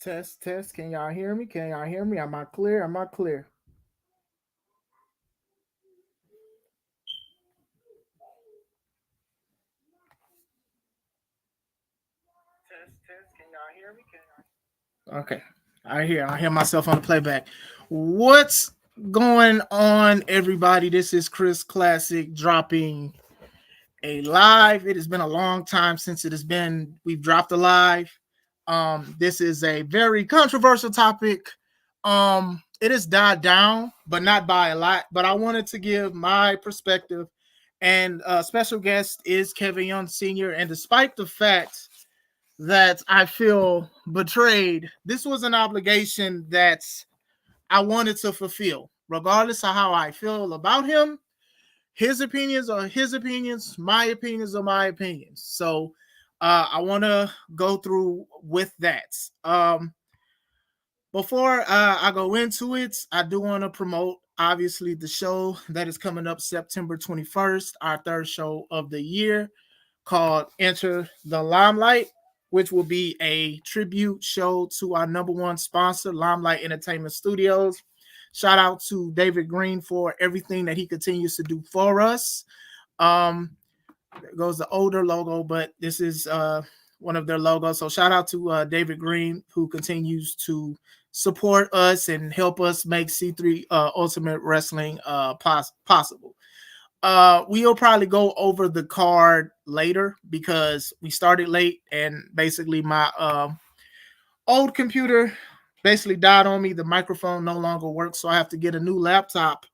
Test, test. Can y'all hear me? Can y'all hear me? Am I clear? Am I clear? Test, test. Can y'all hear me? Can y'all... Okay. I hear myself on the playback. What's going on, everybody? This is Chris Classic dropping a live. It has been a long time since we've dropped a live. This is a very controversial topic. It has died down, but not by a lot. But I wanted to give my perspective. And special guest is Kevin Young Sr. And despite the fact that I feel betrayed, this was an obligation that I wanted to fulfill, regardless of how I feel about him. His opinions are his opinions, my opinions are my opinions. So I want to go through with that. Before I go into it, I do want to promote, obviously, the show that is coming up September 21st, our third show of the year, called Enter the Limelight, which will be a tribute show to our number one sponsor, Limelight Entertainment Studios. Shout out to David Green for everything that he continues to do for us. There goes the older logo, but this is one of their logos. So shout out to David Green, who continues to support us and help us make C3 Ultimate Wrestling possible. We'll probably go over the card later because we started late and basically my old computer basically died on me. The microphone no longer works, so I have to get a new laptop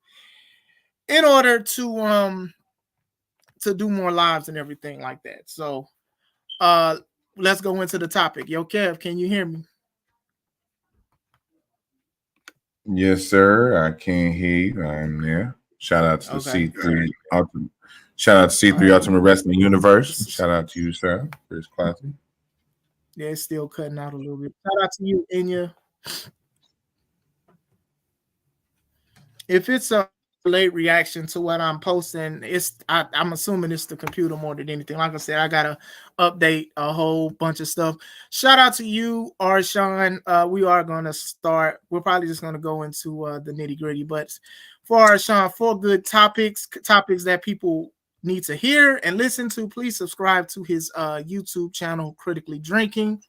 in order to do more lives and everything like that. So let's go into the topic. Yo, Kev, can you hear me? Yes, sir. I can hear you. I'm there. Shout out to Okay. C3 Ultimate. Shout out to C3 Ultimate Wrestling Universe. Shout out to you, sir. Chris Classic. Yeah, it's still cutting out a little bit. Shout out to you, Inya. If it's a late reaction to what I'm posting, I'm assuming it's the computer more than anything. Like I said, I gotta update a whole bunch of stuff. Shout out to you, Arshawn. We are gonna start. We're probably just gonna go into the nitty gritty, but for Arshawn, 4 good topics that people need to hear and listen to. Please subscribe to his YouTube channel, Critically Drinking.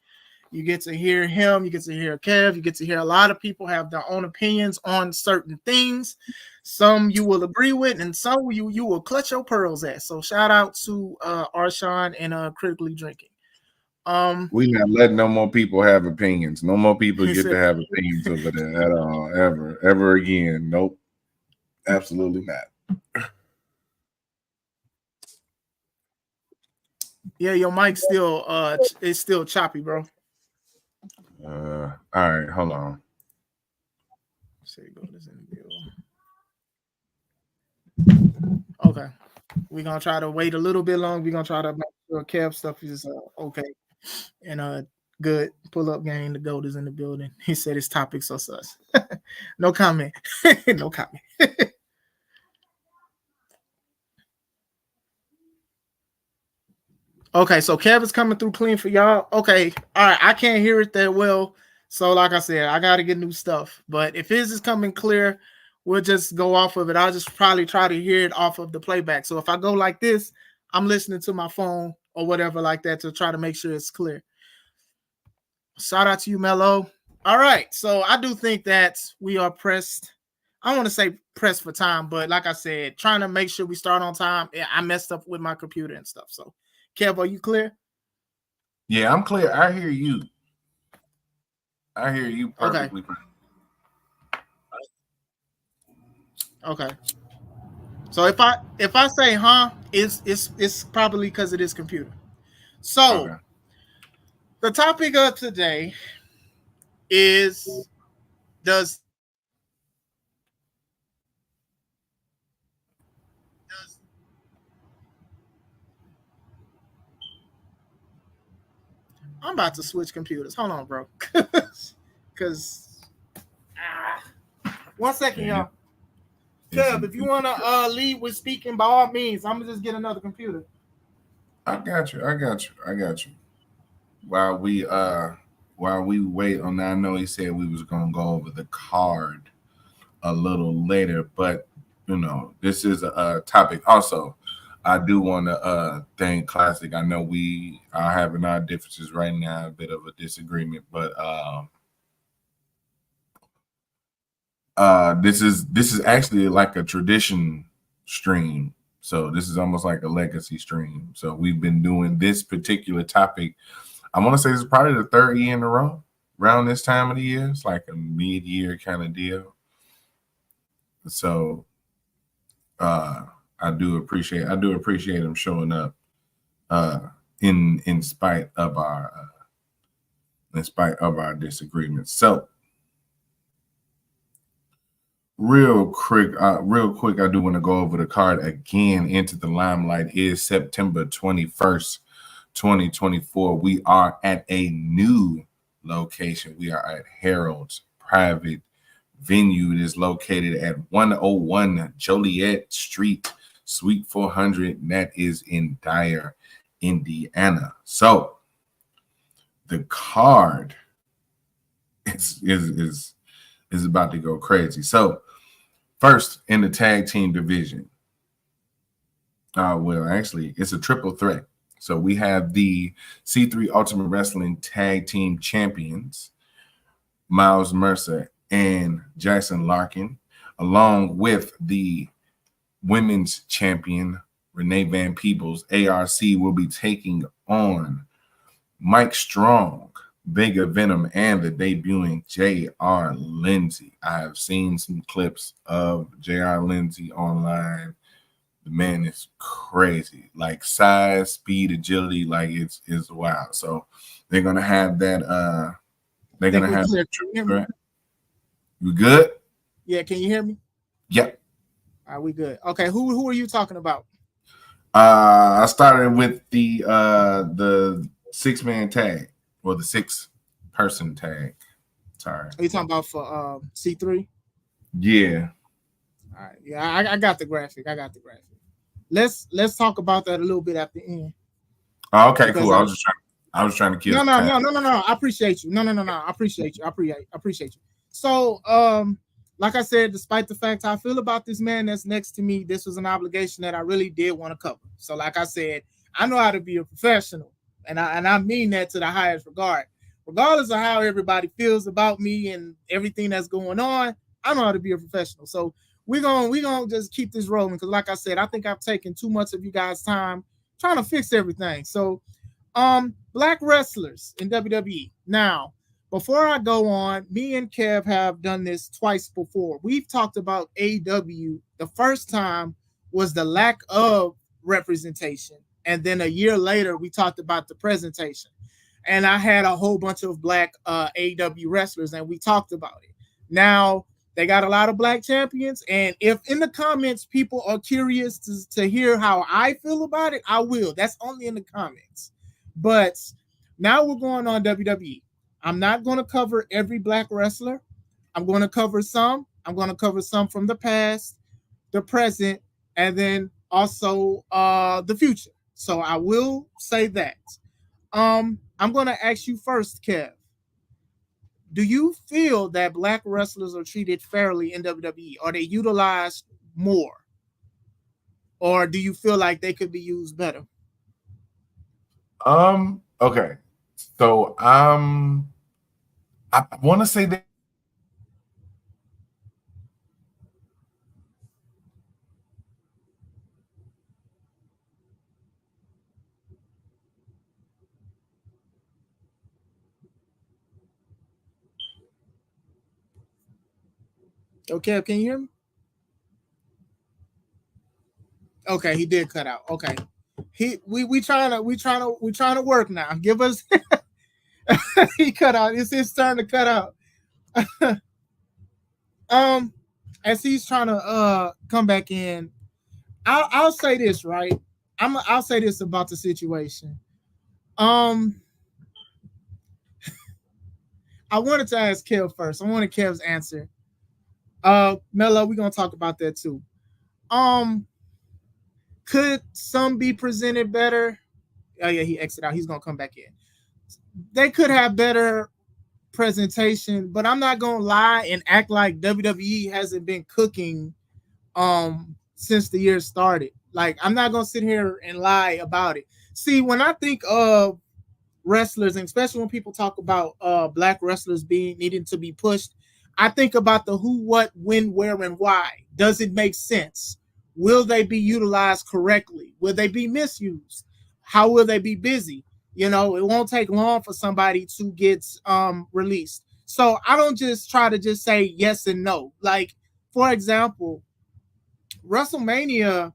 You get to hear him. You get to hear Kev. You get to hear a lot of people have their own opinions on certain things. Some you will agree with, and some you will clutch your pearls at. So shout out to Arshawn and Critically Drinking. We not letting no more people have opinions. No more people He get to said, have opinions over there at all. Ever again. Nope. Absolutely not. "Yeah, your mic still it's still choppy, bro." All right, hold on. Okay, we're gonna try to wait a little bit long. We're gonna try to make sure Kev stuff is okay and good. Pull up game. The goat is in the building. He said his topics are sus. No comment. No comment. Okay, so Kev is coming through clean for y'all. Okay, all right. I can't hear it that well, so like I said, I got to get new stuff. But if his is coming clear, we'll just go off of it. I'll just probably try to hear it off of the playback. So if I go like this, I'm listening to my phone or whatever like that to try to make sure it's clear. Shout out to you, Mello. All right, so I do think that we are pressed. I don't want to say pressed for time, but like I said, trying to make sure we start on time. Yeah, I messed up with my computer and stuff. So, Kev, are you clear? Yeah, I'm clear. I hear you. I hear you Okay. perfectly. Okay. So if I say huh, it's probably because it is computer. So Okay. the topic of today is does I'm about to switch computers. Hold on, bro. Cause 1 second, Yeah, y'all. Kev, if you wanna lead with speaking, by all means, I'm gonna just get another computer. I got you. I got you. I got you. While we while we wait on that, I know he said we was gonna go over the card a little later, but this is a topic. Also, I do want to thank Classic. I know we are having our differences right now, a bit of a disagreement, but this is actually like a tradition stream. So this is almost like a legacy stream. So we've been doing this particular topic. I want to say this is probably the third year in a row around this time of the year. It's like a mid-year kind of deal. So I do appreciate him showing up in spite of our disagreements. So real quick, I do want to go over the card again. Into the Limelight is September 21st, 2024. We are at a new location. We are at Harold's Private Venue. It is located at 101 Joliet Street, Suite 400. And that is in Dyer, Indiana. So the card is about to go crazy. So first in the tag team division. Well, actually, it's a triple threat. So we have the C3 Ultimate Wrestling Tag Team Champions, Miles Mercer and Jackson Larkin, along with the Women's Champion, Renee Van Peebles. ARC will be taking on Mike Strong, Vega Venom, and the debuting J.R. Lindsay. I have seen some clips of J.R. Lindsay online. The man is crazy, like size, speed, agility, like it's wild. So they're gonna have that. They're gonna have. You good? Yeah, can you hear me? Yep. All right, we good. Okay, who are you talking about? I started with the 6-man tag, or the 6-person tag. Sorry. Are you talking about for C3? Yeah. All right. Yeah, I got the graphic. Let's talk about that a little bit at the end. Oh, okay, cool. I was trying to kill. No. I appreciate you. No. I appreciate you. So, like I said, despite the fact how I feel about this man that's next to me, this was an obligation that I really did want to cover. So, like I said, I know how to be a professional, and I mean that to the highest regard. Regardless of how everybody feels about me and everything that's going on, I know how to be a professional. So we're gonna just keep this rolling because, like I said, I think I've taken too much of you guys' time trying to fix everything. So, black wrestlers in WWE. Now, before I go on, me and Kev have done this twice before. We've talked about AEW. The first time was the lack of representation, and then a year later we talked about the presentation. And I had a whole bunch of black AEW wrestlers, and we talked about it. Now, they got a lot of black champions, and if in the comments people are curious to hear how I feel about it, I will. That's only in the comments. But now we're going on WWE. I'm not going to cover every black wrestler. I'm going to cover some. I'm going to cover some from the past, the present, and then also the future. So I will say that. I'm going to ask you first, Kev. Do you feel that black wrestlers are treated fairly in WWE? Are they utilized more? Or do you feel like they could be used better? Okay. So I want to say that Okay, can you hear me? Okay, he did cut out. Okay. We trying to work now. Give us he cut out. It's his turn to cut out. As he's trying to come back in, I'll say this, right? I'll say this about the situation. I wanted to ask Kev first. I wanted Kev's answer. Mello, we're gonna talk about that too. Could some be presented better? Oh yeah, he exited out. He's gonna come back in. They could have better presentation, but I'm not gonna lie and act like WWE hasn't been cooking since the year started. Like I'm not gonna sit here and lie about it. See, when I think of wrestlers, and especially when people talk about black wrestlers being needing to be pushed, I think about the who, what, when, where, and why. Does it make sense? Will they be utilized correctly? Will they be misused? How will they be busy? You know, it won't take long for somebody to get released. So I don't just try to just say yes and no. Like, for example, WrestleMania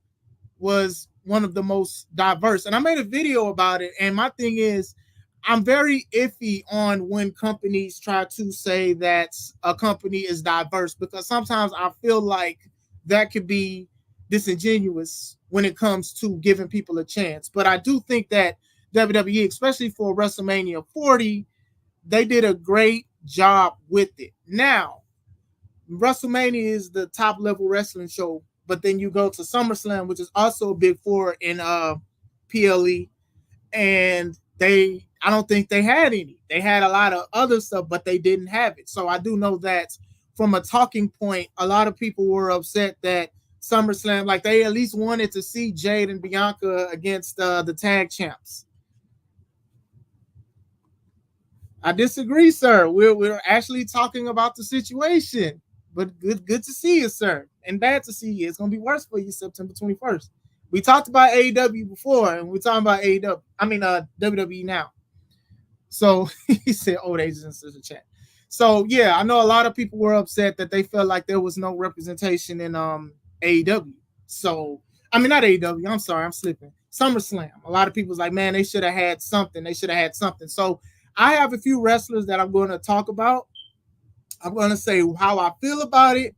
was one of the most diverse. And I made a video about it. And my thing is, I'm very iffy on when companies try to say that a company is diverse because sometimes I feel like that could be disingenuous when it comes to giving people a chance. But I do think that WWE, especially for WrestleMania 40, they did a great job with it. Now, WrestleMania is the top level wrestling show, but then you go to SummerSlam, which is also a big four in PLE, and I don't think they had any. They had a lot of other stuff, but they didn't have it. So I do know that from a talking point, a lot of people were upset that SummerSlam, like they at least wanted to see Jade and Bianca against the tag champs. I disagree, sir. We're actually talking about the situation. But good to see you, sir. And bad to see you. It's gonna be worse for you September 21st. We talked about AEW before, and we're talking about AEW. I mean WWE now. So he said old ages in the chat. So yeah, I know a lot of people were upset that they felt like there was no representation in AEW. So I mean not AEW, I'm sorry, I'm slipping. SummerSlam. A lot of people was like, man, they should have had something. They should have had something. So I have a few wrestlers that I'm going to talk about. I'm going to say how I feel about it,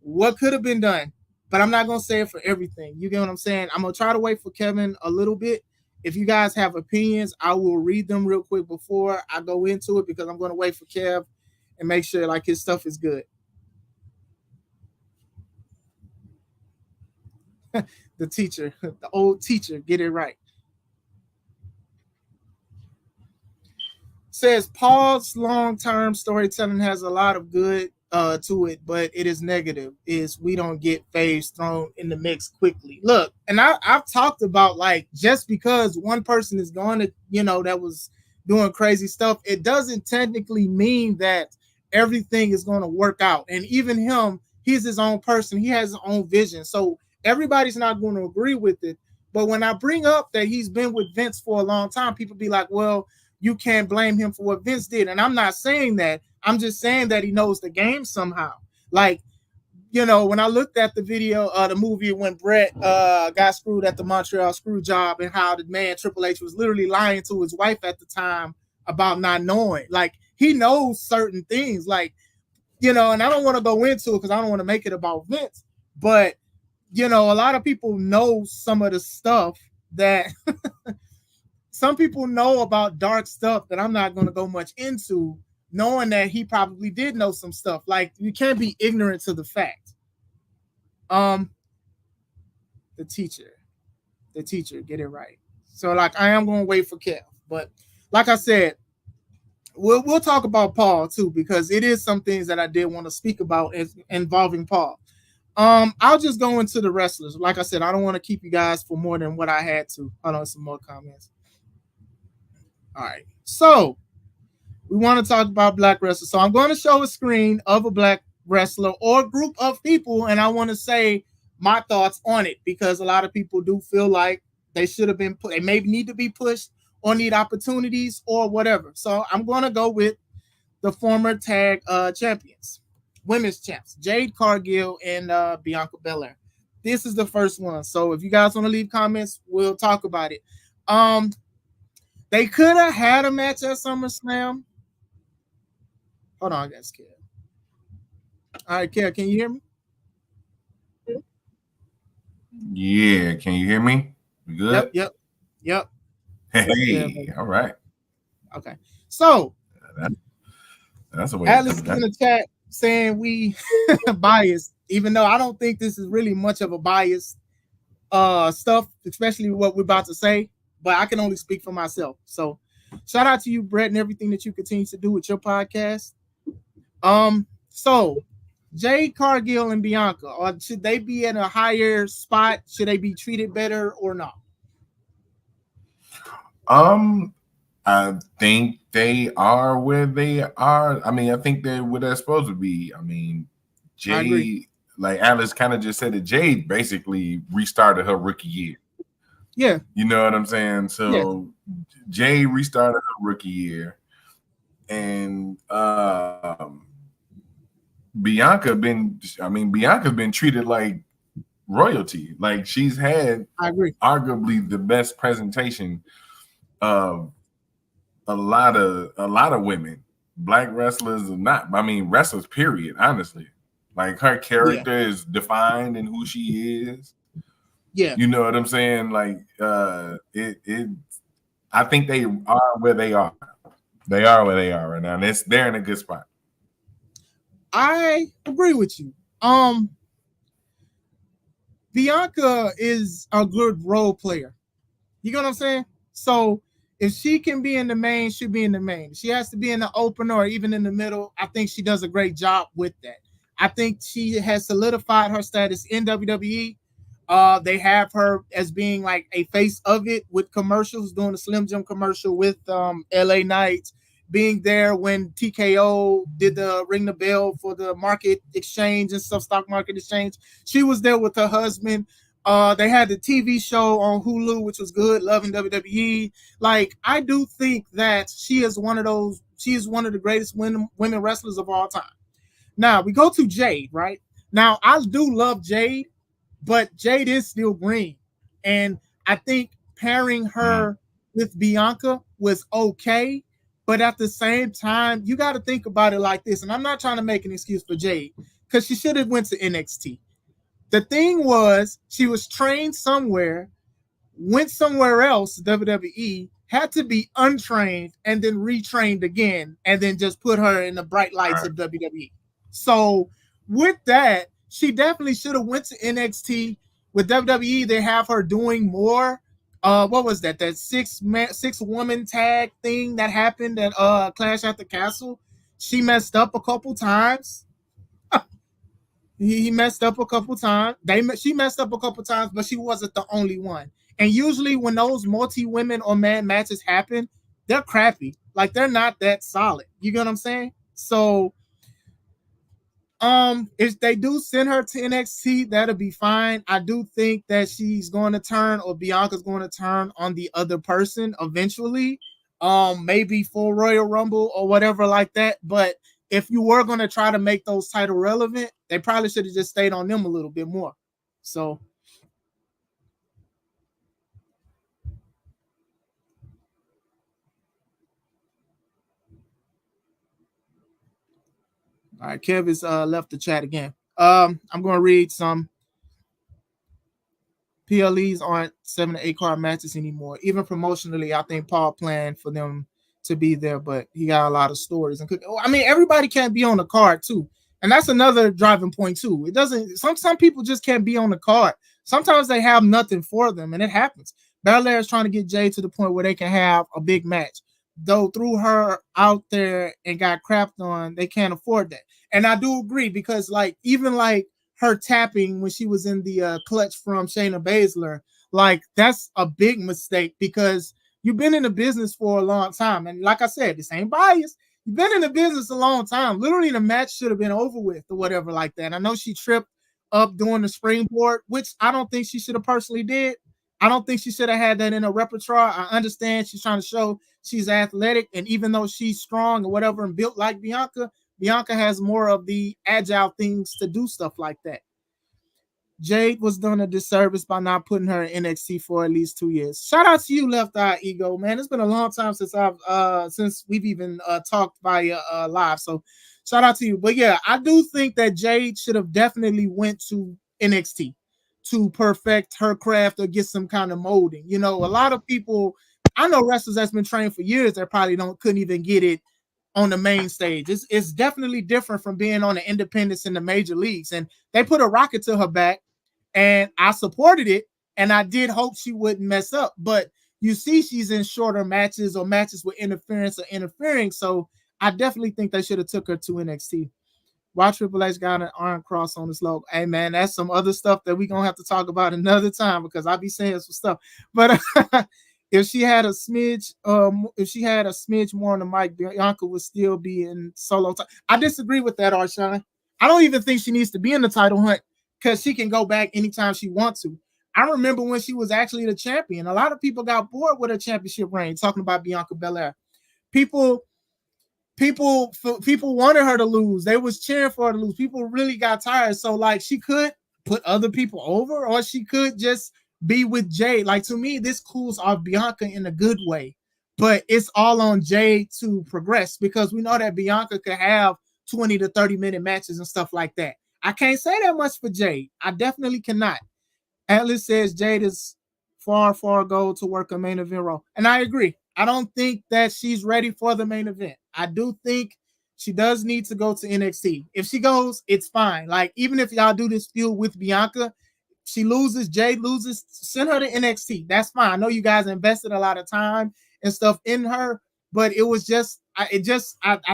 what could have been done, but I'm not going to say it for everything. You get what I'm saying? I'm going to try to wait for Kevin a little bit. If you guys have opinions, I will read them real quick before I go into it because I'm going to wait for Kev and make sure like his stuff is good. The teacher, the old teacher, get it right. Says Paul's long-term storytelling has a lot of good to it, but it is negative. Is we don't get faves thrown in the mix quickly. Look, and I've talked about like just because one person is going to, that was doing crazy stuff, it doesn't technically mean that everything is going to work out. And even him, he's his own person. He has his own vision. So everybody's not going to agree with it. But when I bring up that he's been with Vince for a long time, people be like, well, you can't blame him for what Vince did. And I'm not saying that. I'm just saying that he knows the game somehow. Like, when I looked at the video, the movie when Brett got screwed at the Montreal screw job and how the man Triple H was literally lying to his wife at the time about not knowing. Like, he knows certain things. Like, and I don't want to go into it because I don't want to make it about Vince. But, a lot of people know some of the stuff that some people know about dark stuff that I'm not going to go much into, knowing that he probably did know some stuff. Like, you can't be ignorant to the fact. The teacher, get it right. So, like, I am going to wait for Kev. But like I said, we'll talk about Paul, too, because it is some things that I did want to speak about involving Paul. I'll just go into the wrestlers. Like I said, I don't want to keep you guys for more than what I had to. Hold on, some more comments. All right. So we want to talk about black wrestlers. So I'm going to show a screen of a black wrestler or group of people, and I want to say my thoughts on it because a lot of people do feel like they should have been put. They maybe need to be pushed or need opportunities or whatever. So I'm going to go with the former tag champions, women's champs, Jade Cargill and Bianca Belair. This is the first one. So if you guys want to leave comments, we'll talk about it. They could have had a match at SummerSlam. Hold on, I got scared. All right, Kev, can you hear me? Yeah, can you hear me? We good? Yep. Hey, all right. Okay. So that's a way. Alex in the chat saying we biased, even though I don't think this is really much of a biased stuff, especially what we're about to say. But I can only speak for myself. So Shout out to you, Brett, and everything that you continue to do with your podcast. So Jade Cargill and Bianca, or should they be in a higher spot? Should they be treated better or not? I think they are where they are. I mean, I think they're where they're supposed to be. I mean, I agree. Jade, like Alice kind of just said it, Jade basically restarted her rookie year. Yeah. You know what I'm saying? So Jade restarted her rookie year. And Bianca's been treated like royalty. Like she's had I agree. arguably the best presentation of a lot of women, black wrestlers or not. I mean, wrestlers, period, honestly. Like her character is defined in who she is. Yeah. You know what I'm saying? Like I think they are where they are. They are where they are right now. And they're in a good spot. I agree with you. Bianca is a good role player. You know what I'm saying? So if she can be in the main, she'll be in the main. If she has to be in the opener or even in the middle, I think she does a great job with that. I think she has solidified her status in WWE. They have her as being like a face of it with commercials, doing a Slim Jim commercial with LA Knights, being there when TKO did the ring the bell for the market exchange and stuff, stock market exchange. She was there with her husband. They had the TV show on Hulu, which was good, Loving WWE. Like, I do think that she is one of the greatest women wrestlers of all time. Now, we go to Jade, right? Now, I do love Jade, but Jade is still green. And I think pairing her with Bianca was okay. But at the same time, you got to think about it like this. And I'm not trying to make an excuse for Jade because she should have went to NXT. The thing was, she was trained somewhere, went somewhere else, WWE, had to be untrained and then retrained again, and then just put her in the bright lights of WWE. So with that, she definitely should have went to NXT. With WWE, they have her doing more. What was that? That six woman tag thing that happened at Clash at the Castle. She messed up a couple times. He messed up a couple times. She messed up a couple times, but she wasn't the only one. And usually when those multi-women or man matches happen, they're crappy. Like, they're not that solid. You get what I'm saying? So if they do send her to NXT, that'll be fine. I do think that she's going to turn, or Bianca's going to turn on the other person eventually. Maybe for Royal Rumble or whatever like that. But if you were going to try to make those title relevant, they probably should have just stayed on them a little bit more. So all right, Kev has left the chat again. I'm going to read some. PLEs aren't 7 to 8 card matches anymore. Even promotionally, I think Paul planned for them to be there, but he got a lot of stories. And I mean, everybody can't be on the card too, and that's another driving point too. It doesn't. Some people just can't be on the card. Sometimes they have nothing for them, and it happens. Belair is trying to get Jay to the point where they can have a big match. Though threw her out there and got crapped on, they can't afford that. And I do agree because even her tapping when she was in the clutch from Shayna Baszler, like, that's a big mistake because you've been in the business for a long time. And like I said, this ain't biased. You've been in the business a long time. Literally, the match should have been over with or whatever like that. I know she tripped up doing the springboard, which I don't think she should have personally did. I don't think she should have had that in her repertoire. I understand she's trying to show she's athletic, and even though she's strong or whatever and built like Bianca, Bianca has more of the agile things to do stuff like that. Jade was done a disservice by not putting her in NXT for at least 2 years. Shout out to you, Left Eye Ego, man. It's been a long time since we've even talked via live. So shout out to you. But yeah, I do think that Jade should have definitely went to NXT to perfect her craft or get some kind of molding. You know, a lot of people, I know wrestlers that's been trained for years that probably couldn't even get it on the main stage. It's definitely different from being on the independents in the major leagues. And they put a rocket to her back, and I supported it, and I did hope she wouldn't mess up. But you see she's in shorter matches or matches with interference or interfering. So I definitely think they should have took her to NXT. Why Triple H got an iron cross on his logo? Hey man, that's some other stuff that we gonna have to talk about another time because I be saying some stuff. But if she had a smidge more on the mic, Bianca would still be in solo time. I disagree with that, Arshawn. I don't even think she needs to be in the title hunt because she can go back anytime she wants to. I remember when she was actually the champion. A lot of people got bored with her championship reign, talking about Bianca Belair. People people wanted her to lose. They was cheering for her to lose. People really got tired. So like she could put other people over, or she could just be with Jade. Like to me, this cools off Bianca in a good way. But it's all on Jade to progress because we know that Bianca could have 20 to 30-minute matches and stuff like that. I can't say that much for Jade. I definitely cannot. Atlas says Jade is far, far go to work a main event role. And I agree. I don't think that she's ready for the main event. I do think she does need to go to NXT. If she goes, it's fine. Like, even if y'all do this feud with Bianca, she loses, Jade loses, send her to NXT. That's fine. I know you guys invested a lot of time and stuff in her, but it was just, I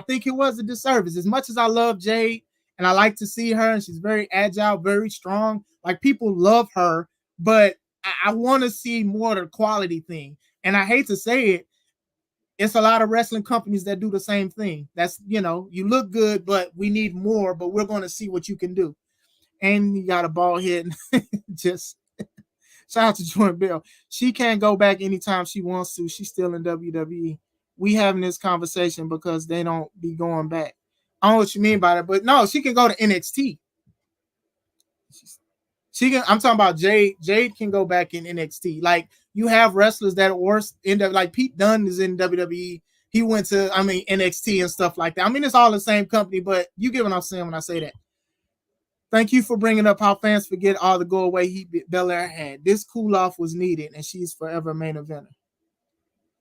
think it was a disservice. As much as I love Jade and I like to see her, and she's very agile, very strong, like people love her, but I want to see more of the quality thing. And I hate to say it, it's a lot of wrestling companies that do the same thing. That's, you look good, but we need more, but we're going to see what you can do. And you got a ball hit. Just shout out to Jordan Bell. She can't go back anytime she wants to. She's still in WWE. We having this conversation because they don't be going back. I don't know what you mean by that, but no, she can go to NXT. She can. I'm talking about Jade. Jade can go back in NXT. Like you have wrestlers that are worse in like Pete Dunne is in WWE. He went to NXT and stuff like that. I mean, it's all the same company, but you get what I'm saying when I say that. Thank you for bringing up how fans forget all the go away heat Belair had. This cool off was needed, and she's forever main eventer.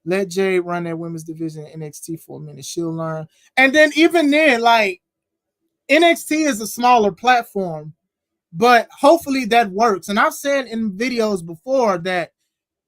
Let Jade run that women's division in NXT for a minute. She'll learn. And then even then, like NXT is a smaller platform. But hopefully that works. And I've said in videos before that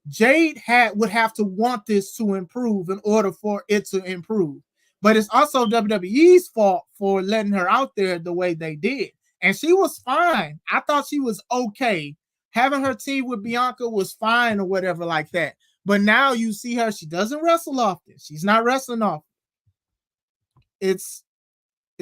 Jade would have to want this to improve in order for it to improve. But it's also WWE's fault for letting her out there the way they did. And she was fine. I thought she was okay. Having her team with Bianca was fine or whatever like that. But now you see her, she doesn't wrestle often. She's not wrestling often. It's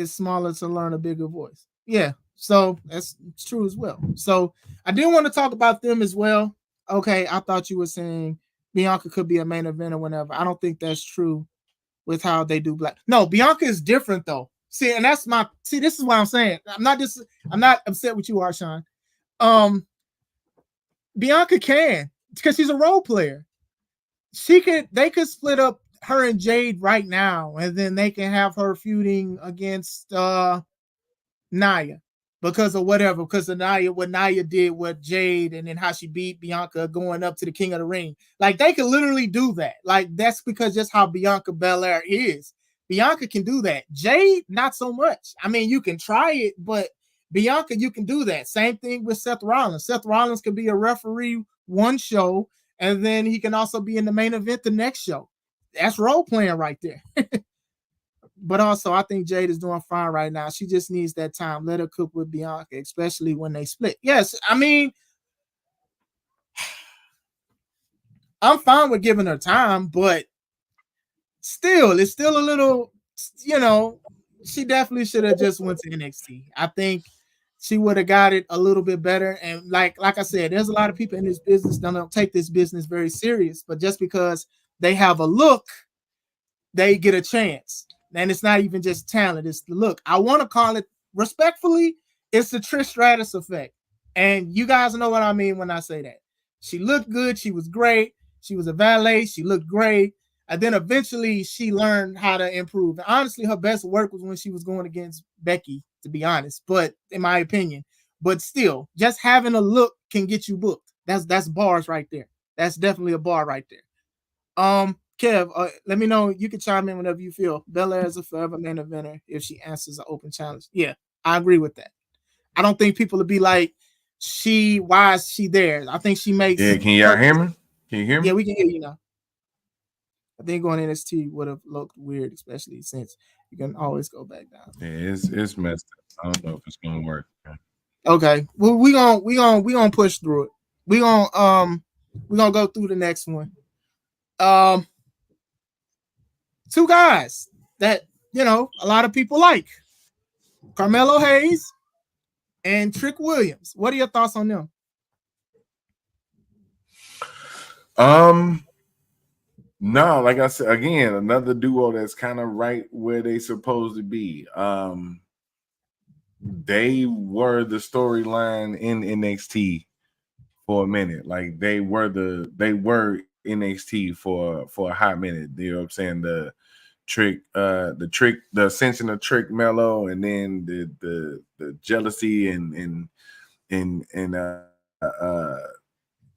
smaller to learn a bigger voice. Yeah. So that's true as well. So I did want to talk about them as well. Okay, I thought you were saying Bianca could be a main eventer whenever. I don't think that's true with how they do black. No, Bianca is different though. See, and that's this is what I'm saying. I'm not upset with you, Arshawn. Bianca can because she's a role player. They could split up her and Jade right now, and then they can have her feuding against Nia. Because of whatever, because of what Nia did with Jade and then how she beat Bianca going up to the King of the Ring. Like, they could literally do that. Like, that's because just how Bianca Belair is. Bianca can do that. Jade, not so much. I mean, you can try it, but Bianca, you can do that. Same thing with Seth Rollins. Seth Rollins could be a referee one show, and then he can also be in the main event the next show. That's role playing right there. But also, I think Jade is doing fine right now. She just needs that time. Let her cook with Bianca, especially when they split. Yes, I mean, I'm fine with giving her time, but still, it's still a little, she definitely should have just went to NXT. I think she would have got it a little bit better. And like I said, there's a lot of people in this business that don't take this business very serious, but just because they have a look, they get a chance. And it's not even just talent, it's the look. I want to call it, respectfully, it's the Trish Stratus effect. And you guys know what I mean when I say that. She looked good. She was great. She was a valet. She looked great. And then eventually she learned how to improve. And honestly, her best work was when she was going against Becky, to be honest. But in my opinion, but still, just having a look can get you booked. That's bars right there. That's definitely a bar right there. Kev, let me know. You can chime in whenever you feel. Belair is a forever main eventer if she answers an open challenge. Yeah, I agree with that. I don't think people would be like, why is she there? I think she makes. Yeah, can y'all hear me? Can you hear me? Yeah, we can hear you now. I think going NXT would have looked weird, especially since you can always go back down. Yeah, it's messed up. I don't know if it's gonna work. Okay, well we gonna push through it. We gonna go through the next one. Um, two guys that a lot of people like: Carmelo Hayes and Trick Williams. What are your thoughts on them? Um, no, like I said again, another duo that's kind of right where they supposed to be. They were the storyline in NXT for a minute. Like they were NXT for a hot minute. You know what I'm saying? The ascension of Trick Mello, and then the jealousy and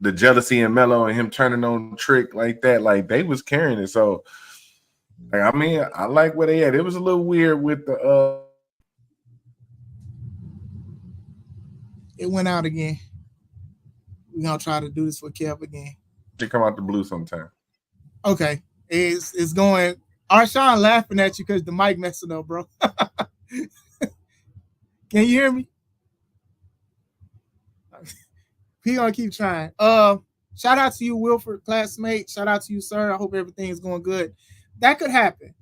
the jealousy and Mello and him turning on Trick like that. Like they was carrying it. So like, I mean, I like where they at. It was a little weird with the It went out again. We're gonna try to do this for Kev again. to come out the blue sometime. Okay. It's going. Arshawn laughing at you because the mic messing up, bro. Can you hear me? He gonna keep trying. Shout out to you, Wilford, classmate. Shout out to you, sir. I hope everything is going good. That could happen.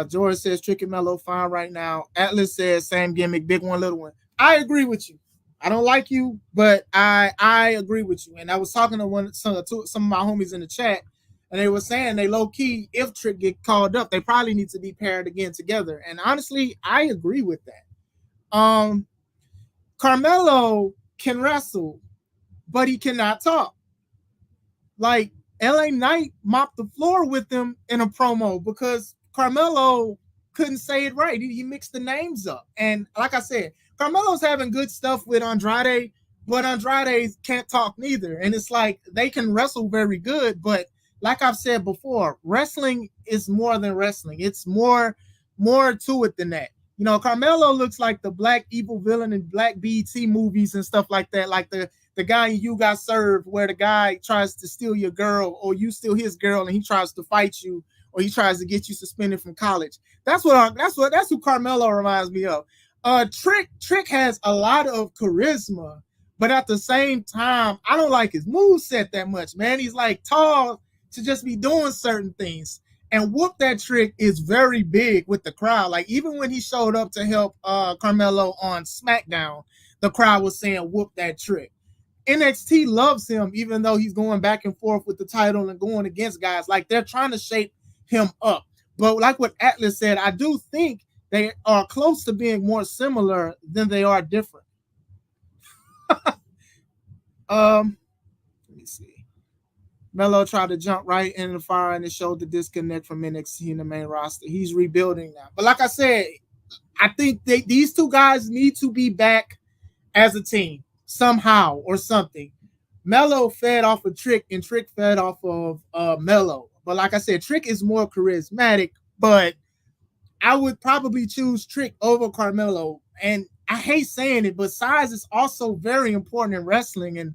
George says Trick and Mello fine right now. Atlas says same gimmick, big one, little one. I agree with you. I don't like you, but I agree with you. And I was talking to some of my homies in the chat, and they were saying they low key, if Trick get called up, they probably need to be paired again together. And honestly, I agree with that. Carmelo can wrestle, but he cannot talk. Like LA Knight mopped the floor with him in a promo because Carmelo couldn't say it right. He mixed the names up. And like I said, Carmelo's having good stuff with Andrade, but Andrade can't talk neither. And it's like they can wrestle very good, but like I've said before, wrestling is more than wrestling. It's more to it than that. Carmelo looks like the black evil villain in black BT movies and stuff like that, like the guy in You Got Served, where the guy tries to steal your girl or you steal his girl and he tries to fight you or he tries to get you suspended from college. That's who Carmelo reminds me of. Trick has a lot of charisma, but at the same time, I don't like his moveset that much, man. He's like tall to just be doing certain things. And Whoop That Trick is very big with the crowd. Like even when he showed up to help Carmelo on SmackDown, the crowd was saying Whoop That Trick. NXT loves him, even though he's going back and forth with the title and going against guys. Like they're trying to shape him up. But like what Atlas said, I do think they are close to being more similar than they are different. Let me see. Melo tried to jump right in the fire and it showed the disconnect from NXT in the main roster. He's rebuilding now. But like I said, I think these two guys need to be back as a team somehow or something. Melo fed off of Trick and Trick fed off of Melo. But like I said, Trick is more charismatic, but I would probably choose Trick over Carmelo. And I hate saying it, but size is also very important in wrestling. And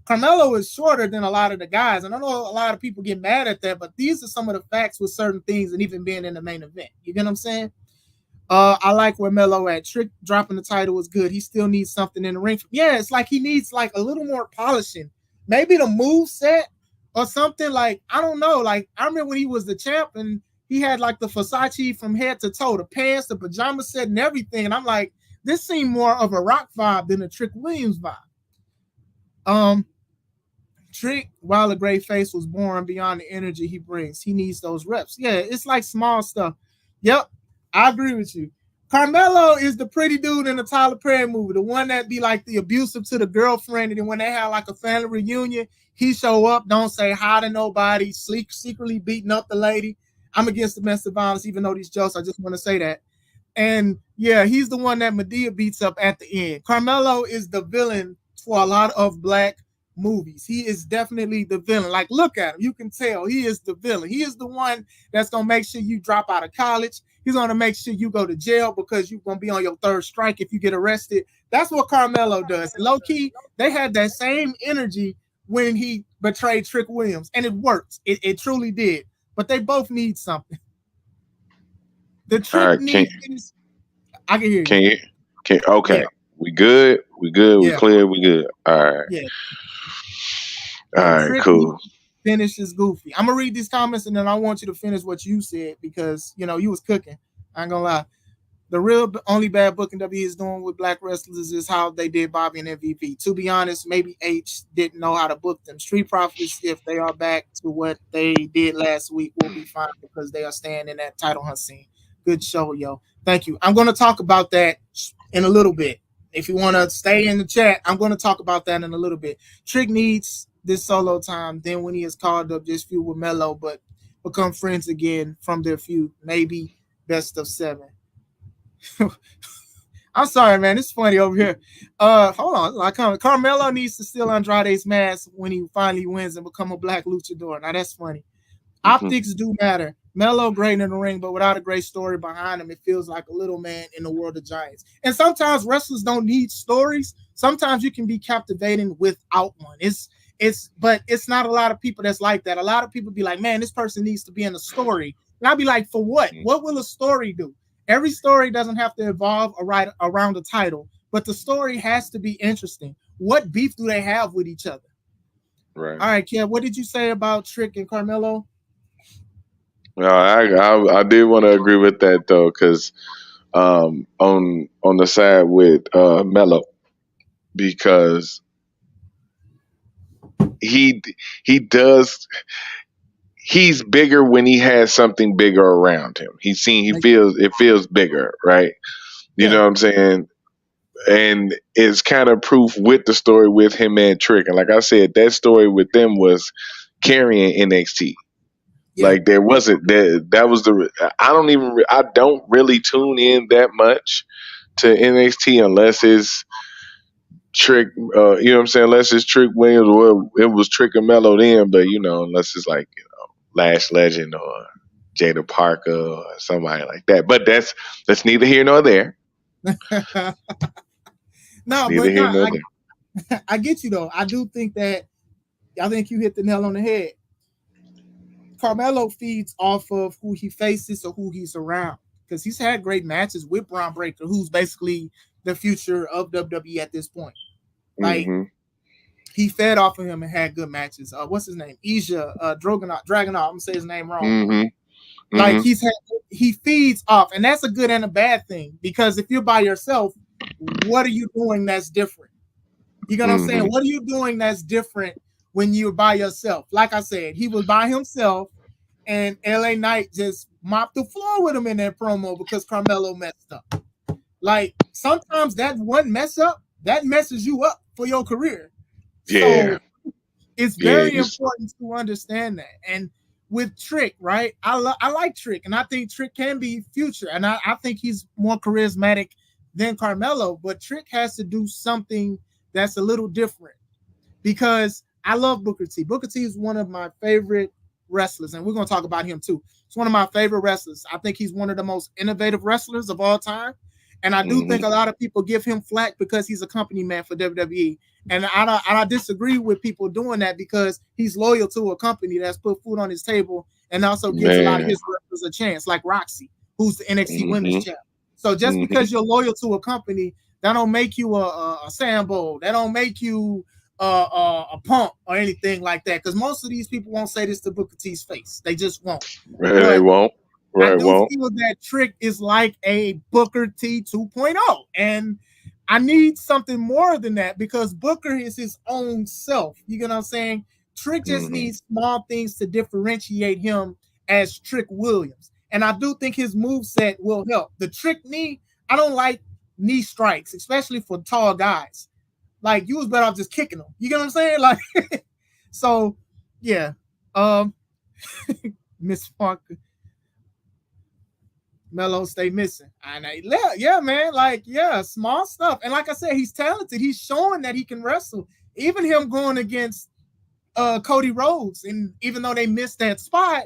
Carmelo is shorter than a lot of the guys. And I know a lot of people get mad at that, but these are some of the facts with certain things and even being in the main event. You get what I'm saying? I like where Melo at. Trick dropping the title was good. He still needs something in the ring. Yeah, it's like he needs like a little more polishing. Maybe the move set or something. Like, I don't know. Like, I remember when he was the champ and he had like the Versace from head to toe, the pants, the pajama set, and everything. And I'm like, this seemed more of a Rock vibe than a Trick Williams vibe. Trick, while a great face, was born beyond the energy he brings. He needs those reps. Yeah, it's like small stuff. Yep, I agree with you. Carmelo is the pretty dude in the Tyler Perry movie, the one that be like the abusive to the girlfriend, and then when they have like a family reunion, he show up, don't say hi to nobody, secretly beating up the lady. I'm against domestic violence, even though these jokes, I just want to say that. And yeah, he's the one that Madea beats up at the end. Carmelo is the villain for a lot of black movies. He is definitely the villain. Like, look at him. You can tell he is the villain. He is the one that's going to make sure you drop out of college. He's going to make sure you go to jail because you're going to be on your third strike if you get arrested. That's what Carmelo does. And low key, they had that same energy when he betrayed Trick Williams, and it worked. It truly did. But they both need something. The All Trick right, need is. I can hear you. can you can Yeah, okay. We good. We good. We yeah, clear. We good. All right. yeah, All yeah. right. Trick need Cool. finish is goofy. I'm gonna read these comments and then I want you to finish what you said because you was cooking. I ain't gonna lie. The real only bad booking W is doing with black wrestlers is how they did Bobby and MVP. To be honest, maybe H didn't know how to book them. Street Profits, if they are back to what they did last week, will be fine because they are staying in that title hunt scene. Good show, yo. Thank you. I'm going to talk about that in a little bit. If you want to stay in the chat, I'm going to talk about that in a little bit. Trick needs this solo time. Then when he is called up, just feud with Melo, but become friends again from their feud. Maybe best of 7. I'm sorry, man. It's funny over here. Hold on. Like Carmelo needs to steal Andrade's mask when he finally wins and become a black luchador. Now that's funny. Mhm. Optics do matter. Melo great in the ring, but without a great story behind him, it feels like a little man in the world of giants. And sometimes wrestlers don't need stories. Sometimes you can be captivating without one. But it's not a lot of people that's like that. A lot of people be like, man, this person needs to be in a story. And I'll be like, for what? What will a story do? Every story doesn't have to evolve around a title, but the story has to be interesting. What beef do they have with each other? Right. All right, Kev, what did you say about Trick and Carmelo? No, I did want to agree with that though, because on the side with Mello, because he he does he's bigger when he has something bigger around him. He feels it feels bigger, right? You Yeah, know what I'm saying? And it's kind of proof with the story with him and Trick. And like I said, that story with them was carrying NXT. yeah. Like there wasn't that was the I don't really tune in that much to NXT unless it's Trick, you know what I'm saying? Unless it's Trick Williams or it was Trick and Mello then, but unless it's like Lash Legend or Jada Parker or somebody like that. But that's neither here nor there. It's No, neither but here no, nor there. I get you though. I do think that I think you hit the nail on the head. Carmelo feeds off of who he faces or who he's around because he's had great matches with Braun Breaker, who's basically the future of WWE at this point. Like Hmm. he fed off of him and had good matches. What's his name? Isha Dragunov. I'm gonna say his name wrong. Hmm. Like Hmm. he feeds off, and that's a good and a bad thing because if you're by yourself, what are you doing that's different? You know what I'm saying? Hmm. What are you doing that's different when you're by yourself? Like I said, he was by himself, and LA Knight just mopped the floor with him in that promo because Carmelo messed up. Like sometimes that one mess up that messes you up for your career. Yeah. So it's Yeah. very important to understand that. And with Trick, right? I like Trick, and I think Trick can be future, and I think he's more charismatic than Carmelo. But Trick has to do something that's a little different because I love Booker T. Booker T is one of my favorite wrestlers, and we're going to talk about him too. It's one of my favorite wrestlers. I think he's one of the most innovative wrestlers of all time. And I do Hmm. think a lot of people give him flack because he's a company man for WWE. And I disagree with people doing that because he's loyal to a company that's put food on his table and also gives a lot of Man. his wrestlers a chance, like Roxy, who's the NXT Women's Hmm. Champ. So just Hmm. because you're loyal to a company, that don't make you a Sambo. That don't make you a pump or anything like that. Because most of these people won't say this to Booker T's face. They just won't. Right, they But won't. I Right, do won't. feel that Trick is like a Booker T 2.0. And I need something more than that because Booker is his own self. You get what I'm saying? Trick just Hmm. needs small things to differentiate him as Trick Williams. And I do think his move set will help. The Trick knee, I don't like knee strikes, especially for tall guys. Like you was better off just kicking them. You get what I'm saying? Like so yeah. Um Miss Parker. Melo stay missing. And yeah, man, like small stuff. And like I said, he's talented. He's showing that he can wrestle. Even him going against Cody Rhodes, and even though they missed that spot,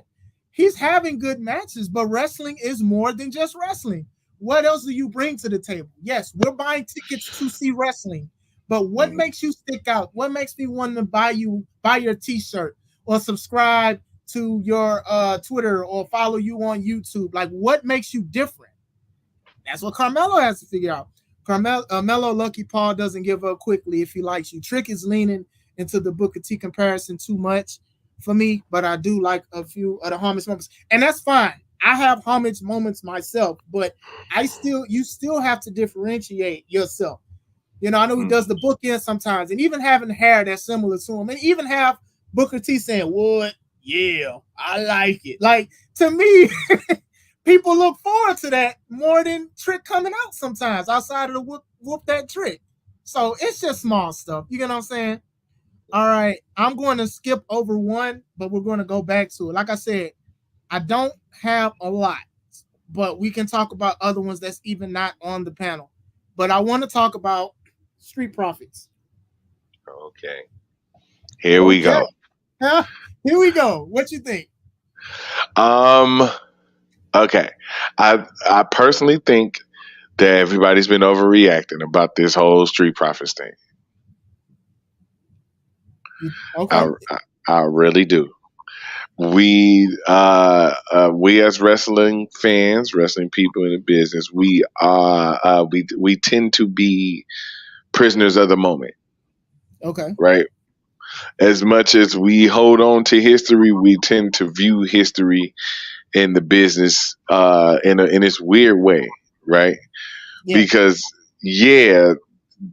he's having good matches. But wrestling is more than just wrestling. What else do you bring to the table? Yes, we're buying tickets to see wrestling, But what makes you stick out? What makes me want to buy your t-shirt or subscribe to your Twitter or follow you on YouTube? Like, what makes you different? That's what Carmelo has to figure out. Carmelo Lucky Paul doesn't give up quickly if he likes you. Trick is leaning into the Booker T comparison too much for me, but I do like a few of the homage moments, and that's fine. I have homage moments myself, but you still have to differentiate yourself. You know, I know he does the bookend sometimes, and even having hair that's similar to him, and even have Booker T saying, "What? Yeah, I like it." Like, to me, people look forward to that more than Trick coming out sometimes outside of the whoop that Trick. So it's just small stuff. You get what I'm saying? All right, I'm going to skip over one, but we're going to go back to it. Like I said, I don't have a lot, but we can talk about other ones that's even not on the panel. But I want to talk about Street Profits. Okay. Here we go. Here we go. What you think? Okay. I personally think that everybody's been overreacting about this whole Street Profits thing. Okay. I really do. We as wrestling fans, wrestling people in the business, we tend to be prisoners of the moment. Okay. Right? As much as we hold on to history, we tend to view history in the business in this weird way, right? Yeah. Because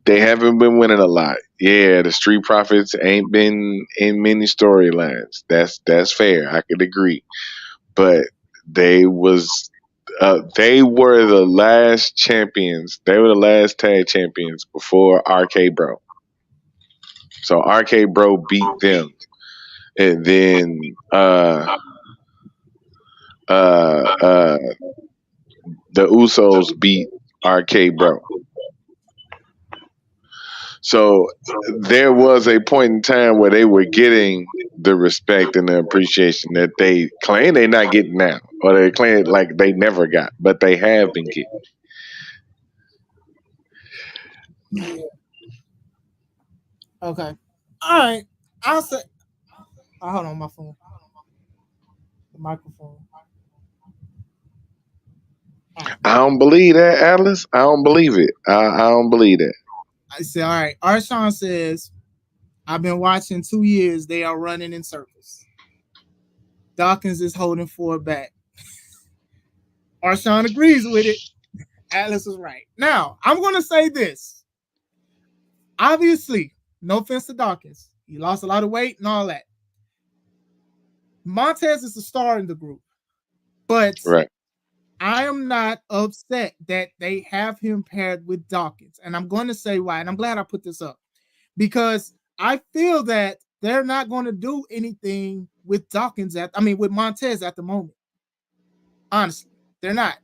they haven't been winning a lot. Yeah, the Street Profits ain't been in many storylines. That's fair. I could agree. But they were the last champions. They were the last tag champions before RK Bro. So RK Bro beat them, and then the Usos beat RK Bro. So there was a point in time where they were getting the respect and the appreciation that they claim they're not getting now, or they claim like they never got, but they have been getting. Yeah. Okay. All right. I'll say. Hold on, my phone. The microphone. I don't believe that, Atlas. I don't believe it. I don't believe that. I said, all right. Arshawn says, I've been watching 2 years. They are running in circles. Dawkins is holding forward back. Arshawn agrees with it. Atlas is right. Now, I'm going to say this. Obviously, no offense to Dawkins. He lost a lot of weight and all that. Montez is the star in the group. But right. I am not upset that they have him paired with Dawkins. And I'm going to say why. And I'm glad I put this up. Because I feel that they're not going to do anything with with Montez at the moment. Honestly, they're not.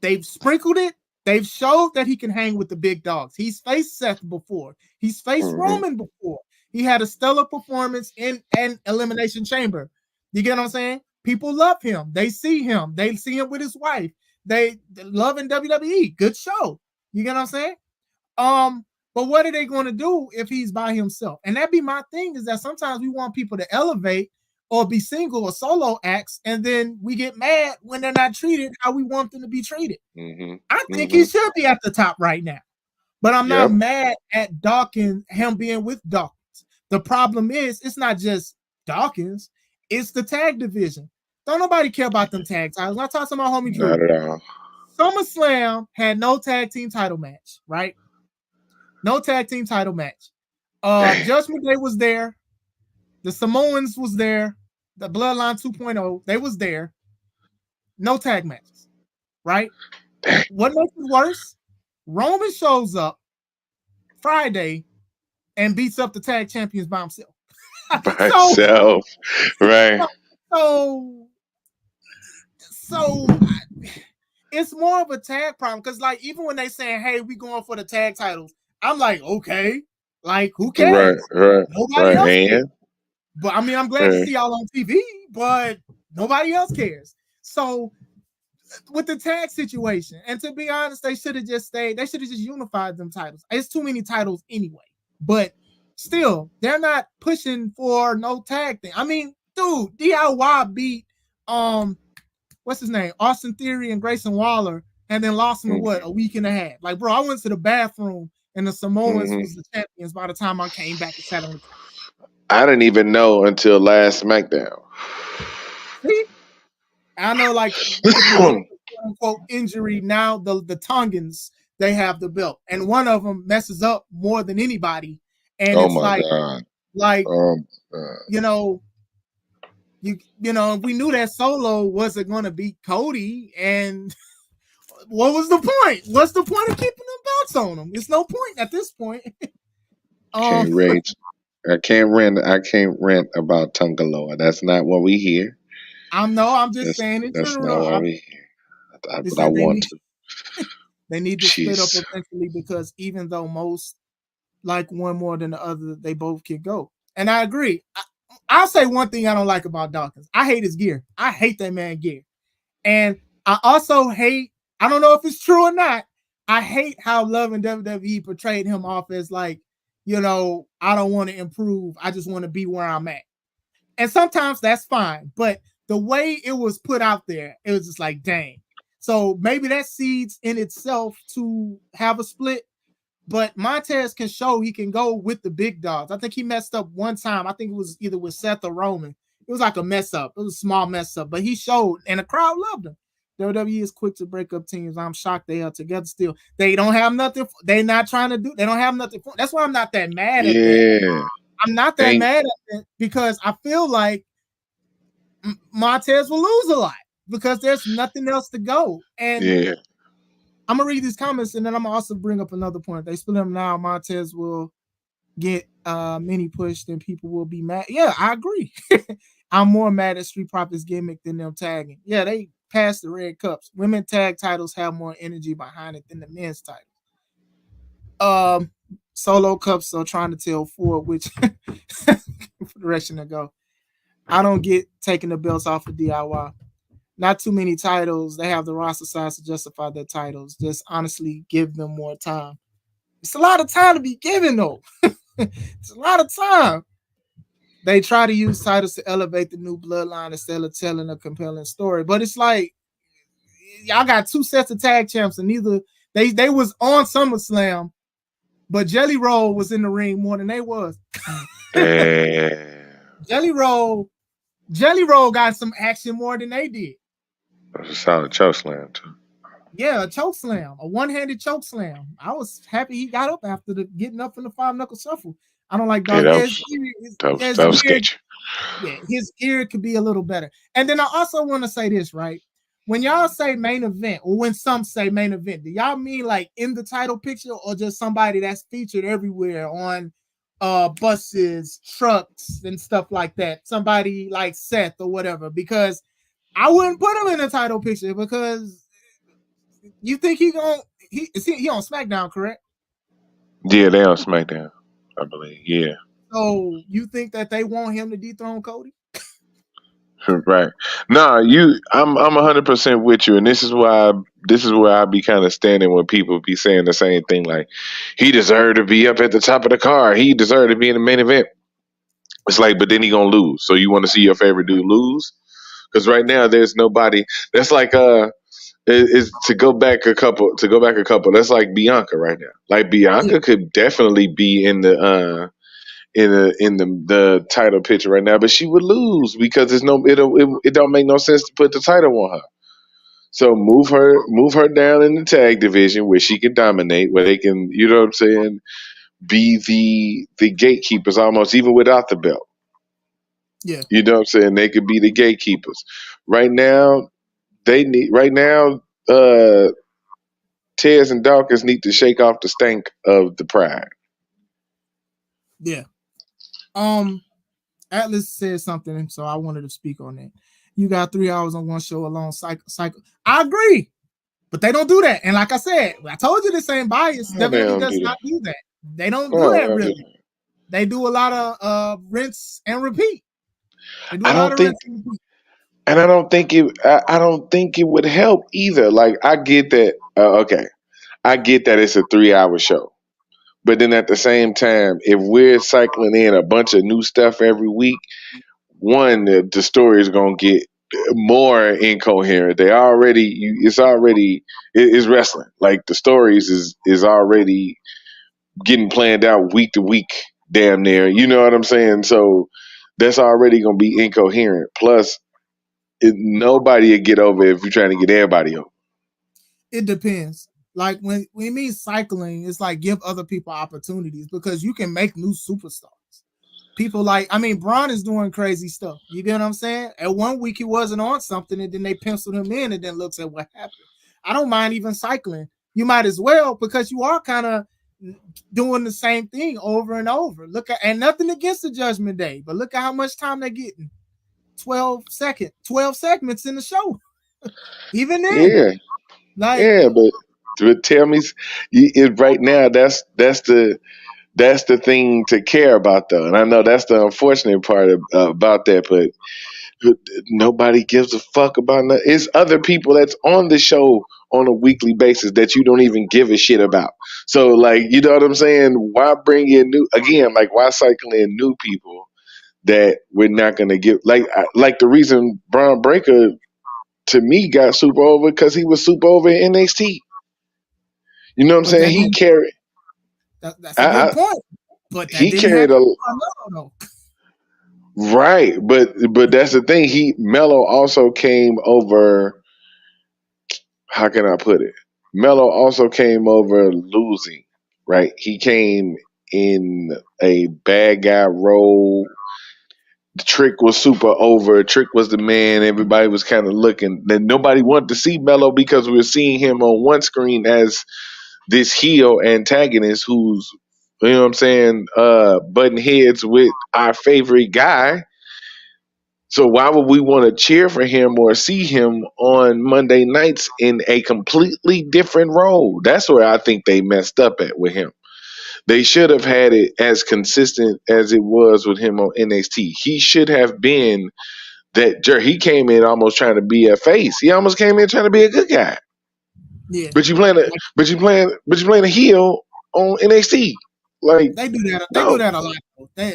They've sprinkled it. They've showed that he can hang with the big dogs. He's faced Seth before. He's faced Roman before. He had a stellar performance in an Elimination Chamber. You get what I'm saying? People love him. They see him. They see him with his wife. They love in WWE. Good show. You get what I'm saying? But what are they going to do if he's by himself? And that'd be my thing, is that sometimes we want people to elevate or be single or solo acts, and then we get mad when they're not treated how we want them to be treated. I think he should be at the top right now. But I'm not mad at Dawkins, him being with Dawkins. The problem is, it's not just Dawkins, it's the tag division. Don't nobody care about them tag titles. I'm talking about homie Drew. Not at all. SummerSlam had no tag team title match, right? No tag team title match. Judgment Day was there. The Samoans was there. The Bloodline 2.0, they was there. No tag matches, right? What makes it worse? Roman shows up Friday and beats up the tag champions by himself. Right. So it's more of a tag problem, because like even when they saying, "Hey, we going for the tag titles," I'm like, okay, like who cares? Right. Nobody else cares. But I mean, I'm glad to see y'all on TV, but nobody else cares. So with the tag situation. And to be honest, they should have just stayed. They should have just unified them titles. It's too many titles anyway. But still, they're not pushing for no tag thing. I mean, dude, DIY beat what's his name? Austin Theory and Grayson Waller, and then lost him in what, a week and a half. Like, bro, I went to the bathroom and the Samoans was the champions by the time I came back and sat on the couch. I didn't even know until last SmackDown. See? I know, like, with the quote unquote injury, now the Tongans, they have the belt. And one of them messes up more than anybody. And Oh it's my like, God. like, Oh my God. you know, we knew that Solo wasn't going to beat Cody, and what was the point? What's the point of keeping them belts on them? It's no point at this point. Can't rage. I can't rant about Tungaloa. That's not what we hear. I'm just saying in that's general. not what we hear. But I they want need, to. They need to split up eventually, because even though most like one more than the other, they both can go. And I agree. I'll say one thing I don't like about Dawkins. I hate his gear. I hate that man gear. And I also hate, I don't know if it's true or not, I hate how Love and WWE portrayed him off as like, I don't want to improve. I just want to be where I'm at. And sometimes that's fine. But the way it was put out there, it was just like, dang. So maybe that seeds in itself to have a split. But Montez can show he can go with the big dogs. I think he messed up one time. I think it was either with Seth or Roman. It was like a mess up. It was a small mess up. But he showed, and the crowd loved him. WWE is quick to break up teams. I'm shocked they are together still. They don't have nothing. They're not trying to do. They don't have nothing. That's why I'm not that mad at that. I'm not that mad at it, because I feel like Montez will lose a lot because there's nothing else to go. And I'm gonna read these comments, and then I'm gonna also bring up another point. They split him now. Montez will get mini push, then people will be mad. Yeah, I agree. I'm more mad at Street Profits gimmick than them tagging. Yeah, they passed the red cups. Women tag titles have more energy behind it than the men's title. Solo cups are trying to tell Ford which direction to go. I don't get taking the belts off of DIY. Not too many titles. They have the roster size to justify their titles. Just honestly give them more time. It's a lot of time to be given, though. It's a lot of time. They try to use titles to elevate the new bloodline instead of telling a compelling story. But it's like, y'all got two sets of tag champs, and neither they was on SummerSlam, but Jelly Roll was in the ring more than they was. Jelly Roll got some action more than they did. That's a solid choke slam too. Yeah, a choke slam, a one-handed choke slam. I was happy he got up after getting up in the 5-knuckle shuffle. I don't like dog. That was sketchy. Yeah, his gear could be a little better. And then I also want to say this, right? When y'all say main event, or when some say main event, do y'all mean like in the title picture, or just somebody that's featured everywhere on buses, trucks, and stuff like that? Somebody like Seth or whatever, because I wouldn't put him in the title picture, because you think he on SmackDown, correct? Yeah, they on SmackDown, I believe. Yeah. So you think that they want him to dethrone Cody? Right. No, I'm 100% with you, and this is where I be kind of standing when people be saying the same thing, like he deserved to be up at the top of the card. He deserved to be in the main event. It's like, but then he gonna lose. So you want to see your favorite dude lose? Because right now there's nobody. That's like is to go back a couple. That's like Bianca right now. Like Bianca could definitely be in the the title picture right now, but she would lose because it don't make no sense to put the title on her. So move her down in the tag division where she can dominate, where they can, you know what I'm saying, be the gatekeepers almost even without the belt. Yeah. You know what I'm saying? They could be the gatekeepers. Right now, Tez and Dawkins need to shake off the stank of the pride. Yeah. Atlas said something, so I wanted to speak on that. You got 3 hours on one show alone. Cycle. I agree, but they don't do that. And like I said, I told you this ain't biased. WWE does not do that. They don't do that really. They do a lot of rinse and repeat. I don't think and I don't think it would help either. Like I get that. Okay, I get that it's a 3 hour show, but then at the same time, if we're cycling in a bunch of new stuff every week, one, the story is gonna get more incoherent. It's already it's wrestling. Like the stories is already getting planned out week to week, damn near. You know what I'm saying? So that's already gonna be incoherent. Plus, nobody will get over if you're trying to get everybody over. It depends. Like when we mean cycling, it's like give other people opportunities because you can make new superstars. People like, I mean, Braun is doing crazy stuff. You get what I'm saying? At one week he wasn't on something, and then they penciled him in, and then looks at what happened. I don't mind even cycling. You might as well because you are kind of doing the same thing over and over. Look at, and nothing against the Judgment Day, but look at how much time they're getting. 12 segments in the show. Even then, Yeah, like, yeah, but tell me, right now that's the thing to care about though, and I know that's the unfortunate part about that, but nobody gives a fuck about that. It's other people that's on the show on a weekly basis that you don't even give a shit about. So like, you know what I'm saying? Why bring in new again? Like why cycle in new people that we're not gonna give? Like the reason Braun Breaker to me got super over because he was super over in NXT. You know what I'm but saying? that didn't. That's a good I point. But that he didn't carried happen a for Carmelo, though. right, but that's the thing. Mello also came over. How can I put it? Mello also came over losing, right? He came in a bad guy role. The Trick was super over. Trick was the man. Everybody was kind of looking. Then nobody wanted to see Mello because we were seeing him on one screen as this heel antagonist who's, you know what I'm saying, butting heads with our favorite guy. So why would we want to cheer for him or see him on Monday nights in a completely different role? That's where I think they messed up at with him. They should have had it as consistent as it was with him on NXT. He should have been that jerk. He came in almost trying to be a face. He almost came in trying to be a good guy. Yeah, like But you playing a heel on NXT. Like they do that. They do no, that a lot. Though.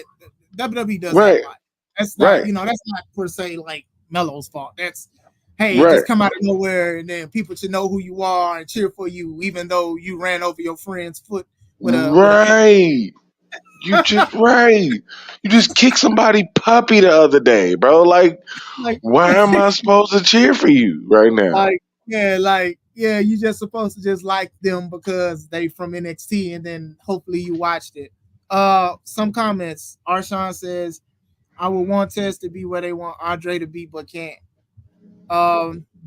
WWE does that a right, lot. That's not, right, you know, that's not per se like Melo's fault. That's, hey, right, just come out of nowhere and then people should know who you are and cheer for you, even though you ran over your friend's foot with a camera. right. You just right. You just kicked somebody puppy the other day, bro. Like, Like, why am I supposed to cheer for you right now? like, you just supposed to just like them because they from NXT, and then hopefully you watched it. Some comments. Arshawn says, I would want Tess to be where they want Andre to be, but can't.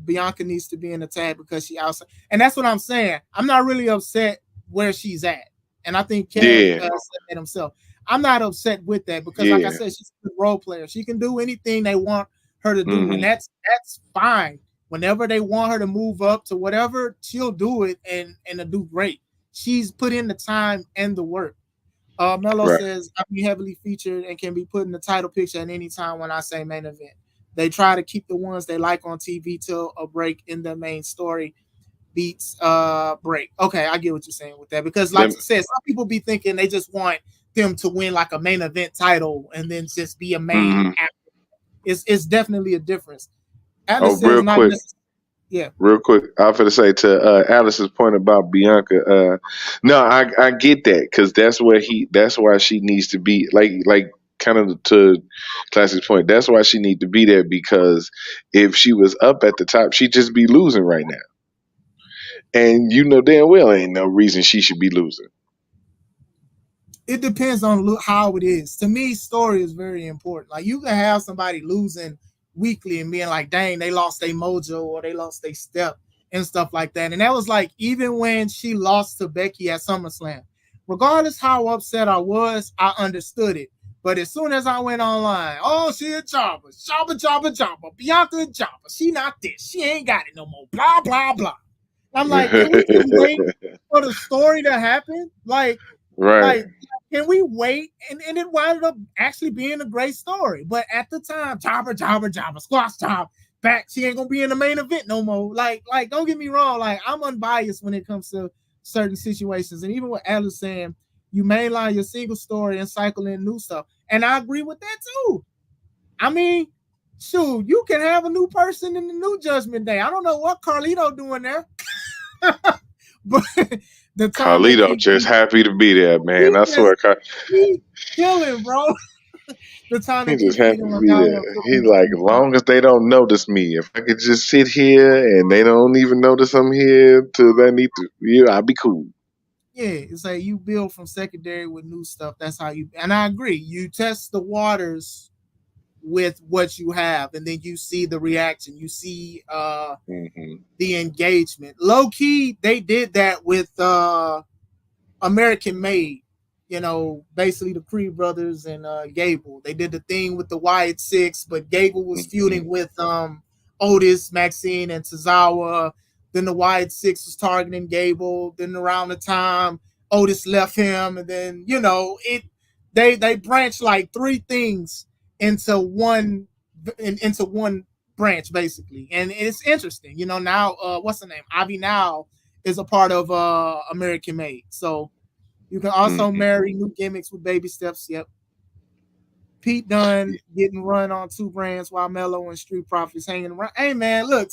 Bianca needs to be in the tag because she outside, and that's what I'm saying. I'm not really upset where she's at, and I think Kev Yeah, said that himself. I'm not upset with that because, like I yeah. said, she's a good role player. She can do anything they want her to do, and Hmm. that's fine. Whenever they want her to move up to whatever, she'll do it and do great. She's put in the time and the work. Mello Right. says, I'll be heavily featured and can be put in the title picture at any time when I say main event. They try to keep the ones they like on TV till a break in the main story beats break. Okay, I get what you're saying with that. Because like Let I said, some people be thinking they just want them to win like a main event title and then just be a main mhm. actor. It's definitely a difference. Atlas Oh, says not necessarily. Yeah. real quick. I was going to say to Alice's point about Bianca. No, I get that because that's why she needs to be like kind of to Classic's point. That's why she need to be there because if she was up at the top, she'd just be losing right now. And you know damn well ain't no reason she should be losing. It depends on how it is. To me, story is very important. Like you can have somebody losing weekly and being like, dang, they lost their mojo or they lost their step and stuff like that. And that was like even when she lost to Becky at SummerSlam. Regardless how upset I was, I understood it. But as soon as I went online, oh, she a jobber, jobber, Bianca a jobber. She not this. She ain't got it no more. Blah, blah, blah. I'm like, can we just wait for the story to happen? Right. Like, can we wait? And it wound up actually being a great story. But at the time, jobber, squash job. back. She ain't gonna be in the main event no more. Like don't get me wrong. Like I'm unbiased when it comes to certain situations, and even what Alice saying, you mainline your single story and cycle in new stuff, and I agree with that too. I mean, shoot, you can have a new person in the new Judgment Day. I don't know what Carlito doing there, but the time they Carlito keep just happy to be there, man. he I just swear, he killing, bro. The time he they just keep happy feeding to him be down there. there for He's like, as NXT. long as they don't notice me, if I could just sit here and they don't even notice I'm here till they need to, yeah, I'll be cool. Yeah, it's like you build from secondary with new stuff. That's how you. And I agree. You test the waters with what you have, and then you see the reaction. You see Hmm. the engagement. Low key, they did that with American Made. You know, basically the Creed brothers and Gable. They did the thing with the Wyatt Six, but Gable was Hmm. feuding with Otis, Maxine, and Tozawa. Then the Wyatt Six was targeting Gable. Then around the time Otis left him, and then they branched like three things into one branch basically, and it's interesting. You know, now what's the name? Avi now is a part of American Made, so you can also Hmm. marry new gimmicks with baby steps. Yep. Pete Dunne getting run on two brands while Mello and Street Profits hanging around. Hey man, look,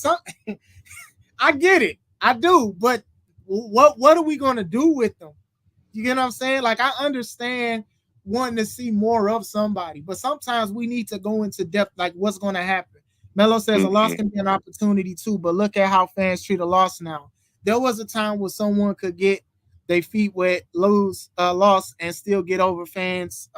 I get it. I do, but what are we gonna do with them? You get what I'm saying? Like I understand wanting to see more of somebody, but sometimes we need to go into depth like what's gonna happen. Mello says a loss Hmm. can be an opportunity too, but look at how fans treat a loss now. There was a time where someone could get their feet wet, lose loss, and still get over fans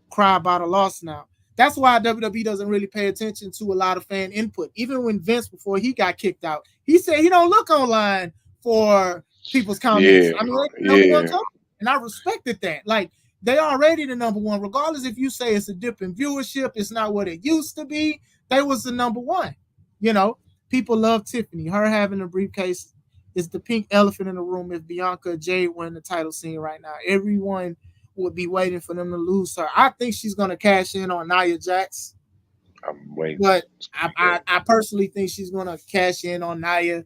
cry about a loss now. That's why WWE doesn't really pay attention to a lot of fan input. Even when Vince, before he got kicked out, he said he don't look online for people's comments. Yeah, I mean, they're the number one yeah. company, and I respected that. Like they already the number one, regardless if you say it's a dip in viewership, it's not what it used to be. They was the number one. You know, people love Tiffany. Her having a briefcase is the pink elephant in the room. If Bianca Jade were in the title scene right now, everyone would be waiting for them to lose her. I think she's going to cash in on Nia Jax, I'm waiting. but It's I, gonna I, I personally think she's going to cash in on Nia.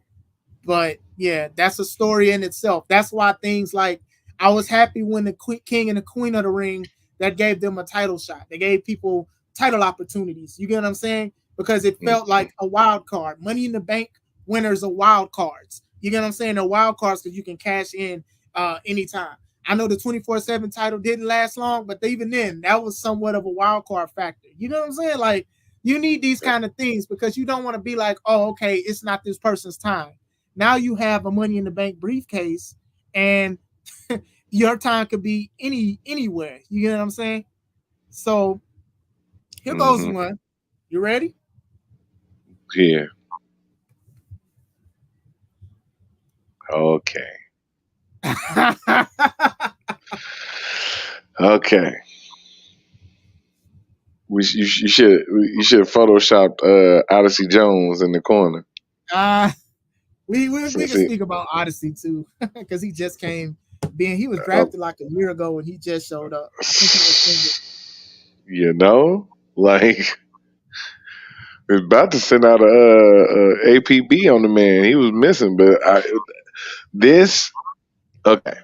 But yeah, that's a story in itself. That's why things like I was happy when the King and the Queen of the Ring that gave them a title shot. They gave people title opportunities. You get what I'm saying? Because it go. felt like a wild card. Money in the Bank winners are wild cards. You get what I'm saying? They're wild cards because you can cash in anytime. I know the 24/7 title didn't last long, but even then, that was somewhat of a wild card factor. You know what I'm saying? Like you need these kind of things because you don't want to be like, oh, okay, it's not this person's time. Now you have a Money in the Bank briefcase, and your time could be anywhere. You get what I'm saying? So here goes Hmm. one. You ready? Yeah. Okay. Okay. You should have photoshopped Odyssey Jones in the corner. uh, we can Since it, speak about Odyssey too, because he just came. Being he was uh, drafted like a year ago, and he just showed up. I think he was single. you know, like was about to send out a APB on the man. He was missing, but this okay.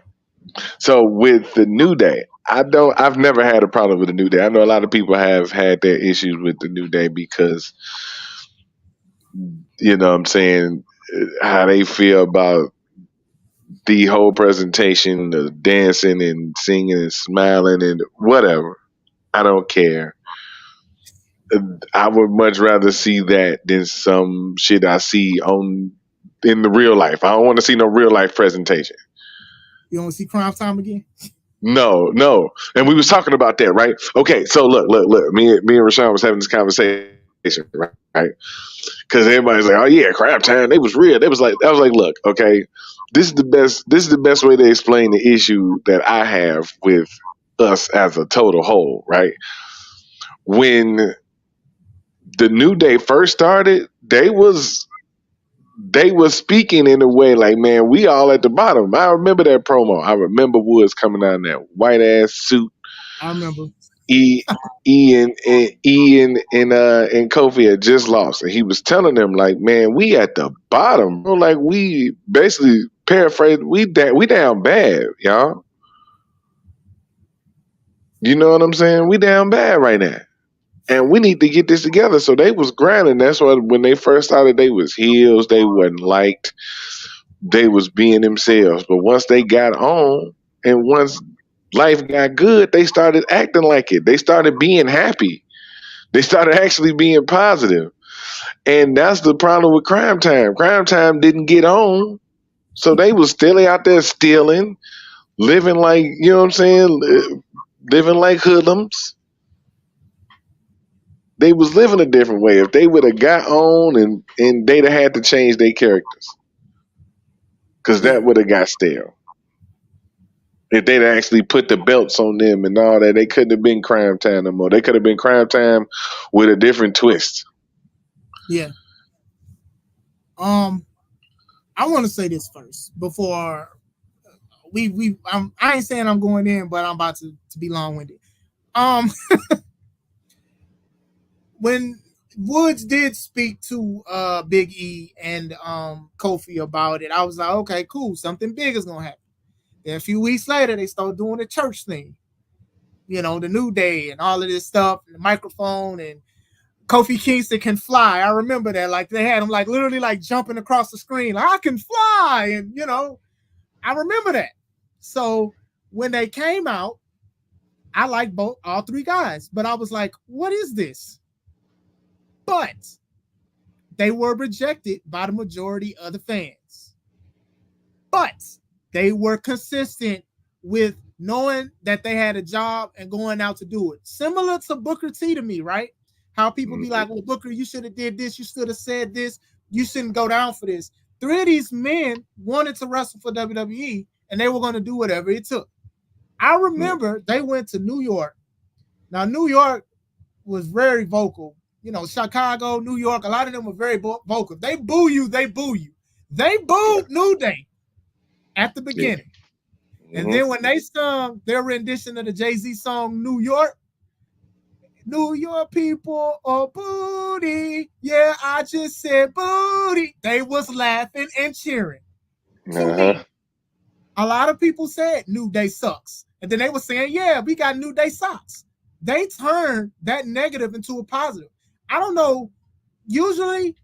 So with the New Day, I've never had a problem with the New Day. I know a lot of people have had their issues with the New Day because what I'm saying, how they feel about the whole presentation, the dancing and singing and smiling and whatever. I don't care. I would much rather see that than some shit I see on in the real life. I don't want to see no real life presentation. You don't see Crime Time again? No, no. And we was talking about that, right? Okay, so look. Me and Rashawn was having this conversation, right? Because everybody's like, "Oh yeah, crap time. They was real." They was like, I was like, "Look, okay, this is the best. This is the best way to explain the issue that I have with us as a total whole, right? When the New Day first started, they was speaking in a way like, man, we all at the bottom. I remember that promo. I remember Woods coming out in that white ass suit. I remember. E and Kofi had just lost, and he was telling them like, "Man, we at the bottom, bro. Like we basically paraphrase, we down bad, y'all. You know what I'm saying? We down bad right now, and we need to get this together." So they was grinding. That's why when they first started, they was heels. They wasn't liked. They was being themselves. But once they got on, and once life got good, they started acting like it. They started being happy. They started actually being positive. And that's the problem with Crime Time. Crime Time didn't get on. So they was still out there stealing, living like, you know what I'm saying? Living like hoodlums. They was living a different way. If they would have got on and they'd have had to change their characters. Because Yeah. that would have got stale. If they'd actually put the belts on them and all that, they couldn't have been Crime Time no more. They could have been Crime Time with a different twist. Yeah. I want to say this first before I ain't saying I'm going in, but I'm about to be long winded. When Woods did speak to Big E and Kofi about it, I was like, okay, cool, something big is gonna happen. Then a few weeks later, they started doing the church thing, the New Day and all of this stuff, and the microphone, and Kofi Kingston can fly. I remember that, like they had him like literally like jumping across the screen, like I can fly, and I remember that. So when they came out, I liked all three guys, but I was like, what is this? But they were rejected by the majority of the fans. But they were consistent with knowing that they had a job and going out to do it. Similar to Booker T to me, right? How people be like, well, Booker, you should have did this. You should have said this. You shouldn't go down for this. Three of these men wanted to wrestle for WWE, and they were going to do whatever it took. I remember they went to New York. Now, New York was very vocal. Chicago, New York, a lot of them were very vocal. They boo you, they boo you. They booed New Day at the beginning. Yeah. And then when they sung their rendition of the Jay-Z song, New York people are booty. Yeah, I just said booty. They was laughing and cheering. To me, a lot of people said New Day sucks. And then they were saying, yeah, we got New Day socks. They turned that negative into a positive. I don't know. Usually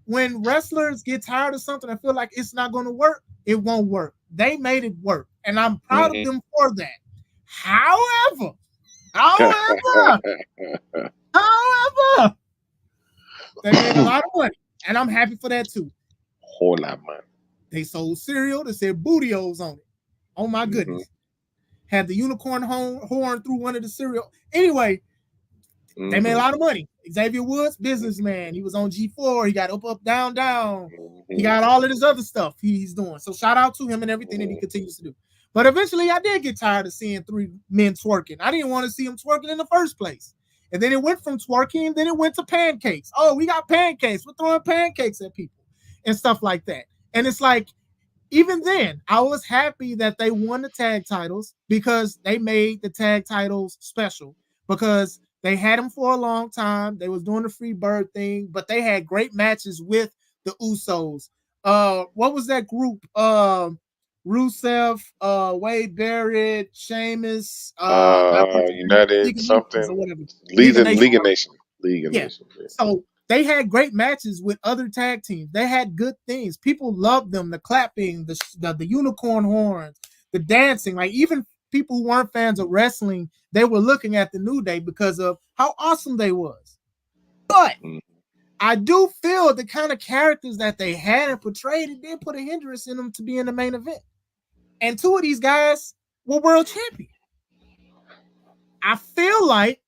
when wrestlers get tired of something and feel like it's not going to work, it won't work. They made it work. And I'm proud of them for that. However, they made a lot of money. And I'm happy for that too. Whole lot of money. They sold cereal that said Bootios on it. Oh my goodness. Had the unicorn horn through one of the cereal. Anyway, they made a lot of money. Xavier Woods, businessman. He was on G4. He got up, down, down. He got all of this other stuff he's doing. So shout out to him and everything that he continues to do. But eventually I did get tired of seeing three men twerking. I didn't want to see them twerking in the first place. And then it went from twerking, then it went to pancakes. Oh, we got pancakes. We're throwing pancakes at people and stuff like that. And it's like, even then, I was happy that they won the tag titles because they made the tag titles special because they had them for a long time. They was doing the free bird thing, but they had great matches with the Usos. What was that group? Rusev, Wade Barrett, Sheamus, United something, League of Nation. So they had great matches with other tag teams. They had good things. People loved them. The clapping, the unicorn horns, the dancing. Like even people who weren't fans of wrestling, they were looking at the New Day because of how awesome they was. But I do feel the kind of characters that they had and portrayed, it did put a hindrance in them to be in the main event. And two of these guys were world champions. I feel like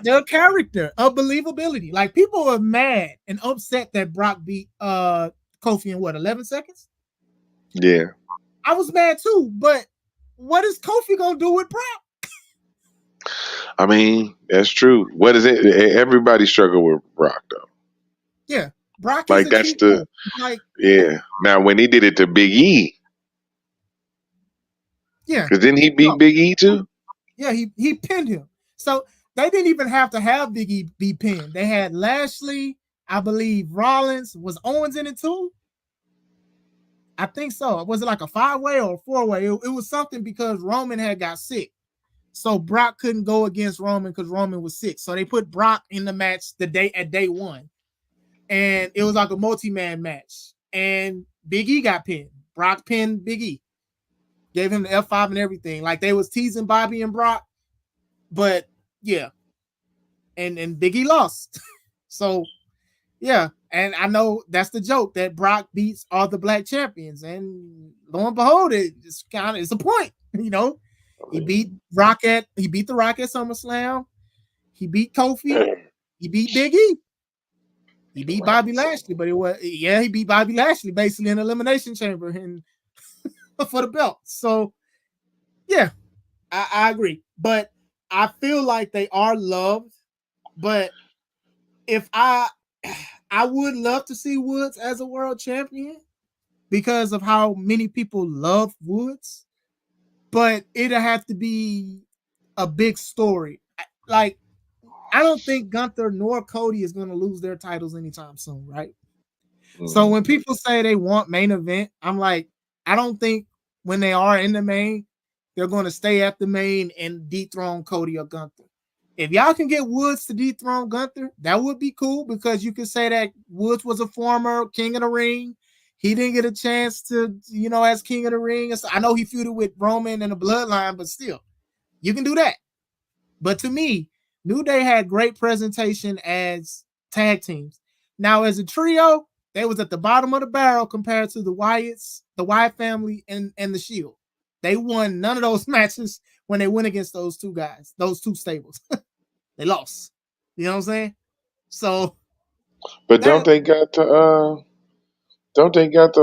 their character of believability. Like people were mad and upset that Brock beat Kofi in 11 seconds? Yeah. I was mad too, but what is Kofi gonna do with Brock? I mean, that's true. What is it? Everybody struggle with Brock though. Yeah. Brock like is that's the yeah. Now when he did it to Big E. Yeah. Because didn't he beat Big E too? Yeah, he pinned him. So they didn't even have to have Big E be pinned. They had Lashley, I believe Rollins, was Owens in it too? I think so. Was it like a 5-way or a 4-way? It was something because Roman had got sick. So Brock couldn't go against Roman because Roman was sick. So they put Brock in the match day one. And it was like a multi-man match. And Big E got pinned. Brock pinned Big E. Gave him the F5 and everything. Like they was teasing Bobby and Brock. But yeah. And Big E lost. So yeah. And I know that's the joke that Brock beats all the black champions. And lo and behold, it's a point. You know, he beat the Rock at SummerSlam. He beat Kofi. He beat Big E. He beat Bobby Lashley, but he beat Bobby Lashley basically in Elimination Chamber and for the belt. So yeah, I agree. But I feel like they are loved. But if I would love to see Woods as a world champion because of how many people love Woods, but it'll have to be a big story. Like, I don't think Gunther nor Cody is going to lose their titles anytime soon, right? So when people say they want main event, I'm like, I don't think when they are in the main, they're going to stay at the main and dethrone Cody or Gunther. If y'all can get Woods to dethrone Gunther, that would be cool because you could say that Woods was a former King of the Ring. He didn't get a chance to, as King of the Ring. I know he feuded with Roman and the Bloodline, but still, you can do that. But to me, New Day had great presentation as tag teams. Now, as a trio, they was at the bottom of the barrel compared to the Wyatts, the Wyatt family, and the Shield. They won none of those matches when they went against those two guys, those two stables. They lost. You know what I'm saying? So, but don't they got the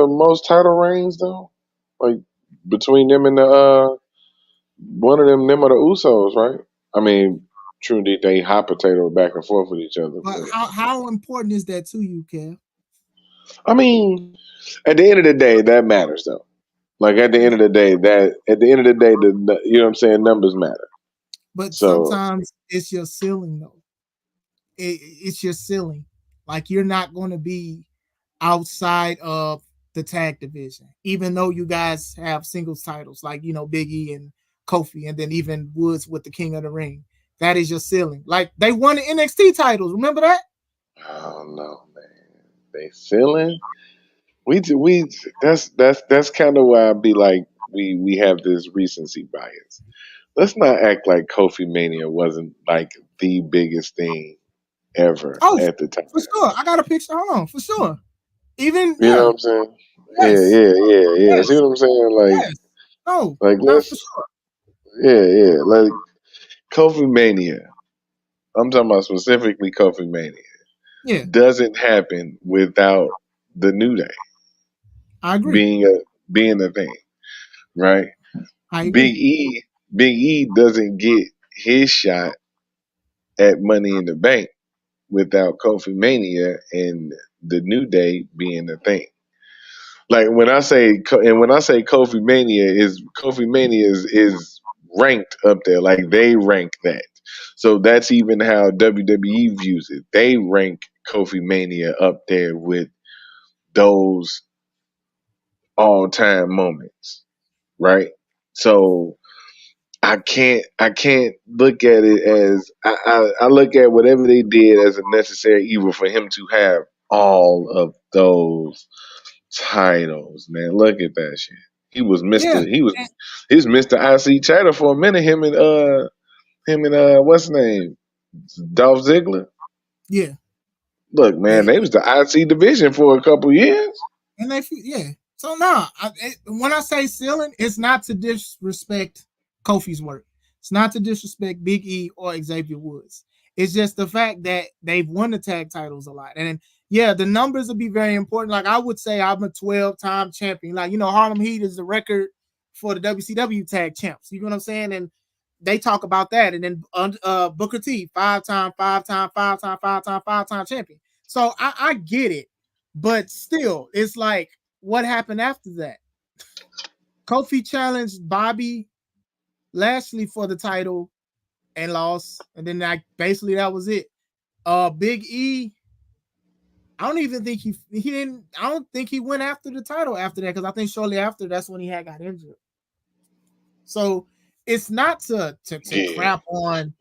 most title reigns though? Like between them and the one of them are the Usos, right? I mean, true, they hot potato back and forth with each other. but But how important is that to you, Kev? I mean, at the end of the day, that matters though. Like at the end of the day, you know what I'm saying, numbers matter. But So sometimes it's your ceiling, though. It's your ceiling. Like you're not going to be outside of the tag division, even though you guys have singles titles, like Big E and Kofi, and then even Woods with the King of the Ring. That is your ceiling. Like they won the NXT titles. Remember that? I don't know, man. They feeling we that's kind of why I be like we have this recency bias. Let's not act like Kofi Mania wasn't like the biggest thing ever Oh, at the time. for sure. I got a picture. Hold on, for sure. Even You know what I'm saying? Yeah, yes, yeah, yeah, yeah. See yes, what I'm saying? yes. No, not for Let's, sure. yeah, yeah. Like Kofi Mania. I'm talking about specifically Kofi Mania. Yeah, Doesn't happen without the New Day I agree. being a thing, right? I agree. Big E, Big E doesn't get his shot at Money in the Bank without Kofi Mania and the New Day being a thing. Like when I say Kofi Mania is ranked up there. Like they rank that. So that's even how WWE views it. They rank Kofi Mania up there with those all time moments, right? So I can't look at it as I look at whatever they did as a necessary evil for him to have all of those titles, man. Look at that shit. He was Yeah, Mr. He was Mr. IC Chatter for a minute. Him and what's his name? Dolph Ziggler. yeah. Look, man, They they was the IC division for a couple years. and they yeah. So no, when I say ceiling, it's not to disrespect Kofi's work. It's not to disrespect Big E or Xavier Woods. It's just the fact that they've won the tag titles a lot. And yeah, the numbers will be very important. Like I would say I'm a 12-time champion. Like, Harlem Heat is the record for the WCW tag champs. You know what I'm saying? And they talk about that. And then Booker T, five-time champion. So I get it. But still, it's like, what happened after that? Kofi challenged Bobby Lashley for the title and lost, and then basically that was it. Big E, I don't even think he didn't. I don't think he went after the title after that because I think shortly after that's when he had got injured. So it's not to Yeah. crap on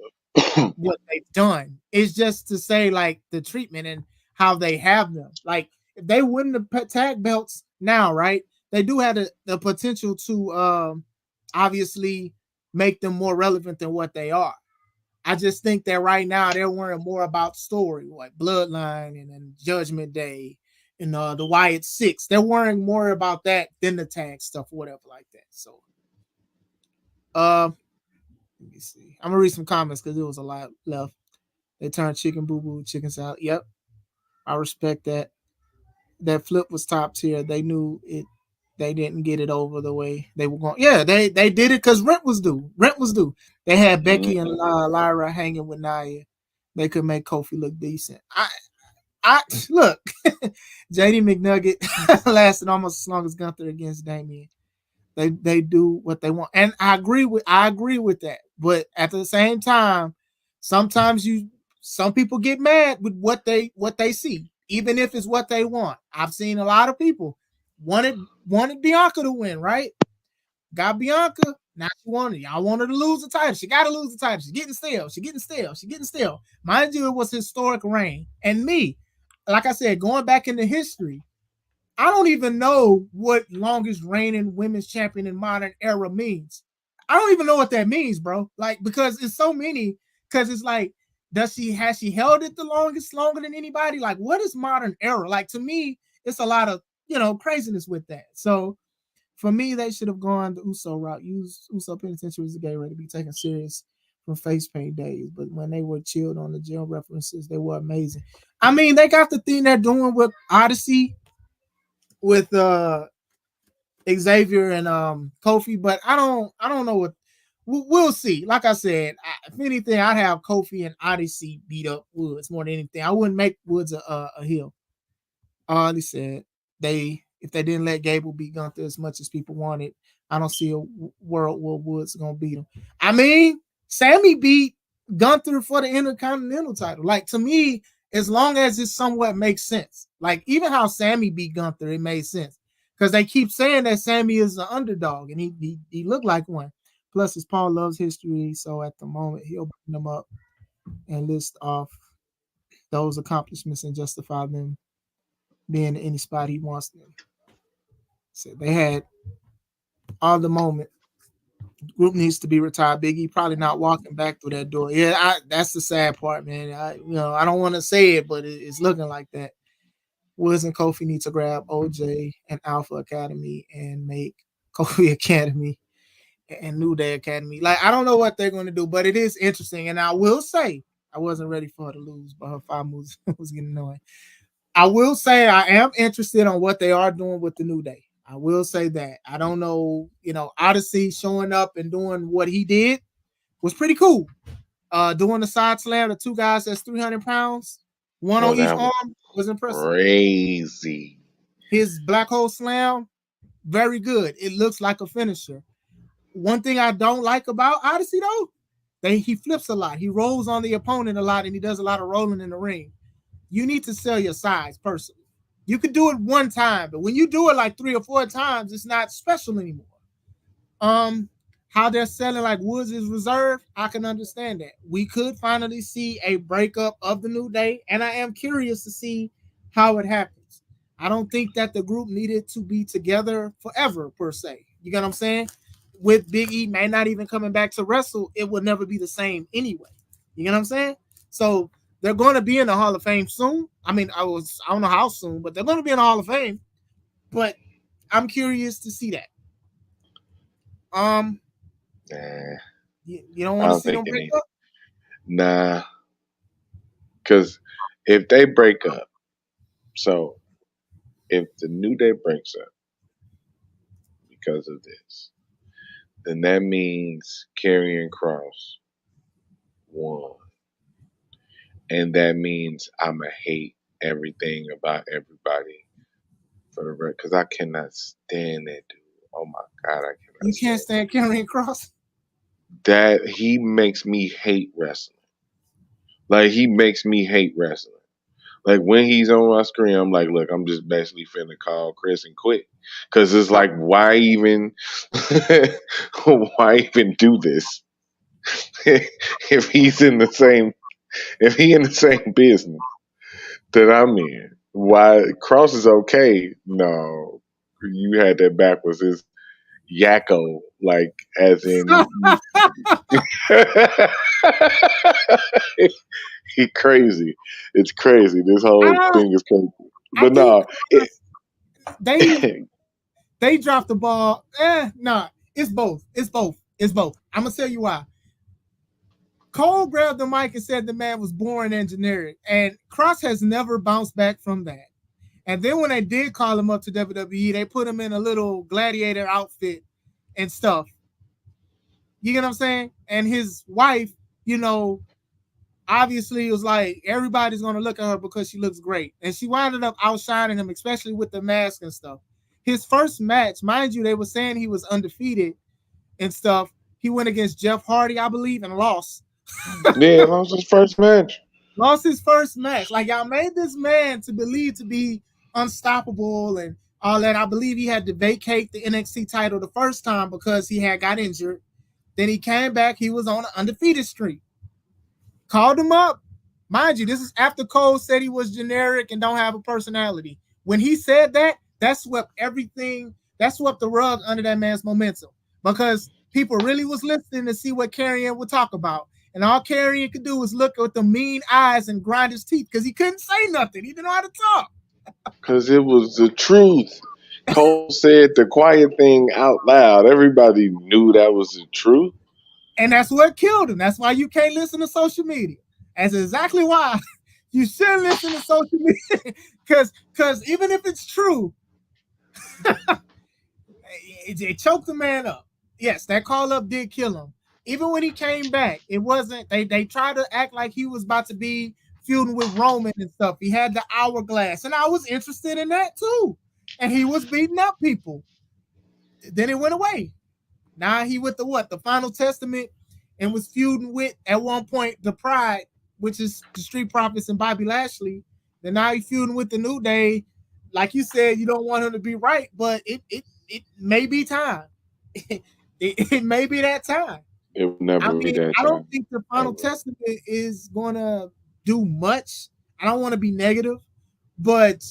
what they've done. It's just to say like the treatment and how they have them. Like if they win the tag belts now, right? They do have the potential to obviously make them more relevant than what they are. I just think that right now they're worrying more about story, like Bloodline and Judgment Day and the Wyatt Six. They're worrying more about that than the tag stuff or whatever like that. So, let me see. I'm gonna read some comments because there was a lot left. They turned chicken boo boo, chicken salad. Yep, I respect that. That flip was top tier. They knew it. They didn't get it over the way they were going. Yeah, they did it because rent was due. Rent was due. They had Becky and Lyra hanging with Nia. They could make Kofi look decent. I look. JD McNugget lasted almost as long as Gunther against Damien. They do what they want, and I agree with that. But at the same time, sometimes some people get mad with what they see, even if it's what they want. I've seen a lot of people wanted Bianca to win, right? Got Bianca. Now y'all want her to lose the title. She got to lose the title. She's getting stale. She's getting stale. She's getting stale. Mind you, it was historic reign. And me, like I said, going back into history, I don't even know what longest reigning women's champion in modern era means. I don't even know what that means, bro. Like, because it's so many, because it's like, has she held it the longest, longer than anybody? Like, what is modern era? Like, to me, it's a lot of, craziness with that. So for me, they should have gone the Uso route. Uso Penitentiary was getting ready to be taken serious from face paint days, but when they were chilled on the jail references, they were amazing. I mean, they got the thing they're doing with Odyssey with Xavier and Kofi, but I don't know what we'll see. Like I said, if anything, I'd have Kofi and Odyssey beat up Woods more than anything. I wouldn't make Woods a heel. They said if they didn't let Gable beat Gunther as much as people wanted, I don't see a world where Woods gonna beat him. I mean, Sammy beat Gunther for the Intercontinental title. Like, to me, as long as it somewhat makes sense. Like, even how Sammy beat Gunther, it made sense. Because they keep saying that Sammy is the underdog, and he looked like one. Plus, his Paul loves history, so at the moment, he'll bring them up and list off those accomplishments and justify them being in any spot he wants them. So they had all the moment. Group needs to be retired. Biggie probably not walking back through that door. Yeah, that's the sad part, man. I don't want to say it, but it's looking like that. Woods and Kofi need to grab OJ and Alpha Academy and make Kofi Academy and New Day Academy. Like, I don't know what they're going to do, but it is interesting. And I will say, I wasn't ready for her to lose, but her 5 moves was getting annoying. I will say I am interested on what they are doing with the New Day. I will say that. I don't know, Odyssey showing up and doing what he did was pretty cool. Doing the side slam, the 2 guys that's 300 pounds, one Oh, on each that was arm, was impressive. crazy. His black hole slam, very good. It looks like a finisher. One thing I don't like about Odyssey, though, he flips a lot. He rolls on the opponent a lot, and he does a lot of rolling in the ring. You need to sell your size personally. You could do it one time, but when you do it like 3 or 4 times, it's not special anymore. How they're selling like Woods is reserved, I can understand that. We could finally see a breakup of the New Day, and I am curious to see how it happens. I don't think that the group needed to be together forever, per se. You get what I'm saying? With Big E may not even coming back to wrestle, it would never be the same anyway. You get what I'm saying? So they're going to be in the Hall of Fame soon. I mean, I don't know how soon, but they're going to be in the Hall of Fame. But I'm curious to see that. Nah, You don't I want to don't see think them it break needed. up? Nah, because if they break up, so if the New Day breaks up because of this, then that means Karrion Cross won, and that means I'ma hate everything about everybody for the rest because I cannot stand that dude. Oh my god, I cannot You can't stand. stand Karrion Cross. that he makes me hate wrestling. Like he makes me hate wrestling. Like when he's on my screen, I'm like, look, I'm just basically finna call Chris and quit. Cause it's like, why even why even do this? if he's in the same if he in the same business that I'm in. Why Cross is okay? No. You had that backwards. It's Yakko, like as in he crazy. It's crazy. This whole I, thing is crazy. I But think no, they they dropped the ball. Nah, it's both. It's both. It's both. I'm gonna tell you why. Cole grabbed the mic and said the man was boring and generic, and Cross has never bounced back from that. And then when they did call him up to WWE, they put him in a little gladiator outfit and stuff. You get what I'm saying? And his wife, you know, obviously was like, everybody's gonna look at her because she looks great. And she wound up outshining him, especially with the mask and stuff. His first match, mind you, they were saying he was undefeated and stuff. He went against Jeff Hardy, I believe, and lost. yeah, that was his first match. Lost his first match. Like y'all made this man to believe to be unstoppable and all that. I believe he had to vacate the NXT title the first time because he had got injured. Then he came back. He was on an undefeated streak. Called him up. Mind you, this is after Cole said he was generic and don't have a personality. When he said that, that swept everything. That swept the rug under that man's momentum because people really was listening to see what Karrion would talk about. And all Karrion could do was look with the mean eyes and grind his teeth because he couldn't say nothing. He didn't know how to talk. Because it was the truth. Cole said the quiet thing out loud. Everybody knew that was the truth. And that's what killed him. That's why you can't listen to social media. That's exactly why you shouldn't listen to social media. Because even if it's true, it choked the man up. Yes, that call up did kill him. Even when he came back, it wasn't. They tried to act like he was about to be feuding with Roman and stuff. He had the hourglass, and I was interested in that too. And he was beating up people. Then it went away. Now he with the what? The Final Testament, and was feuding with at one point the Pride, which is the Street Profits and Bobby Lashley. Then now he's feuding with the New Day. Like you said, you don't want him to be right, but it may be time. It may be that time. It would never I be mean, that I don't time. think the Final Testament is gonna do much. I don't want to be negative, but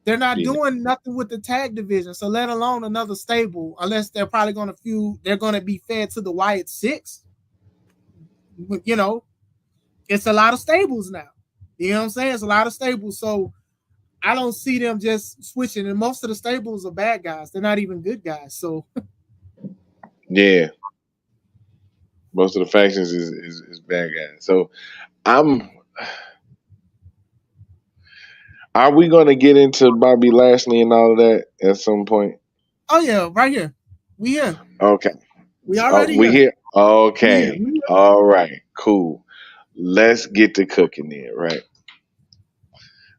they're not doing nothing with the tag division. So let alone another stable, unless they're probably gonna feud. They're gonna be fed to the Wyatt Six. You know, it's a lot of stables now. You know what I'm saying? It's a lot of stables. So I don't see them just switching. And most of the stables are bad guys. They're not even good guys. So Yeah, most of the factions is bad guys. So I'm. Are we going to get into Bobby Lashley and all of that at some point? oh yeah, right here. We here. Okay. We Oh, already we here. here. We here. Okay. We here. All right. Cool. Let's get to cooking then, right?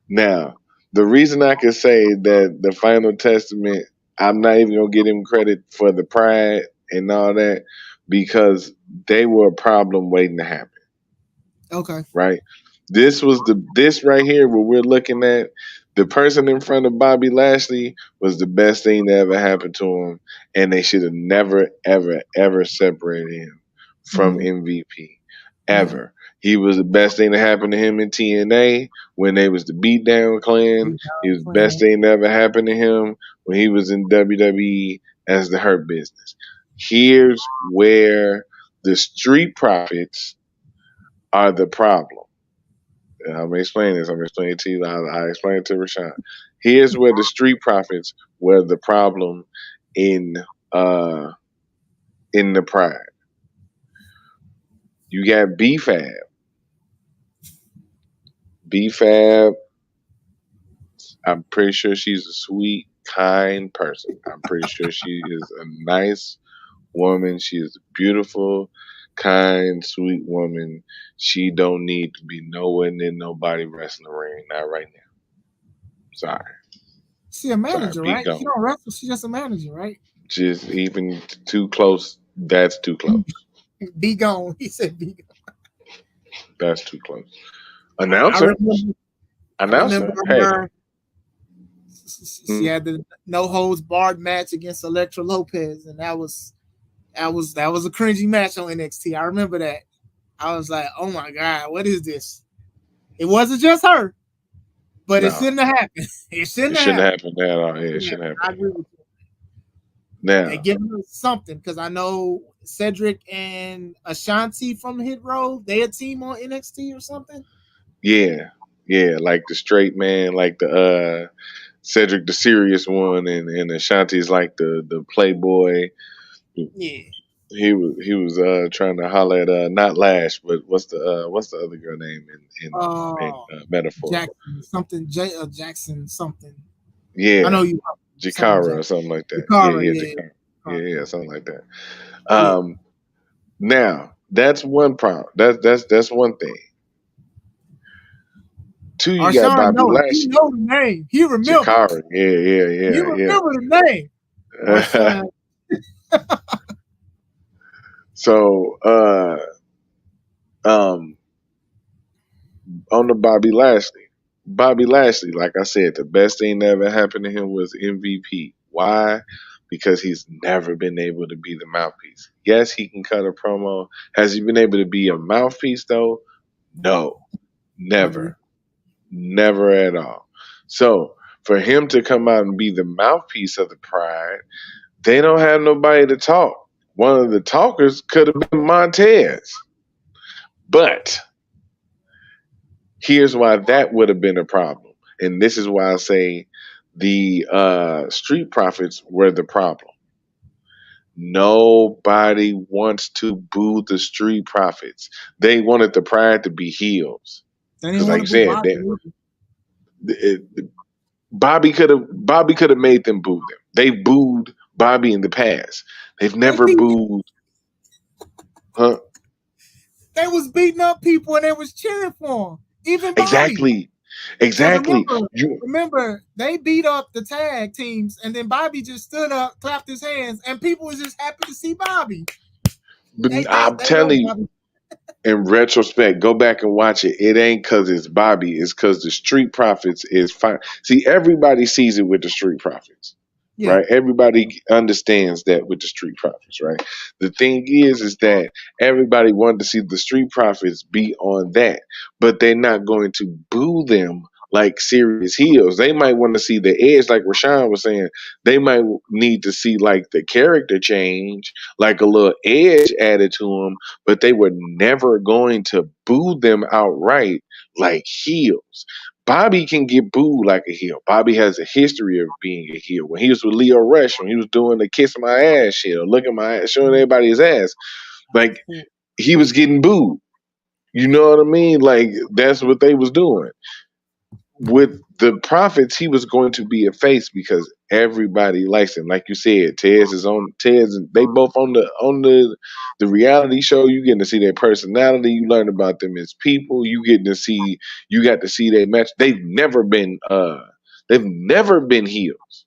Now, the reason I can say that the Final Testament, I'm not even gonna give him credit for the pride and all that because they were a problem waiting to happen, Okay. right? This right here, what we're looking at, the person in front of Bobby Lashley was the best thing that ever happened to him, and they should have never, ever, ever separated him from MVP. Yeah. Ever. He was the best thing that happened to him in TNA when they was the beatdown clan. He was the best thing that ever happened to him when he was in WWE as the Hurt Business. Here's where the Street Profits are the problem. And I'm gonna explain this. I'm gonna explain it to you. I explained it to Rashawn. Here's where the Street Profits were the problem in uh in the Pride. You got B-Fab. B-Fab, I'm pretty sure she's a sweet, kind person. I'm pretty sure she is a nice woman. She is a beautiful, kind, sweet woman. She don't need to be nowhere near nobody wrestling ring. Not right now. Sorry. She a Sorry. manager, Be right? She gone. don't wrestle. She's just a manager, right? Just even too close. That's too close. Be gone. He said, "Be gone." That's too close. I Announcer, remember. I remember announcer. Hey, she mm, had the no holds barred match against Elektra Lopez, and that was a cringy match on NXT. I remember that. I was like, oh my god, what is this? It wasn't just her, but it no, shouldn't have happened. It shouldn't it have shouldn't happened. happen at all. Yeah, it shouldn't I happen. agree with you. They Now, give her something because I know Cedric and Ashanti from Hit Row, they a team on NXT or something. yeah, yeah, like the straight man, like the Cedric the serious one, and Ashanti's like the playboy. Yeah. He was trying to holler at not Lash, but what's the other girl name in Uh, metaphor? Jackson something. I Yeah, know you something Jakara or Jackson. something like that. Yeah, Yakara, yeah, yeah. Jakara. Yeah, yeah, something like that. Yeah. Um, Now that's one problem. That's one thing. Two, you got Arshawn Bobby know it. He Lashley, know the name. He remember. Jakara. Yeah, He yeah, remember the name. yeah. Arshawn. So um on the Bobby Lashley, like I said, the best thing that ever happened to him was MVP. Why? Because he's never been able to be the mouthpiece. Yes, he can cut a promo. Has he been able to be a mouthpiece though? No, I agree. never. Never at all. So for him to come out and be the mouthpiece of the Pride, they don't have nobody to talk. One of the talkers could have been Montez. But here's why that would have been a problem. And this is why I say the Street Profits were the problem. Nobody wants to boo the Street Profits. They wanted the Pride to be heels. They didn't Because like want you to boo said, Bobby. Bobby could have made them boo them. They booed Bobby in the past. They've They never beat. booed, huh? They was beating up people and they was cheering for him. Even Bobby. Exactly, Because exactly. You, remember, they beat up the tag teams, and then Bobby just stood up, clapped his hands, and people was just happy to see Bobby. but I'm They love telling you, Bobby. in retrospect, go back and watch it. It ain't because it's Bobby. It's because the Street Profits is fine. See, everybody sees it with the Street Profits, Yeah. right? Everybody understands that with the Street Profits, right? The thing is that everybody wanted to see the Street Profits be on that, but they're not going to boo them like serious heels. They might want to see the edge, like Rashawn was saying. They might need to see like the character change, like a little edge added to them, but they were never going to boo them outright like heels. Bobby can get booed like a heel. Bobby has a history of being a heel. When he was with Leo Rush, when he was doing the kiss my ass shit or look at my ass, showing everybody his ass, like he was getting booed. You know what I mean? Like that's what they was doing. With the Profits, he was going to be a face because everybody likes him. Like you said, Tez. They both on the reality show. You getting to see their personality. You learn about them as people. You got to see their match. They've never been heels.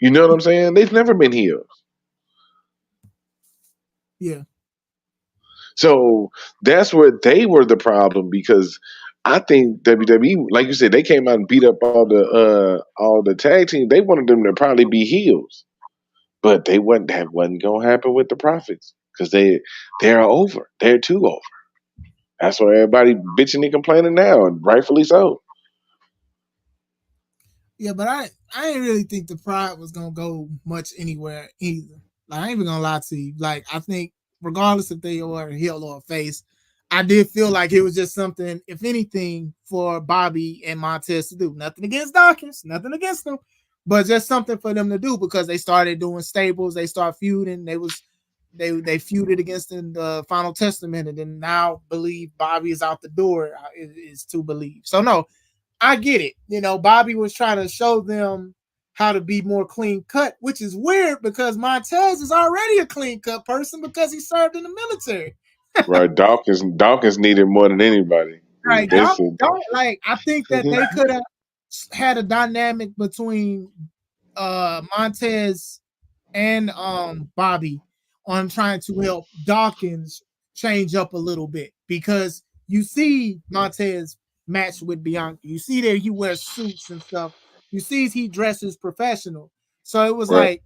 You know what I'm saying? They've never been heels. Yeah. So that's where they were the problem because I think WWE, like you said, they came out and beat up all the tag teams. They wanted them to probably be heels, but they wasn't. That wasn't gonna happen with the Profits because they're over. They're too over. That's why everybody bitching and complaining now, and rightfully so. Yeah, but I didn't really think the Pride was gonna go much anywhere either. Like, I ain't even gonna lie to you. Like, I think regardless if they were a heel or a face, I did feel like it was just something, if anything, for Bobby and Montez to do. Nothing against Dawkins, nothing against them, but just something for them to do because they started doing stables, they started feuding. They feuded against in the Final Testament, and then now believe Bobby is out the door is to believe. So no, I get it. Bobby was trying to show them how to be more clean cut, which is weird because Montez is already a clean cut person because he served in the military. Right? Dawkins needed more than anybody. Right. They said, Don't like I think that they could have had a dynamic between Montez and Bobby on trying to help Dawkins change up a little bit, because you see Montez match with Bianca. You see that he wears suits and stuff. You see he dresses professional. So it was Right. like,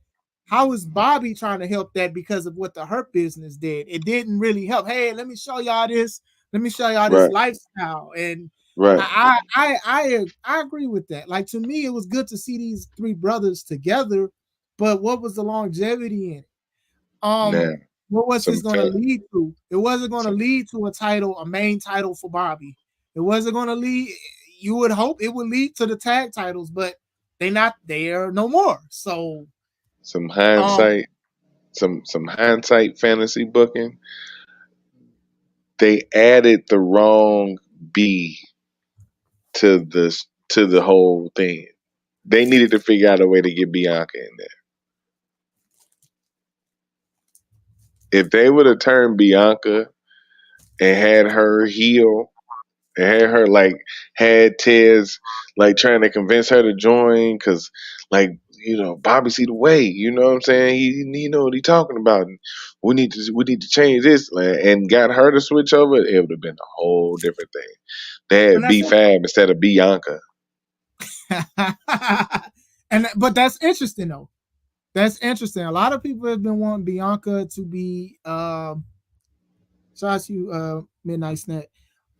how is Bobby trying to help that because of what the Hurt Business did? It didn't really help. Hey, let me show y'all this. Let me show y'all this Right. lifestyle. And Right. I agree with that. Like, to me, it was good to see these three brothers together, but what was the longevity in it? Now, What was this some going to fa- lead to? It wasn't going to some lead to a title, a main title for Bobby. It wasn't going to lead. You would hope it would lead to the tag titles, but they're not there no more. So, some um, hindsight, some hindsight fantasy booking. They added the wrong B to the whole thing. They needed to figure out a way to get Bianca in there. If they would have turned Bianca and had her heel and had her like had Tez like trying to convince her to join because like Bobby see the way, you know what I'm saying, he know what he talking about, and we need to change this, like, and got her to switch over, it would have been a whole different thing. They and had that's B Fab instead of Bianca. it. But that's interesting though. That's interesting. A lot of people have been wanting Bianca to be shout out to you, Midnight Snack.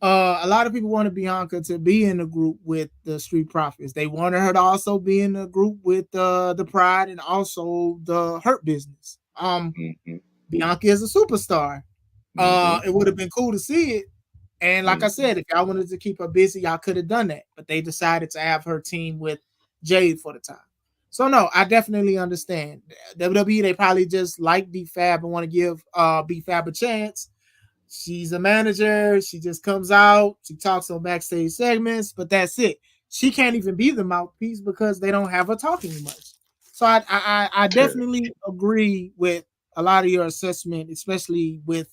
A lot of people wanted Bianca to be in the group with the Street Profits. They wanted her to also be in the group with the Pride and also the Hurt Business. Hmm. Bianca is a superstar. Hmm. It would have been cool to see it. And like I Hmm. said, if y'all wanted to keep her busy, y'all could have done that. But they decided to have her team with Jade for the time. So no, I definitely understand. WWE, they probably just like B-Fab and want to give B-Fab a chance. She's a manager. She just comes out. She talks on backstage segments, but that's it. She can't even be the mouthpiece because they don't have her talking much. So I definitely agree with a lot of your assessment, especially with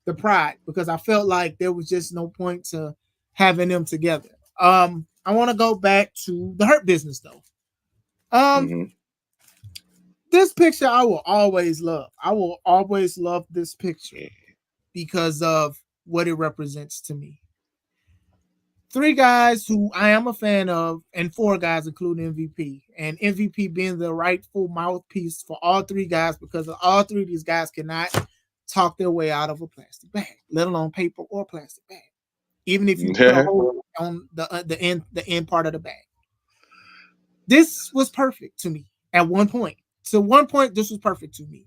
the Pride, because I felt like there was just no point to having them together. I want to go back to the Hurt Business though. Um, Hmm. this picture I will always love. I will always love this picture because of what it represents to me. Three guys who I am a fan of, and four guys, including MVP. And MVP being the rightful mouthpiece for all three guys, because all three of these guys cannot talk their way out of a plastic bag, let alone paper or plastic bag. Even if you put a Yeah. hole on the end part of the bag. This was perfect to me at one point. To one point, this was perfect to me.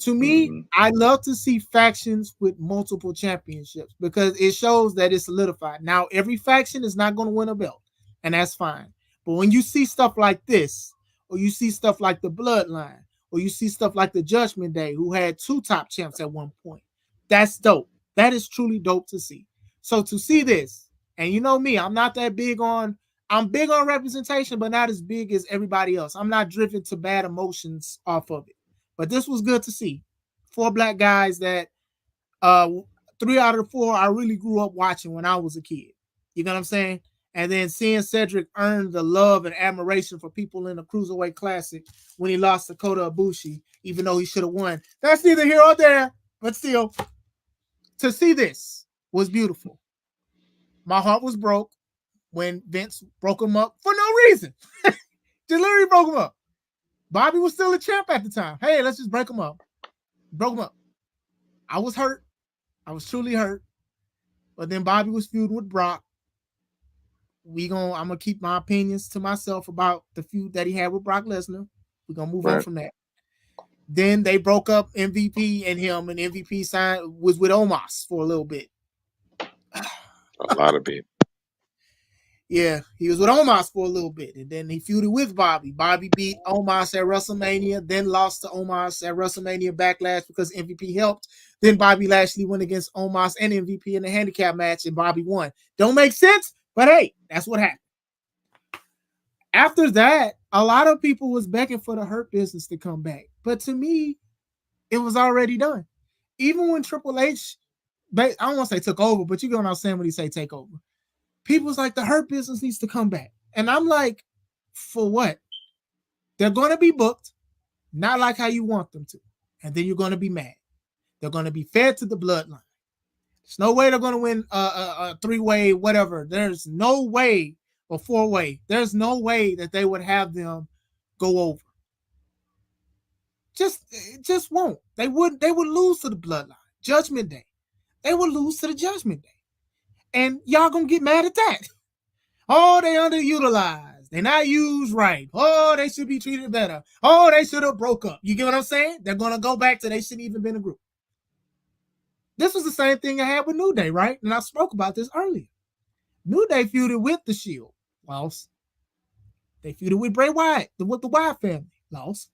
To me, Hmm. I love to see factions with multiple championships because it shows that it's solidified. Now, every faction is not going to win a belt, and that's fine. But when you see stuff like this, or you see stuff like the Bloodline, or you see stuff like the Judgment Day, who had two top champs at one point, that's dope. That is truly dope to see. So to see this, and you know me, I'm big on representation, but not as big as everybody else. I'm not driven to bad emotions off of it. But this was good to see. Four black guys that uh 3 out of the 4 I really grew up watching when I was a kid. You know what I'm saying? And then seeing Cedric earn the love and admiration for people in the Cruiserweight Classic when he lost to Kota Ibushi, even though he should have won. That's neither here or there, but still, to see this was beautiful. My heart was broke when Vince broke him up for no reason. Just literally broke him up. Bobby was still a champ at the time. Hey, let's just break him up. Broke him up. I was hurt. I was truly hurt. But then Bobby was feud with Brock. I'm gonna keep my opinions to myself about the feud that he had with Brock Lesnar. We're gonna move on Right. from that. Then they broke up MVP and him, and MVP was with Omos for a little bit. A lot of it. Yeah, he was with Omos for a little bit, and then he feuded with Bobby. Bobby beat Omos at WrestleMania, then lost to Omos at WrestleMania Backlash because MVP helped. Then Bobby Lashley went against Omos and MVP in a handicap match, and Bobby won. Don't make sense, but hey, that's what happened. After that, a lot of people was begging for the Hurt Business to come back, but to me, it was already done. Even when Triple H, I don't want to say took over, but you get what I'm saying when he say take over. People's like, the Hurt Business needs to come back. And I'm like, for what? They're going to be booked, not like how you want them to. And then you're going to be mad. They're going to be fed to the bloodline. There's no way they're going to win a three-way, whatever. There's no way, or four-way. There's no way that they would have them go over. Just won't. They would lose to the bloodline. Judgment Day. They would lose to the Judgment Day. And y'all gonna get mad at that. Oh, they underutilized. They're not used right. Oh, they should be treated better. Oh, they should have broke up. You get what I'm saying? They're gonna go back to they shouldn't even been a group. This was the same thing I had with New Day, right? And I spoke about this earlier. New Day feuded with the Shield, lost. They feuded with Bray Wyatt, with the Wyatt family, lost.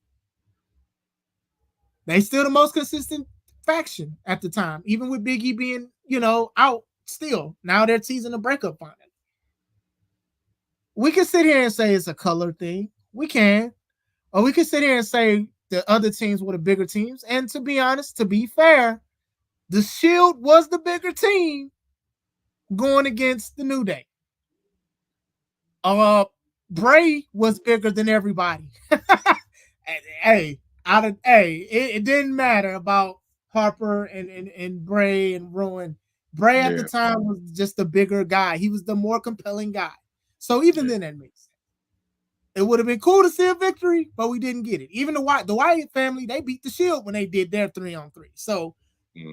They still the most consistent faction at the time, even with Big E being, out still. Now they're teasing a breakup finally. We can sit here and say it's a color thing. We can. Or we can sit here and say the other teams were the bigger teams. And to be honest, to be fair, the Shield was the bigger team going against the New Day. Bray was bigger than everybody. It didn't matter about Harper and Bray and Rowan. Bray at the time was just the bigger guy. He was the more compelling guy. So even then, that makes sense. It would have been cool to see a victory, but we didn't get it. Even the Wyatt family, they beat the Shield when they did their 3-on-3. So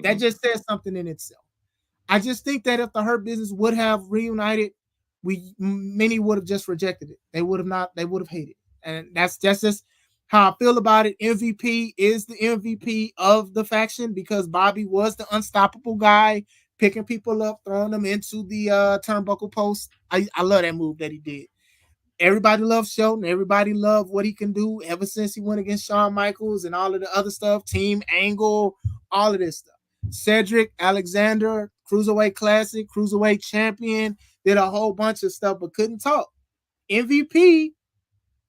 that just says something in itself. I just think that if the Hurt Business would have reunited, many would have just rejected it. They would have hated it. And that's just how I feel about it. MVP is the MVP of the faction because Bobby was the unstoppable guy, picking people up, throwing them into the turnbuckle post. I love that move that he did. Everybody loves Shelton. Everybody loved what he can do ever since he went against Shawn Michaels and all of the other stuff, Team Angle, all of this stuff. Cedric Alexander, Cruiserweight Classic, Cruiserweight Champion, did a whole bunch of stuff but couldn't talk. MVP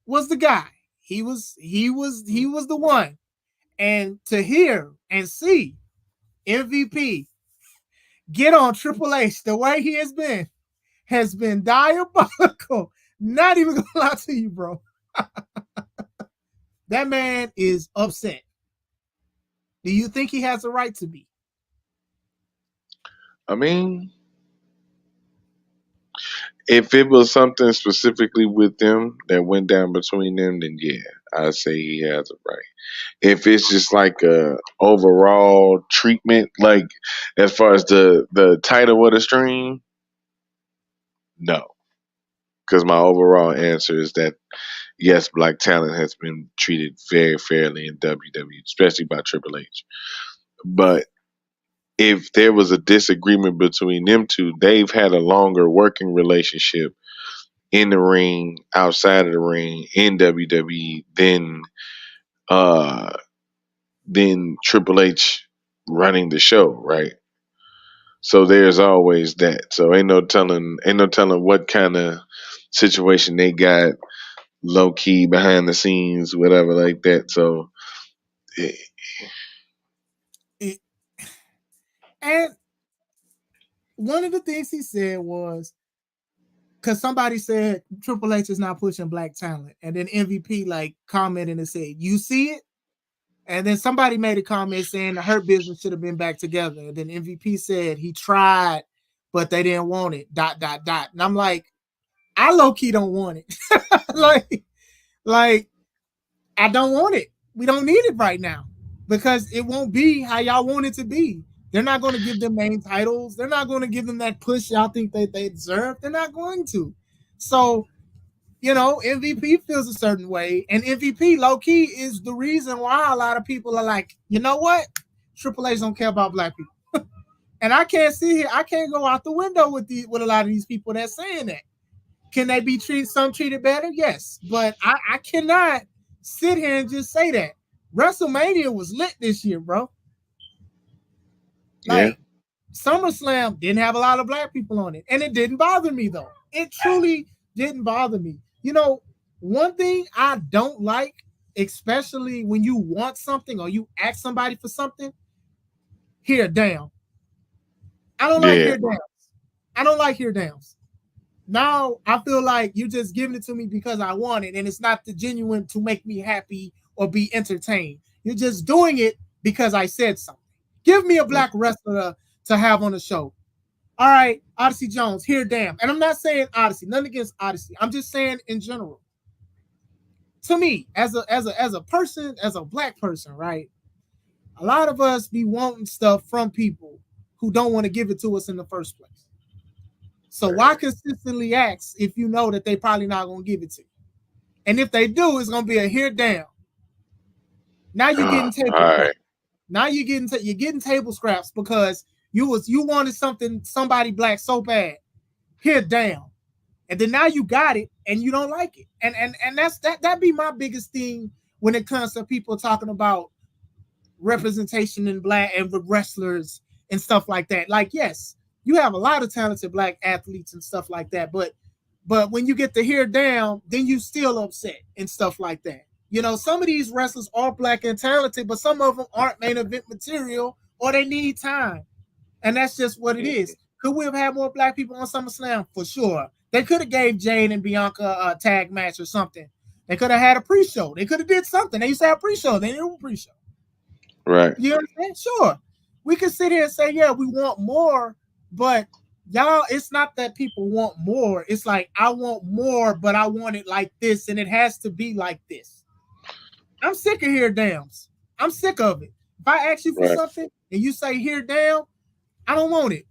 was the guy. He was the one. And to hear and see MVP get on Triple H the way he has been diabolical. Not even gonna lie to you, bro. That man is upset. Do you think he has a right to be? I mean, if it was something specifically with them that went down between them, then yeah, I'd say he has a right. If it's just like a overall treatment, like as far as the title of the stream, no. Because my overall answer is that yes, black talent has been treated very fairly in WWE, especially by Triple H. But if there was a disagreement between them two, they've had a longer working relationship in the ring, outside of the ring, in WWE uh than Triple H running the show, right? So there's always that. So ain't no telling what kind of situation they got low key behind the scenes, whatever like that. So And one of the things he said was because somebody said Triple H is not pushing black talent, and then MVP like commented and said, "You see it." And then somebody made a comment saying the Hurt Business should have been back together. And then MVP said he tried, but they didn't want it. ... And I'm like, I low key don't want it. like I don't want it. We don't need it right now because it won't be how y'all want it to be. They're not going to give them main titles. They're not going to give them that push y'all think that they deserve. They're not going to. So, MVP feels a certain way. And MVP, low-key, is the reason why a lot of people are like, you know what? Triple H don't care about black people. And I can't sit here. I can't go out the window with a lot of these people that's saying that. Can they be treated better? Yes. But I cannot sit here and just say that. WrestleMania was lit this year, bro. Like, SummerSlam didn't have a lot of black people on it. And it didn't bother me, though. It truly didn't bother me. One thing I don't like, especially when you want something or you ask somebody for something, hear down. I don't like hear downs. I don't like hear downs. Now I feel like you're just giving it to me because I want it, and it's not the genuine to make me happy or be entertained. You're just doing it because I said something. Give me a black wrestler to have on the show. All right, Odyssey Jones, here, damn. And I'm not saying Odyssey, nothing against Odyssey. I'm just saying in general. To me, as a person, as a black person, right? A lot of us be wanting stuff from people who don't want to give it to us in the first place. So why consistently ask if you know that they probably not gonna give it to you? And if they do, it's gonna be a here down. Now you're getting table scraps. Now you're getting table scraps because you wanted somebody black so bad. Here down. And then now you got it and you don't like it. And that be my biggest thing when it comes to people talking about representation in black and with wrestlers and stuff like that. Like, yes, you have a lot of talented black athletes and stuff like that, but when you get the hair down, then you still upset and stuff like that. You know, some of these wrestlers are black and talented, but some of them aren't main event material or they need time. And that's just what it is. Could we have had more black people on SummerSlam? For sure. They could have gave Jade and Bianca a tag match or something. They could have had a pre-show. They could have did something. They used to have pre-show. They didn't have a pre-show. Right. You know what I'm saying? Sure. We could sit here and say, yeah, we want more, but y'all, it's not that people want more. It's like, I want more, but I want it like this, and it has to be like this. I'm sick of here dams. I'm sick of it. If I ask you for something and you say here down, I don't want it.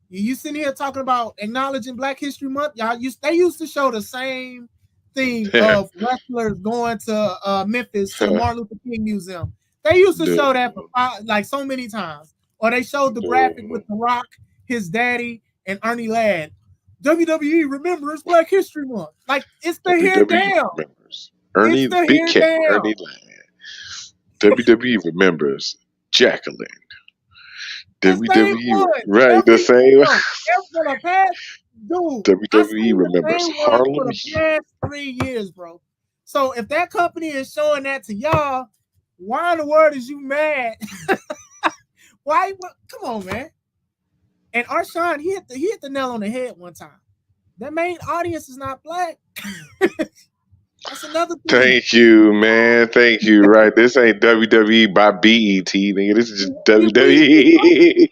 You sitting here talking about acknowledging Black History Month. They used to show the same thing of wrestlers going to Memphis to the Martin Luther King Museum. They used to show that for like so many times. Or they showed the graphic with The Rock, his daddy, and Ernie Ladd. WWE remembers Black History Month. Like, it's the hair down. Ernie, the big cat, Ernie Ladd. WWE remembers Jacqueline. WWE, right? The same. Dude, WWE remembers Harlem. For the past 3 years, bro. So if that company is showing that to y'all, why in the world is you mad? Why? Come on, man. And Arshawn, he hit the nail on the head one time. That main audience is not black. That's another thing. Thank you, man. Thank you. Right. This ain't WWE by BET, nigga. This is just WWE.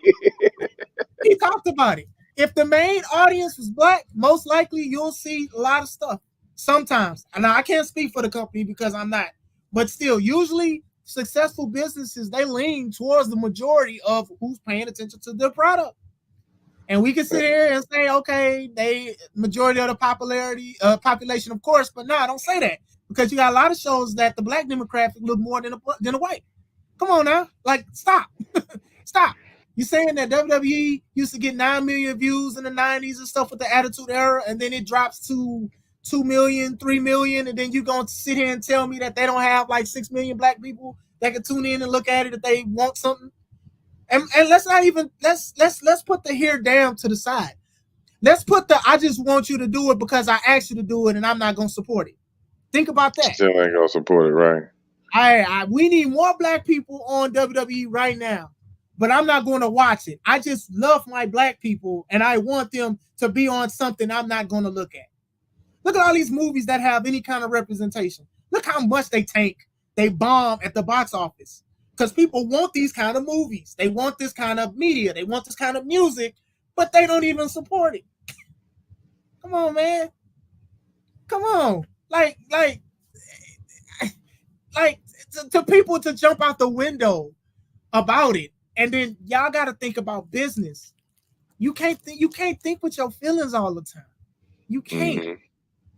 He talked about it. If the main audience was black, most likely you'll see a lot of stuff. Sometimes. And I can't speak for the company because I'm not. But still, usually successful businesses, they lean towards the majority of who's paying attention to their product. And we can sit here and say, okay, they majority of the population, of course, but no, don't say that because you got a lot of shows that the black demographic look more than a white. Come on now, like stop, stop. You saying that WWE used to get 9 million views in the 90s and stuff with the Attitude Era, and then it drops to 2 million, 3 million, and then you gonna sit here and tell me that they don't have like 6 million black people that can tune in and look at it if they want something? And let's not even let's put the here down to the side. Let's put the I just want you to do it because I asked you to do it and I'm not gonna support it. Think about that. Still ain't gonna support it, right? We need more black people on WWE right now, but I'm not going to watch it. I just love my black people and I want them to be on something I'm not going to look at. Look at all these movies that have any kind of representation. Look how much they bomb at the box office. Because people want these kind of movies. They want this kind of media. They want this kind of music, but they don't even support it. Come on, man. Come on. Like to people to jump out the window about it. And then y'all got to think about business. You can't think with your feelings all the time. You can't. Mm-hmm.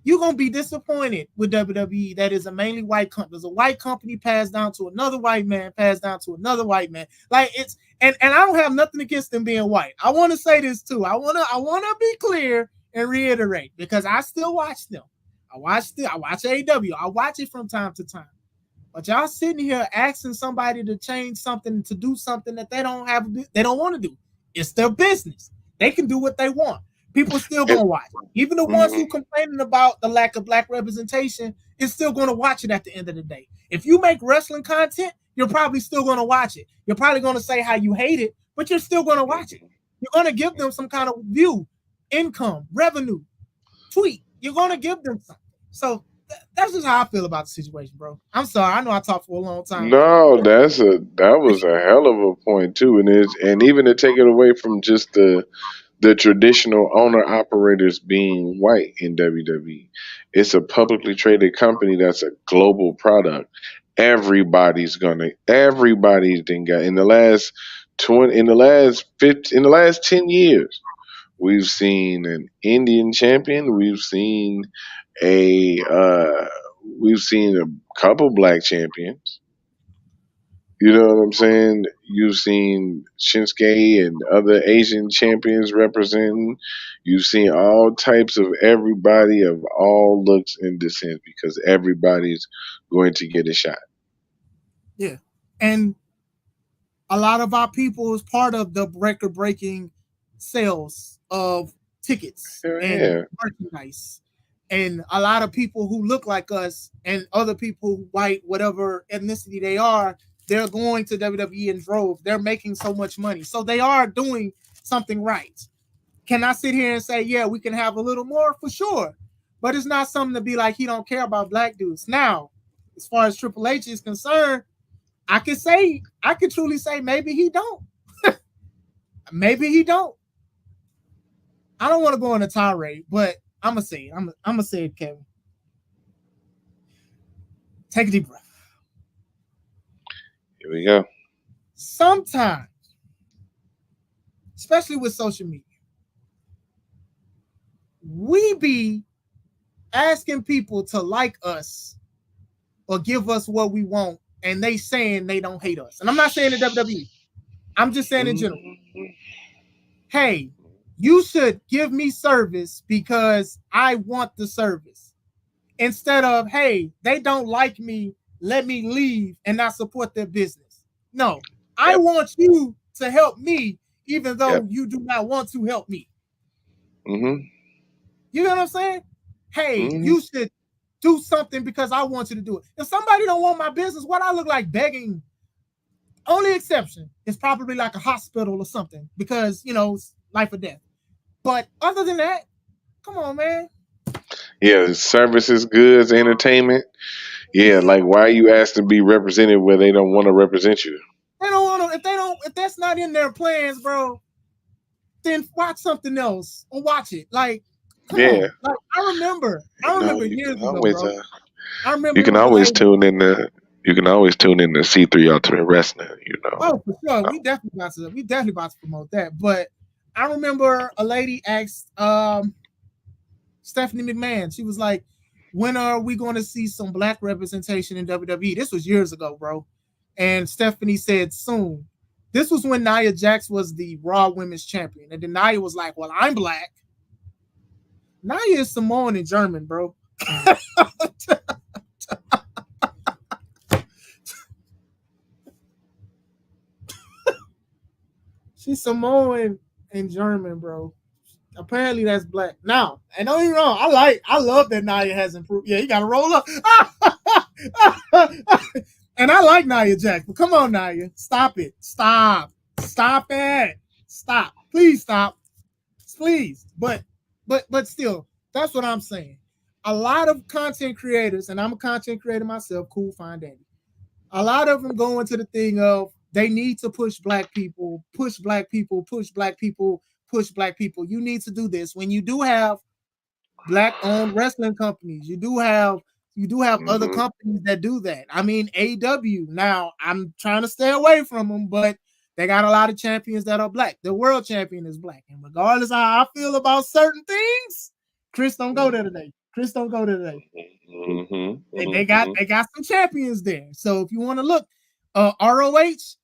You're going to be disappointed with WWE that is a mainly white company. There's a white company passed down to another white man, passed down to another white man. Like it's, and I don't have nothing against them being white. I want to say this too. I want to be clear and reiterate because I still watch them. I watch AEW. I watch it from time to time. But y'all sitting here asking somebody to change something, to do something that they don't want to do. It's their business. They can do what they want. People still gonna watch. Even the ones who complaining about the lack of black representation is still gonna watch it at the end of the day. If you make wrestling content, you're probably still gonna watch it. You're probably gonna say how you hate it, but you're still gonna watch it. You're gonna give them some kind of view, income, revenue, tweet. You're gonna give them something. So That's just how I feel about the situation, bro. I'm sorry. I know I talked for a long time, but No, that was a hell of a point too, and even to take it away from just the traditional owner operators being white in WWE. It's a publicly traded company that's a global product. Everybody's done got in the last 20 in the last 50 in the last 10 years. We've seen an Indian champion, a uh we've seen a couple black champions. You know what I'm saying? You've seen Shinsuke and other Asian champions representing. You've seen all types of everybody of all looks and descent because everybody's going to get a shot. yeah. And a lot of our people is part of the record breaking sales of tickets Hell and yeah. merchandise. And a lot of people who look like us and other people, white, whatever ethnicity they are, they're going to WWE in droves. They're making so much money. So they are doing something right. Can I sit here and say, yeah, we can have a little more? For sure. But it's not something to be like, he don't care about black dudes. Now, as far as Triple H is concerned, I could truly say maybe he don't. Maybe he don't. I don't want to go on a tirade, but I'm gonna say it. I'm gonna say it, Kevin. Take a deep breath. Here we go. Sometimes, especially with social media, we be asking people to like us or give us what we want, and they saying they don't hate us. And I'm not saying the WWE. I'm just saying in general. Hey, you should give me service because I want the service. Instead of, hey, they don't like me, let me leave and not support their business. No, I Yep. want you to help me, even though Yep. you do not want to help me. Mm-hmm. You know what I'm saying? Hey, Mm-hmm. you should do something because I want you to do it. If somebody don't want my business, what I look like begging? Only exception is probably like a hospital or something because, it's life or death. But other than that, come on, man. Yeah, services, goods, entertainment. Yeah, Yeah. like why are you asked to be represented where they don't want to represent you? They don't want to, if that's not in their plans, bro, then watch something else or watch it. Like, come Yeah, on. Like, I you know, remember years ago, bro. I remember you it can was a always lady. tune in to C3 Ultimate Wrestling. You know. Oh, for sure. We definitely about to promote that. But I remember a lady asked Stephanie McMahon. She was like, when are we going to see some black representation in WWE? This was years ago, bro. And Stephanie said soon. This was when Nia Jax was the Raw Women's Champion. And then Nia was like, well, I'm black. Nia is Samoan and German, bro. She's Samoan and German, bro. Apparently that's black. Now, and don't get me wrong, I love that Nia has improved. Yeah, you gotta roll up. And I like Nia Jax, but come on, Nia. Stop it. Stop. Stop it. Stop. Please stop. Please. But still, that's what I'm saying. A lot of content creators, and I'm a content creator myself, cool, fine, dandy. A lot of them go into the thing of they need to push black people, push black people, push black people, push black people. You need to do this. When you do have black-owned wrestling companies, you do have other Hmm. companies that do that. I mean, AEW. Now, I'm trying to stay away from them, but they got a lot of champions that are black. The world champion is black. And regardless of how I feel about certain things, Chris don't go there today. Chris don't go there today. Hmm. They got Hmm. they got some champions there. So if you want to look, ROH,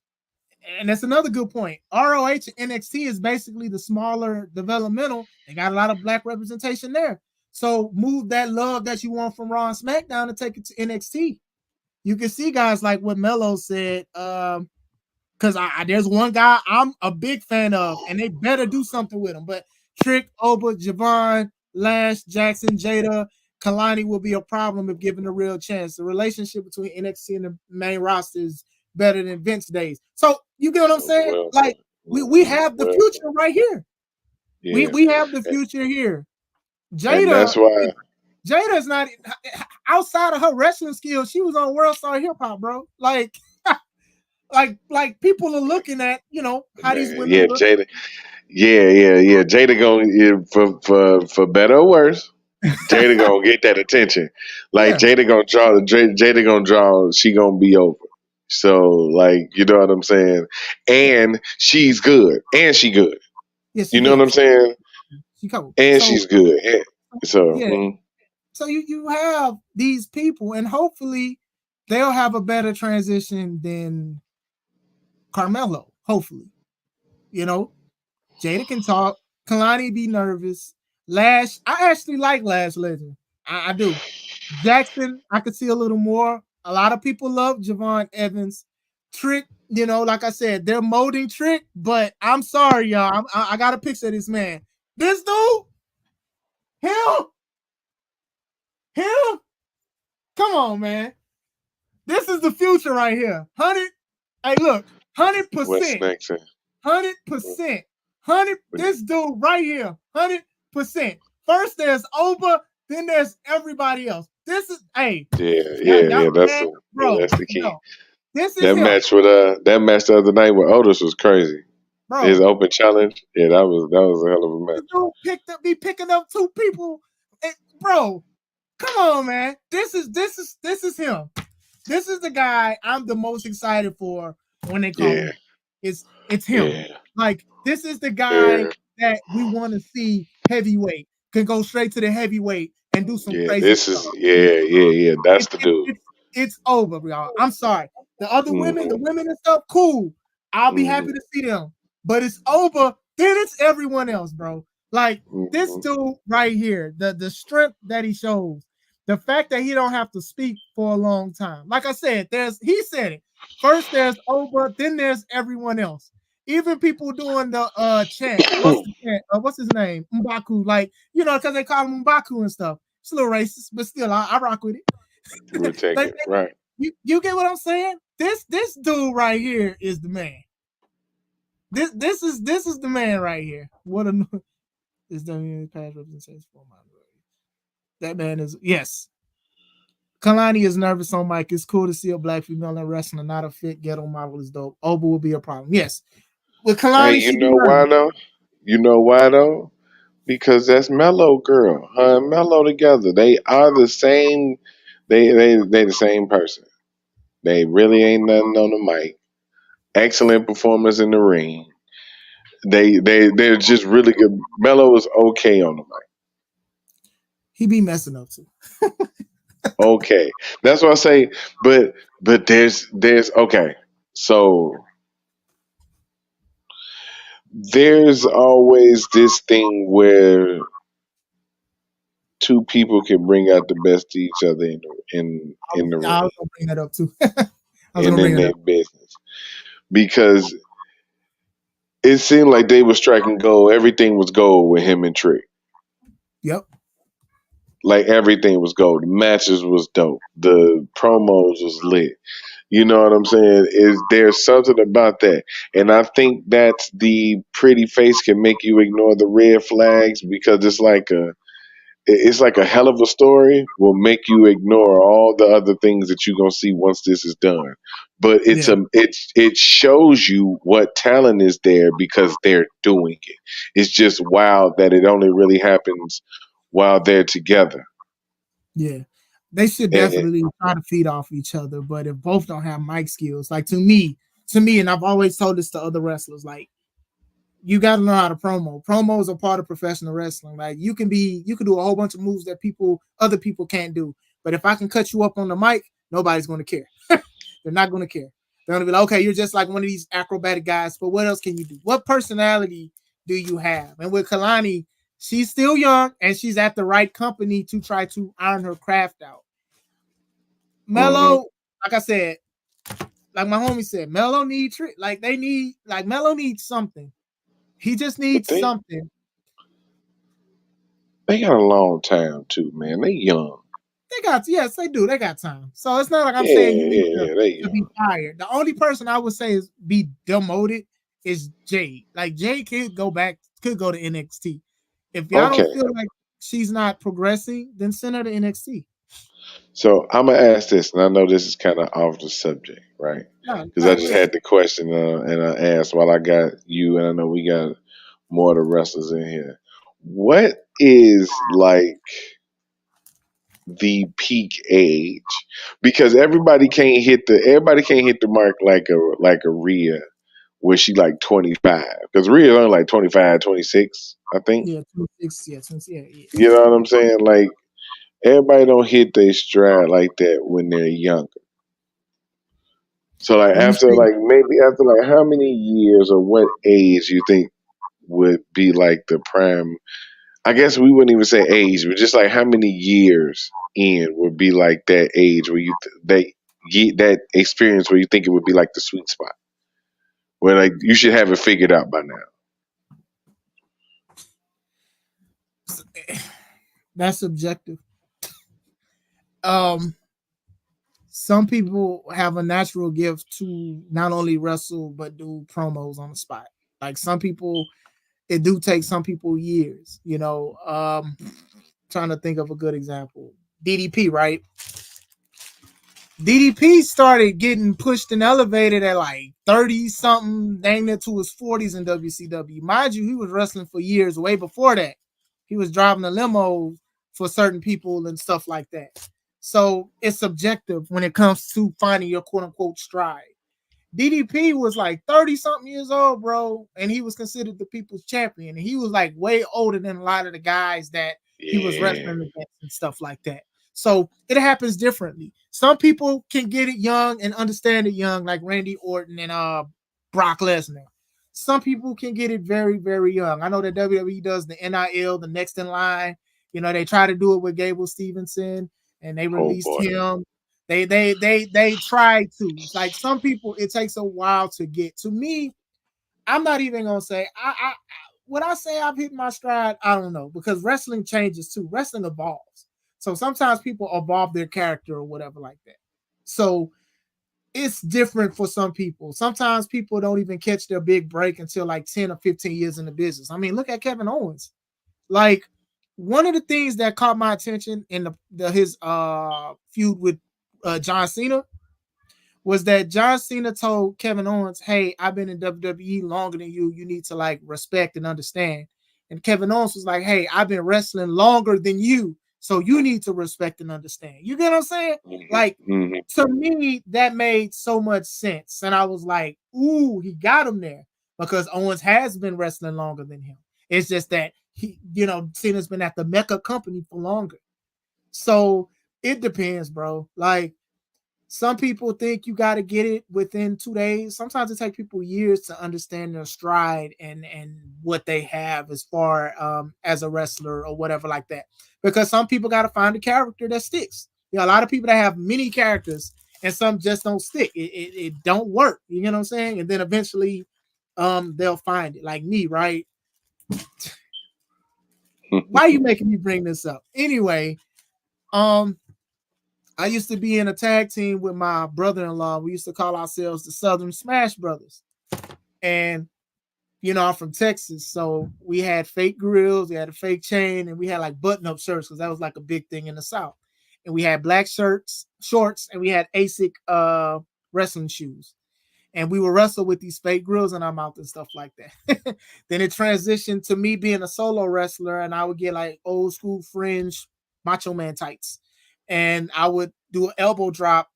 and that's another good point. ROH and NXT is basically the smaller developmental. They got a lot of black representation there. So move that love that you want from Raw and SmackDown and take it to NXT. You can see guys like what Melo said. Because there's one guy I'm a big fan of, and they better do something with him. But Trick, Oba, Javon, Lash, Jackson, Jada, Kalani will be a problem if given a real chance. The relationship between NXT and the main roster is better than Vince days. So you get what I'm saying? Well Like said. we Hmm. have the Well said. future right here. We Yeah, we have the future here. and Jada that's why. Jada's not outside of her wrestling skills. She was on World Star Hip Hop, bro. Like people are looking at how these Man, women yeah, look. Jada. Yeah. Jada gonna for better or worse. Jada gonna get that attention. Like Yeah, Jada gonna draw. Jada gonna draw. She gonna be over. So like, you know what I'm saying? And she's good. And she good. yes, You she know what good. I'm saying? She covered. And So she's good. So yeah, so you have these people, and hopefully they'll have a better transition than Carmelo. Hopefully, you know, Jada can talk. Kalani be nervous. Lash, I actually like Lash Legend. I do. Jackson, I could see a little more. A lot of people love Javon Evans. Trick, like I said, they're molding Trick, but I'm sorry, y'all. I got a picture of this man. This dude, him, him. Come on, man. This is the future right here. 100. Hey, look, West 100%. next? 100%. 100. This dude right here, 100%. First there's Oba, then there's everybody else. This is, hey, y'all, man, bro, That's the key. no, this is him, That match the other night with Otis was crazy. His bro. open challenge, yeah, that was a hell of a The match. dude picking up two people, bro. Come on, man. This is him. This is the guy I'm the most excited for when they call Yeah, him. It's him. yeah, Like this is the guy yeah, that we want to see heavyweight can go straight to the heavyweight and do some yeah. crazy This stuff. is yeah. That's It, the it, dude. it's over, y'all. I'm sorry. The Hmm. women and stuff, cool. I'll be Hmm. happy to see them. But it's over. Then it's everyone else, bro. Like this Hmm. dude right here, the strength that he shows, the fact that he don't have to speak for a long time. Like I said, he said it. First there's Oba, then there's everyone else. Even people doing the chant. What's the chant? What's his name? Mbaku. Like, because they call him Mbaku and stuff. It's a little racist, but still, I rock with it. We'll take Like, it. Right. you get what I'm saying? This dude right here is the man. This is the man right here. What a this WWE past representation for my that man is yes. Kalani is nervous on mic. It's cool to see a black female in wrestling, not a fit ghetto model is dope. Oba will be a problem. Yes. With Hey, Kalani, you she be know why nervous. though? You know why though? Because that's Mellow Girl. Her and Mellow together. They are the same. They the same person. They really ain't nothing on the mic. Excellent performance in the ring. They're just really good. Mello is okay on the mic. He be messing up too. Okay, that's what I say. But there's okay. So there's always this thing where two people can bring out the best of each other in the I ring was gonna bring that up too. I was and gonna bring in it their up. business because it seemed like they were striking gold. Everything was gold with him and Trick. Yep. Like everything was gold. The matches was dope. The promos was lit. You know what I'm saying? Is there's something about that, and I think that's the pretty face can make you ignore the red flags because it's like a hell of a story will make you ignore all the other things that you're gonna see once this is done. But Yeah. it shows you what talent is there because they're doing it. It's just wild that it only really happens while they're together. Yeah. They should And definitely try to feed off each other. But if both don't have mic skills, like to me, and I've always told this to other wrestlers, like you got to know how to promo. Promos are part of professional wrestling. Like you can do a whole bunch of moves that other people can't do. But if I can cut you up on the mic, nobody's going to care. They're not going to care. They're going to be like, okay, you're just like one of these acrobatic guys, but what else can you do? What personality do you have? And with Kalani, she's still young and she's at the right company to try to iron her craft out. hmm Mello, like I said, like my homie said, Mello needs Mello needs something. He just but needs something. they got a long time too, man. They young. Yes, they do. They got time. So it's not like I'm Yeah, saying you need yeah, they to be young. fired. The only person I would say is be demoted is Jade. Like Jade could go to NXT. If y'all don't Okay, feel like she's not progressing, then send her to NXT. So I'm gonna ask this, and I know this is kind of off the subject, right? No, Because I no, just listen. had the question and I asked while I got you, and I know we got more of the wrestlers in here. What is like the peak age? Because everybody can't hit the mark like a Rhea, where she like 25. Because Rhea's only like 25, 26, I think. Yeah, 26, yeah, 20, yeah, You yeah. know what I'm saying? Like everybody don't hit their stride like that when they're younger. So like When you after say like maybe after like how many years or what age you think would be like the prime? I guess we wouldn't even say age, but just like how many years in would be like that age where that experience where you think it would be like the sweet spot where like you should have it figured out by now. that's subjective. Um, some people have a natural gift to not only wrestle but do promos on the spot. Like some people, it do take some people years. Trying to think of a good example. DDP, right? DDP started getting pushed and elevated at like 30 something, dang near to his 40s in WCW. Mind you, he was wrestling for years way before that. He was driving a limo for certain people and stuff like that. So it's subjective when it comes to finding your quote unquote stride. DDP was like 30 something years old, bro, and he was considered the people's champion. And he was like way older than a lot of the guys that he was Yeah. wrestling against and stuff like that. So it happens differently. Some people can get it young and understand it young, like Randy Orton and Brock Lesnar. Some people can get it very, very young. I know that WWE does the NIL, the next in line. They try to do it with Gable Stevenson, and they Oh released boy. him. They try to. It's like some people, it takes a while to get. To me, I'm not even gonna say I when I say I've hit my stride, I don't know, because wrestling changes too. Wrestling evolves. So sometimes people evolve their character or whatever like that. So it's different for some people. Sometimes people don't even catch their big break until like 10 or 15 years in the business. I mean, look at Kevin Owens. Like one of the things that caught my attention in his feud with John Cena was that John Cena told Kevin Owens, "Hey, I've been in WWE longer than you. You need to like respect and understand." And Kevin Owens was like, "Hey, I've been wrestling longer than you, so you need to respect and understand." You get what I'm saying? Like Hmm. to me, that made so much sense, and I was like, "Ooh, he got him there," because Owens has been wrestling longer than him. It's just that Cena's been at the Mecca company for longer. So it depends, bro. Like some people think you got to get it within 2 days. Sometimes it takes people years to understand their stride and what they have as far as a wrestler or whatever like that. Because some people got to find a character that sticks. A lot of people that have many characters and some just don't stick. It don't work. You know what I'm saying? And then eventually they'll find it. Like me, right? Why are you making me bring this up? Anyway, um, I used to be in a tag team with my brother-in-law. We used to call ourselves the Southern Smash Brothers. And I'm from Texas, so we had fake grills, we had a fake chain, and we had like button-up shirts because that was like a big thing in the South. And we had black shorts, and we had ASIC wrestling shoes. And we would wrestle with these fake grills in our mouth and stuff like that. Then it transitioned to me being a solo wrestler, and I would get like old school fringe Macho Man tights, and I would do an elbow drop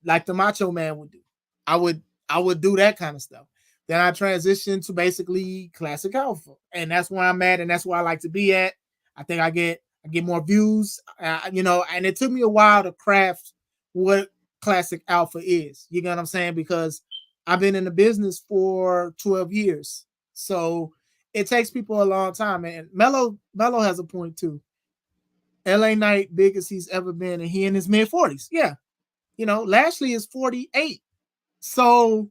like the Macho Man would do. I would I would do that kind of stuff. Then I transitioned to basically classic alpha, and that's where I'm at, and that's where I like to be at. I think I get more views, and it took me a while to craft what classic alpha is. You know what I'm saying? Because I've been in the business for 12 years, so it takes people a long time. And Mello has a point too. LA Knight, biggest he's ever been, and he in his mid 40s. Yeah, Lashley is 48. So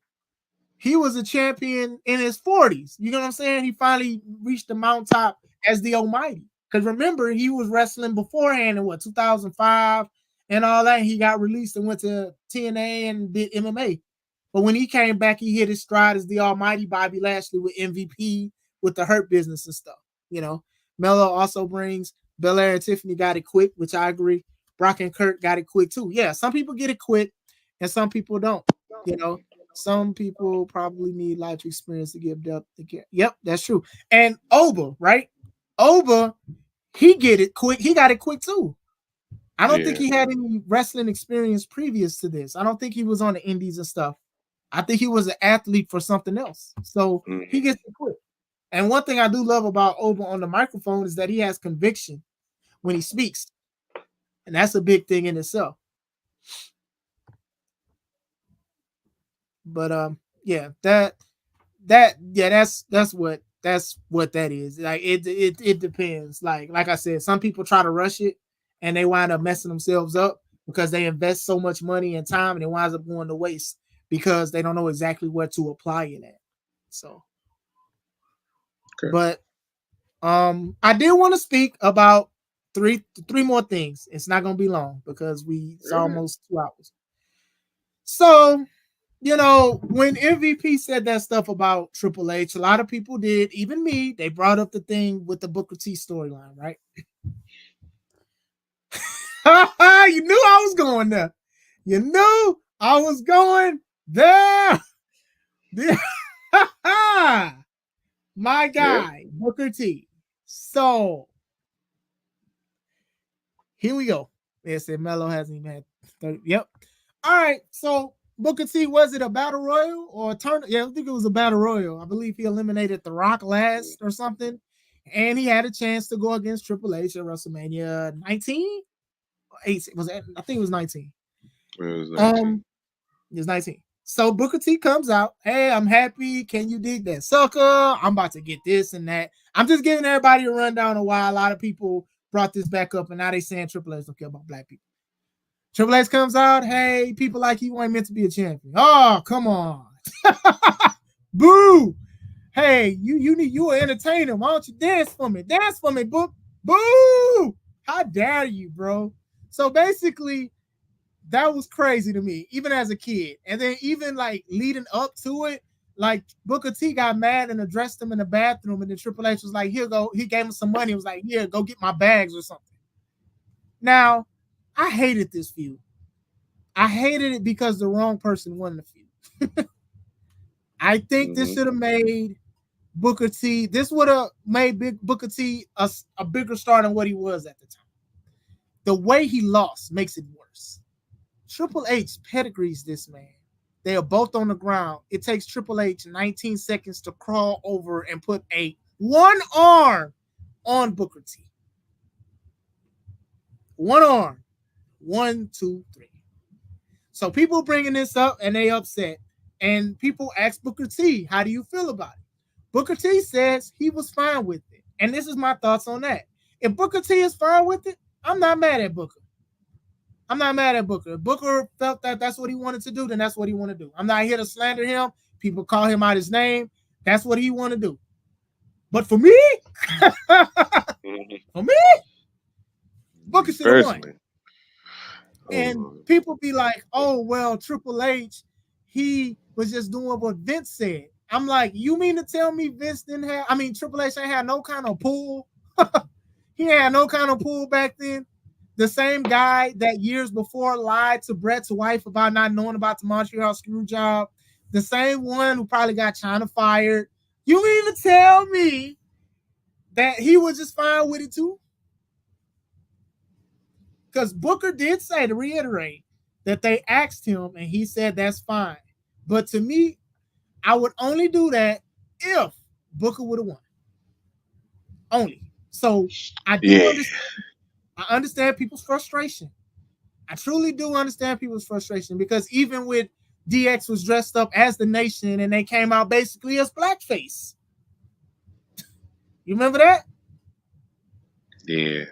he was a champion in his 40s. You know what I'm saying? He finally reached the mountaintop as the Almighty. Because remember, he was wrestling beforehand in 2005 and all that. He got released and went to TNA and did MMA. But when he came back, he hit his stride as the Almighty Bobby Lashley with MVP, with the Hurt Business and stuff. Mello also brings Belair and Tiffany got it quick, which I agree. Brock and Kurt got it quick too. Yeah, some people get it quick and some people don't. You know, some people probably need life experience to give depth to get. Yep, that's true. And Oba, right? Oba, he get it quick. He got it quick too. I don't think he had any wrestling experience previous to this. I don't think he was on the indies and stuff. I think he was an athlete for something else. So he gets it quick. And one thing I do love about Oba on the microphone is that he has conviction when he speaks. And that's a big thing in itself. But yeah, that's what that is. Like it depends. Like I said, some people try to rush it and they wind up messing themselves up because they invest so much money and time and it winds up going to waste because they don't know exactly where to apply it at. So okay. But I did want to speak about three more things. It's not gonna be long because it's almost 2 hours. So, you know, when MVP said that stuff about Triple H, a lot of people did, even me, they brought up the thing with the Booker T storyline, right? You knew I was going there. You knew I was going there. My guy, Booker T. So here we go. They said Melo hasn't even had 30. Yep. All right. So Booker T, was it a battle royal or a tournament? Yeah, I think it was a battle royal. I believe he eliminated The Rock last or something. And he had a chance to go against Triple H at WrestleMania 19? 18. I think it was 19. It was 19. It was 19. So Booker T comes out. Hey, I'm happy. Can you dig that sucker? I'm about to get this and that. I'm just giving everybody a rundown of why a lot of people brought this back up, and now they saying Triple H don't care about black people. Triple H comes out. Hey, people like you ain't meant to be a champion. Oh, come on. Boo. Hey, you an entertainer. Why don't you dance for me? Dance for me, Book. Boo. How dare you, bro? So basically, that was crazy to me, even as a kid. And then even like leading up to it, like Booker T got mad and addressed him in the bathroom, and then Triple H was like, here go. He gave him some money. He was like, here, go get my bags or something. Now, I hated this feud. I hated it because the wrong person won the feud. I think this should have made Booker T, this would have made Booker T a bigger star than what he was at the time. The way he lost makes it worse. Triple H pedigrees this man. They are both on the ground. It takes Triple H 19 seconds to crawl over and put one arm on Booker T. One arm. 1, 2, 3. So people bringing this up and they upset. And people ask Booker T, how do you feel about it? Booker T says he was fine with it. And this is my thoughts on that. If Booker T is fine with it, I'm not mad at Booker. I'm not mad at Booker. If Booker felt that that's what he wanted to do, then that's what he want to do. I'm not here to slander him. People call him out his name. That's what he want to do. But for me, Booker should have won. And people be like, oh, well, Triple H, he was just doing what Vince said. I'm like, you mean to tell me Triple H ain't had no kind of pull? He had no kind of pull back then. The same guy that years before lied to Bret's wife about not knowing about the Montreal screw job. The same one who probably got China fired. You mean to tell me that he was just fine with it too? Because Booker did say, to reiterate, that they asked him and he said that's fine. But to me, I would only do that if Booker would have won. Only. So I understand people's frustration. I truly do understand people's frustration because even with DX was dressed up as the Nation and they came out basically as blackface. You remember that? Yeah.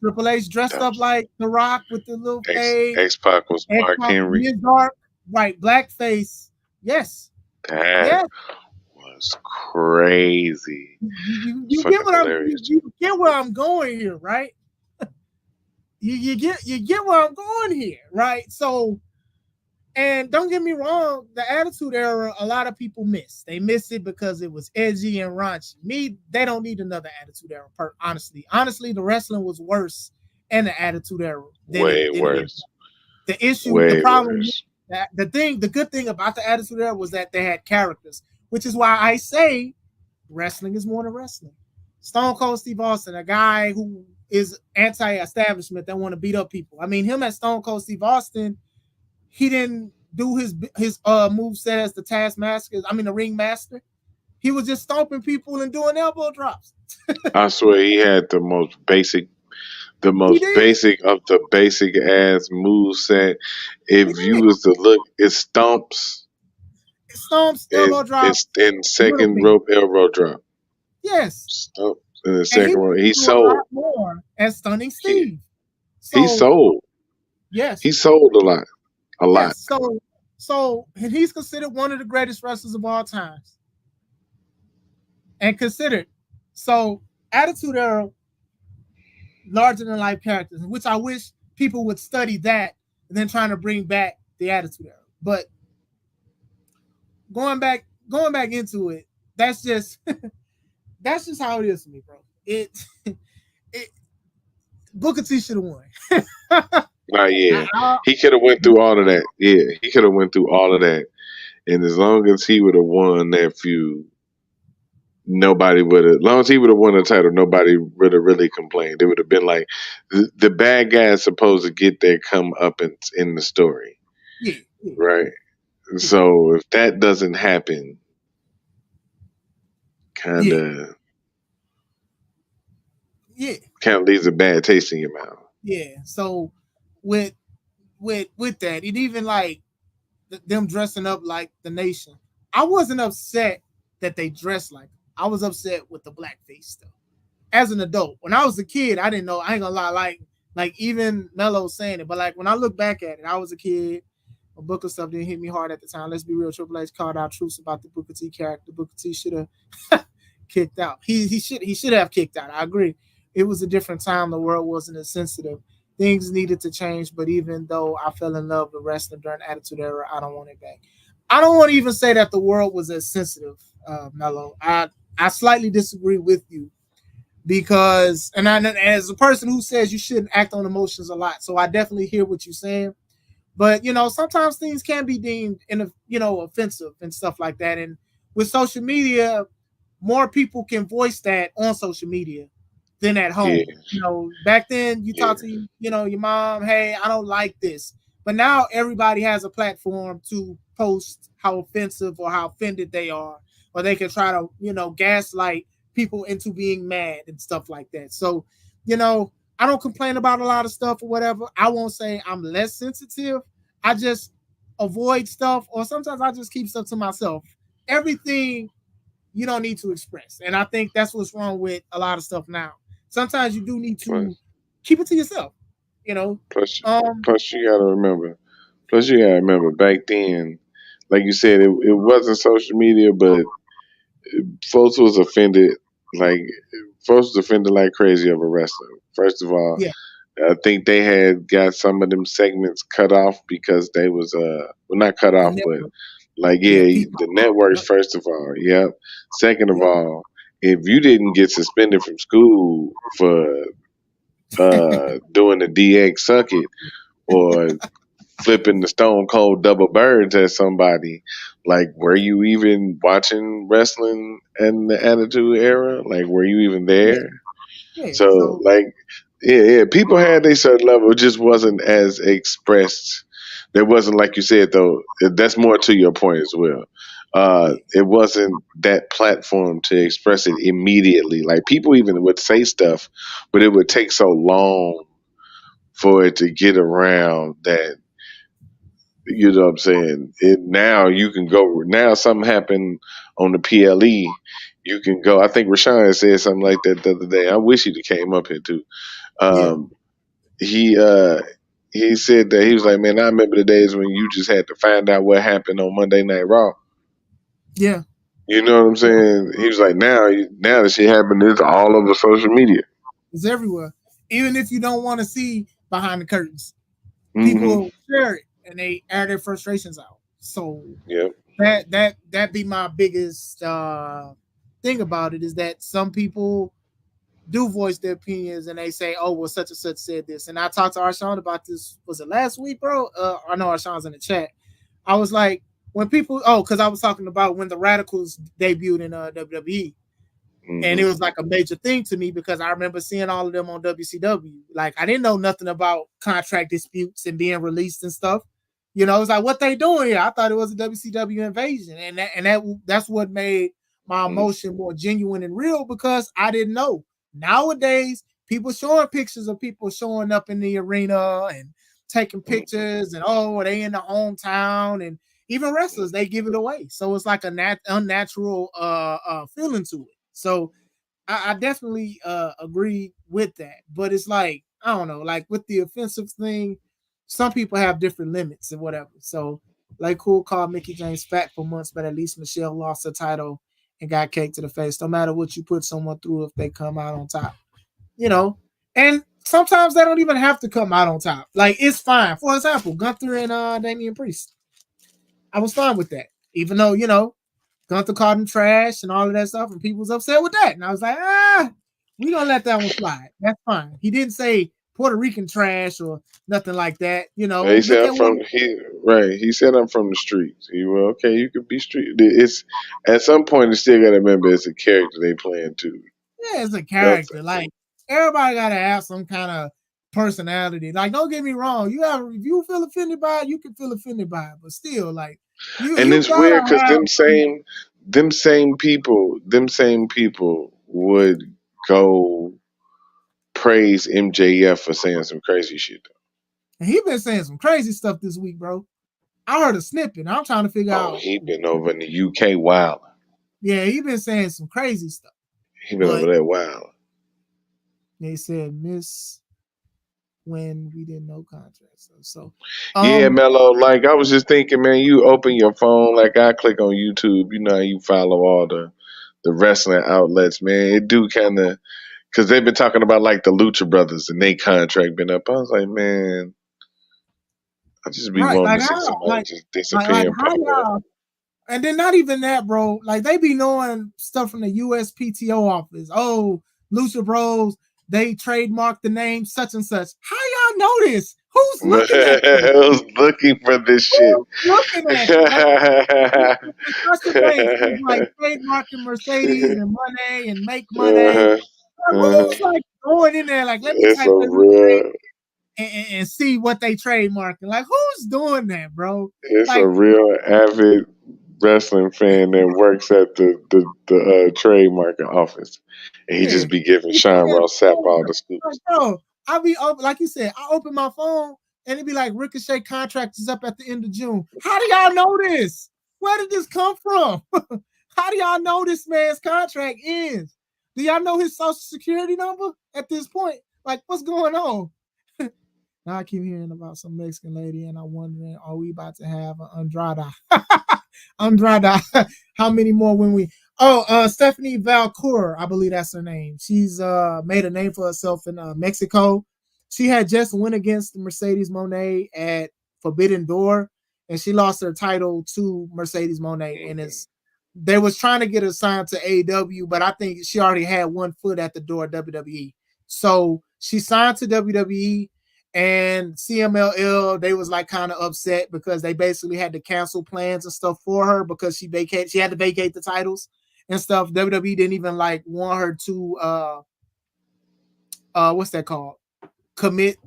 Triple H dressed up like The Rock with the little fade. X-Pac was Mark Henry. Dark, right, blackface. Yes. That was crazy. You get what you get where I'm going here, right? You get where I'm going here, right? So And don't get me wrong, the Attitude Era, a lot of people miss. They miss it because it was edgy and raunchy. Me, they don't need another Attitude Era. Honestly, the wrestling was worse in the Attitude Era than Way it is. worse. The Way problem, worse. that the good thing about the Attitude Era was that they had characters, which is why I say wrestling is more than wrestling. Stone Cold Steve Austin, a guy who is anti-establishment that want to beat up people. I mean, him as Stone Cold Steve Austin, he didn't do his move set as the Taskmaster. I mean, the Ringmaster. He was just stomping people and doing elbow drops. I swear he had the He most did. basic of the basic ass move set. He If you did. was to look, it stomps Stomps, and elbow it's drops, in middle second finger. rope elbow drop. Yes. Stomp in the And he second row. would He do a lot sold. more as Stunning He Steve. he So sold. yes, He sold a lot. A lot. yes. So and he's considered one of the greatest wrestlers of all times. And considered. So Attitude Era, larger than life characters, which I wish people would study that and then trying to bring back the Attitude Era. But going back into it, that's just that's just how it is for me, bro. It Booker T should have won. Nah, yeah. I, He could have went through all of that. Yeah, he could have went through all of that. And as long as he would have won that feud, nobody would have. As long as he would have won the title, nobody would have really complained. It would have been like the bad guy is supposed to get their come up in the story, yeah, yeah, right? yeah, So if that doesn't happen, kind yeah, of yeah, kind of leaves a bad taste in your mouth. yeah. So with with that, it even like them dressing up like the nation. I wasn't upset that they dressed like. I was upset with the blackface stuff. As an adult, when I was a kid, I didn't know. I ain't gonna lie, like even Mello saying it, but like when I look back at it, I was a kid. A Booker stuff didn't hit me hard at the time. Let's be real. Triple H called out truths about the Booker T character. Booker T should have kicked out. He should have kicked out. I agree. It was a different time. The world wasn't as sensitive. Things needed to change. But even though I fell in love with wrestling during the Attitude Era, I don't want it back. I don't want to even say that the world was as sensitive, Mello. I slightly disagree with you because, and as a person who says you shouldn't act on emotions a lot, so I definitely hear what you're saying. But sometimes things can be deemed offensive and stuff like that. And with social media, more people can voice that on social media than at Yeah, home. Back then you yeah, talk to your mom, hey, I don't like this. But now everybody has a platform to post how offensive or how offended they are, or they can try to, gaslight people into being mad and stuff like that. So, I don't complain about a lot of stuff or whatever. I won't say I'm less sensitive. I just avoid stuff, or sometimes I just keep stuff to myself. Everything you don't need to express. And I think that's what's wrong with a lot of stuff now. Sometimes you do need to plus keep it to yourself, you know. plus Um, plus you gotta remember. Plus you gotta remember back then, like you said, it wasn't social media, but folks was offended like folks was offended like crazy over wrestling. First of all, yeah, I think they had got some of them segments cut off because they was well, not cut the off, but network, like yeah, yeah, people, the networks yep, first of all, yep. Second of yep. all, if you didn't get suspended from school for doing the DX suck it or flipping the Stone Cold double birds at somebody, like were you even watching wrestling in the Attitude Era? Like were you even Yeah, there? yeah. So So like yeah, people had a certain level. It just wasn't as expressed. There wasn't like you said though. That's more to your point as well. yeah, It wasn't that platform to express it immediately. Like people even would say stuff, but it would take so long for it to get around that you know what I'm saying. Now you can go. Now something happened on the PLE. You can go. I think Rashawn said something like that the other day. I wish he'd have came up here too. yeah, Um, he he said that he was like, man, I remember the days when you just had to find out what happened on Monday Night Raw. yeah, You know what I'm yeah. saying? He was like, now that shit happened, it's all over social media. It's everywhere. Even if you don't want to see behind the curtains, people Hmm will share it and they air their frustrations out. So Yep. that be my biggest thing about it is that some people do voice their opinions and they say, "Oh, well, such and such said this." And I talked to Arshawn about this. Was it last week, bro? I know Arshawn's in the chat. I was like, when people, because I was talking about when the Radicals debuted in WWE, and it Mm-hmm. was like a major thing to me because I remember seeing all of them on WCW. Like I didn't know nothing about contract disputes and being released and stuff. You know, it's like what they doing here. I thought it was a WCW invasion, and that's what made my emotion more genuine and real because I didn't know. Nowadays, people showing pictures of people showing up in the arena and taking Mm-hmm. pictures, and oh, they in the hometown, and even wrestlers they give it away. So it's like a unnatural feeling to it. So I definitely agree with that. But it's like, I don't know, like with the offensive thing, some people have different limits and whatever. So like Cool called Mickey James fat for months, but at least Michelle lost her title and got cake to the face. No matter what you put someone through, if they come out on top, you know. And sometimes they don't even have to come out on top. Like it's fine. For example, Gunther and Damian Priest. I was fine with that. Even though, Gunther called him trash and all of that stuff, and people was upset with that. And I was like, we gonna let that one slide. That's fine. He didn't say Puerto Rican trash or nothing like that. He Look said I'm at what from he right. He said I'm from the streets. Well, okay, you could be street. It's at some point you still got to remember it's a character they playing too. yeah, it's a That's character. Like everybody gotta have some kind of personality. Like, don't get me wrong. If you feel offended by it, you can feel offended by it. But still, like and you it's gotta weird because have them same people would go praise MJF for saying some crazy shit. and he been saying some crazy stuff this week, bro. I heard a snippet. I'm trying to figure Oh, out. he been over in the UK wild. Yeah, he been saying some crazy stuff. He been over But there wild. they said miss when we didn't know contracts. So Yeah, um, Mello. Like I was just thinking, man, you open your phone, like I click on YouTube, you know how you follow all the wrestling outlets, man. It do kind of because they've been talking about like the Lucha Brothers and they contract been up. I was like, man, I just be right, wanting like to see how, somebody just like disappear and how pop up. y'all, and then not even that, bro. Like they be knowing stuff from the USPTO office. Oh, Lucha Bros, they trademarked the name such and such. How y'all know this? Who's looking at this? I was looking for this shit. Who's looking at it? Like the discussion base is like trademarking Mercedes and money and make money. Uh-huh, Like, uh-huh. who's like going in there? Like, let me It's type a this real and see what they trademarking. Like, who's doing that, bro? It's a Like, real avid wrestling fan that works at the trademark office, and he yeah, just be giving you see Sean that Ross Sapp all before. the Like, scoops. bro, I be open, like you said, I open my phone and it be like Ricochet contract is up at the end of June. How do y'all know this? Where did this come from? How do y'all know this man's contract ends? Do y'all know his social security number at this point? Like, what's going on? Now I keep hearing about some Mexican lady, and I'm wondering, are we about to have an Andrada? Andrada. How many more when we? Oh, Stephanie Valcour, I believe that's her name. She's made a name for herself in Mexico. She had just went against Mercedes Monet at Forbidden Door, and she lost her title to Mercedes Monet. And Mhm. it's they was trying to get her signed to AEW, but I think she already had one foot at the door WWE. So she signed to WWE, and CMLL, they was like kind of upset because they basically had to cancel plans and stuff for her because she had to vacate the titles and stuff. WWE didn't even like want her to what's that called? Commit.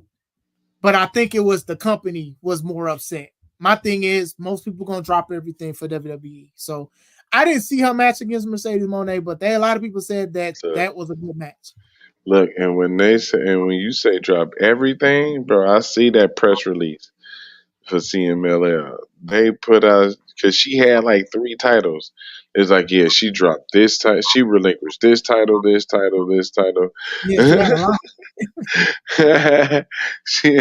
But I think it was the company was more upset. My thing is most people gonna drop everything for WWE. So I didn't see her match against Mercedes Monet, but a lot of people said that So that was a good match. look, and when you say drop everything, bro, I see that press release for CMLL. They put out because she had like three titles. It's like, yeah, she dropped this title, she relinquished this title, this title, this title. Yeah, she had a lot. she,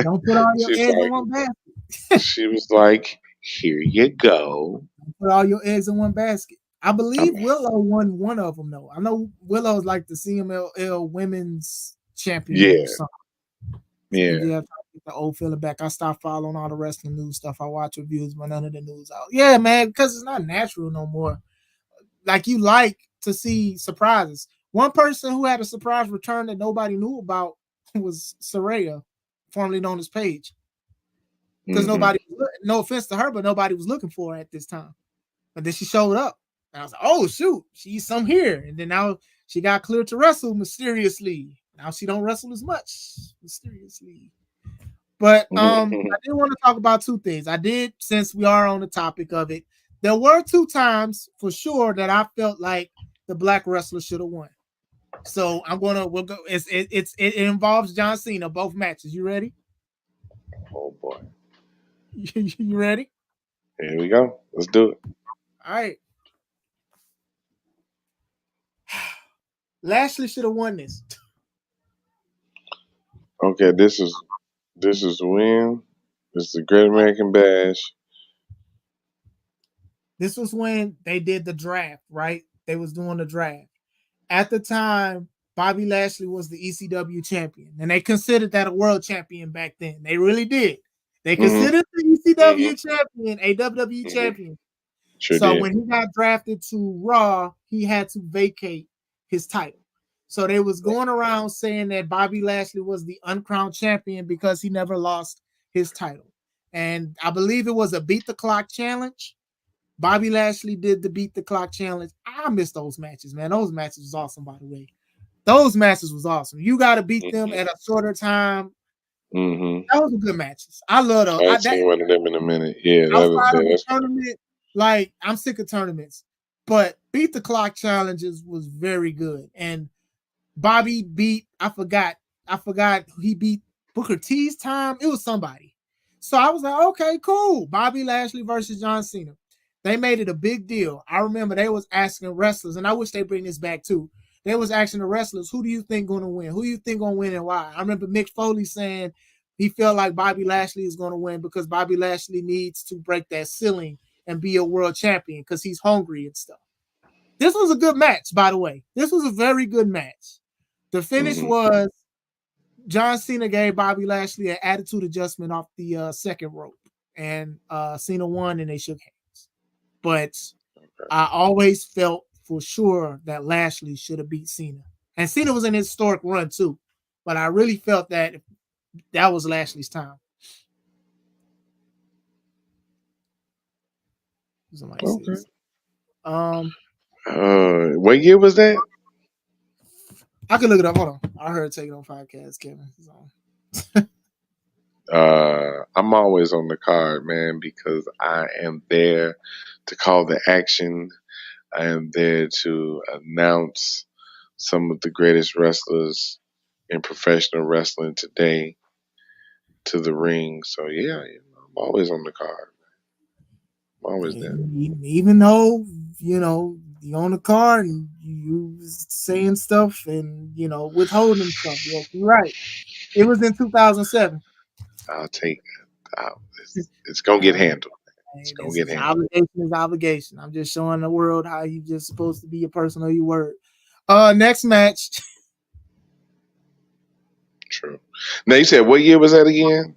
Don't put all your she's eggs in like, one basket. she was like, here you go. Put all your eggs in one basket. I I'm, believe Willow won one of them though. I know Willow's like the CMLL Women's Champion or yeah, something. yeah. Yeah, get the old feeling back. I stopped following all the wrestling news stuff. I watch reviews, but none of the news out. Yeah, man, because it's not natural no more. Like you like to see surprises. One person who had a surprise return that nobody knew about was Saraya, formerly known as Paige. Because nobody, no offense to her, but nobody was looking for her at this time. But then she showed up. And I was like, oh shoot, she's some here. And then now she got cleared to wrestle mysteriously. Now she don't wrestle as much mysteriously. But I did want to talk about two things. I did, since we are on the topic of it, there were two times for sure that I felt like the black wrestler should have won. So we'll go. It involves John Cena, both matches. You ready? Oh boy. You ready? Here we go. Let's do it. All right. Lashley should have won this. Okay, this is when this is the Great American Bash. This was when they did the draft, right? They was doing the draft. At the time, Bobby Lashley was the ECW champion, and they considered that a world champion back then. They really did. They considered the ECW champion a WWE champion. Sure so did. when he got drafted to Raw, he had to vacate his title. So they was going around saying that Bobby Lashley was the uncrowned champion because he never lost his title. And I believe it was a beat the clock challenge. Bobby Lashley did the beat the clock challenge. I miss those matches, man. Those matches was awesome, by the way. Those matches was awesome. You got to beat them at a shorter time. Those were good matches. I love those. I ain't seen one of them in a minute. Yeah, outside of the tournament, like I'm sick of tournaments, but beat the clock challenges was very good. And Bobby beat, I forgot he beat Booker T's time. It was somebody. So I was like, okay, cool. Bobby Lashley versus John Cena. They made it a big deal. I remember they was asking wrestlers, and I wish they bring this back too. They was asking the wrestlers, who do you think going to win? Who do you think going to win and why? I remember Mick Foley saying he felt like Bobby Lashley is going to win because Bobby Lashley needs to break that ceiling and be a world champion because he's hungry and stuff. This was a good match, by the way. This was a very good match. The finish was John Cena gave Bobby Lashley an attitude adjustment off the second rope, and Cena won and they shook hands. But I always felt for sure that Lashley should have beat Cena. And Cena was in a historic run too. But I really felt that that was Lashley's time. Somebody says. What year was that? I can look it up. Hold on. I heard Take It On podcast, Kevin. I'm always on the card, man, because I am there to call the action. I am there to announce some of the greatest wrestlers in professional wrestling today to the ring. So yeah, I'm always on the card. I'm always there. Even though, you on the card and you saying stuff and, withholding stuff. Yes, you're right. It was in 2007. I'll take it. It's going to get handled. It's going to get handled. Obligation is obligation. I'm just showing the world how you just supposed to be a person of your word. Next match. True. Now, you said what year was that again?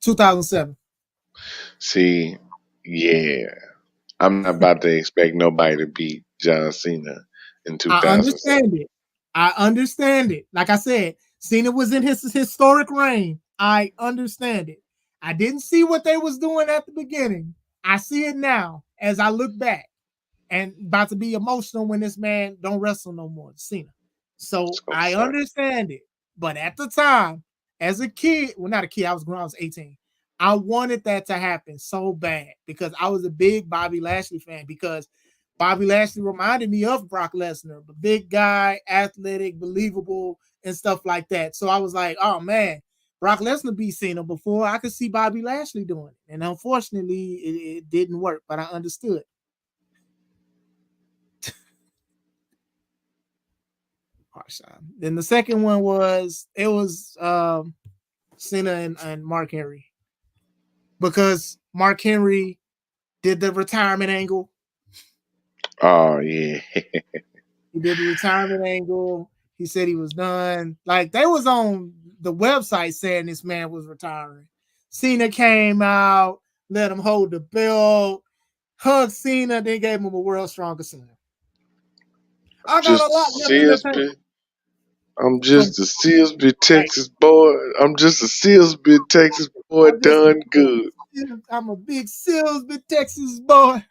2007. See, yeah. I'm not about to expect nobody to beat John Cena in 2007. I understand it. Like I said, Cena was in his historic reign. I understand it. I didn't see what they was doing at the beginning. I see it now as I look back, and about to be emotional when this man don't wrestle no more, Cena. So I understand it. But at the time, as a kid, well, not a kid, I was 18. I wanted that to happen so bad because I was a big Bobby Lashley fan, because Bobby Lashley reminded me of Brock Lesnar, the big guy, athletic, believable, and stuff like that. So I was like, oh man, Brock Lesnar beat Cena before. I could see Bobby Lashley doing it. And unfortunately, it didn't work, but I understood. Then the second one was Cena and Mark Henry, because Mark Henry did the retirement angle. Oh yeah, he did the retirement angle. He said he was done. Like they was on the website saying this man was retiring. Cena came out, let him hold the belt, hugged Cena, then gave him a world's strongest slam. I got a Just lot left in the tank. CSB. I'm From just a Sealsby, like, Texas boy. I'm just a Sealsby, Texas boy, I'm just done good. I'm a big Silsby, Texas boy.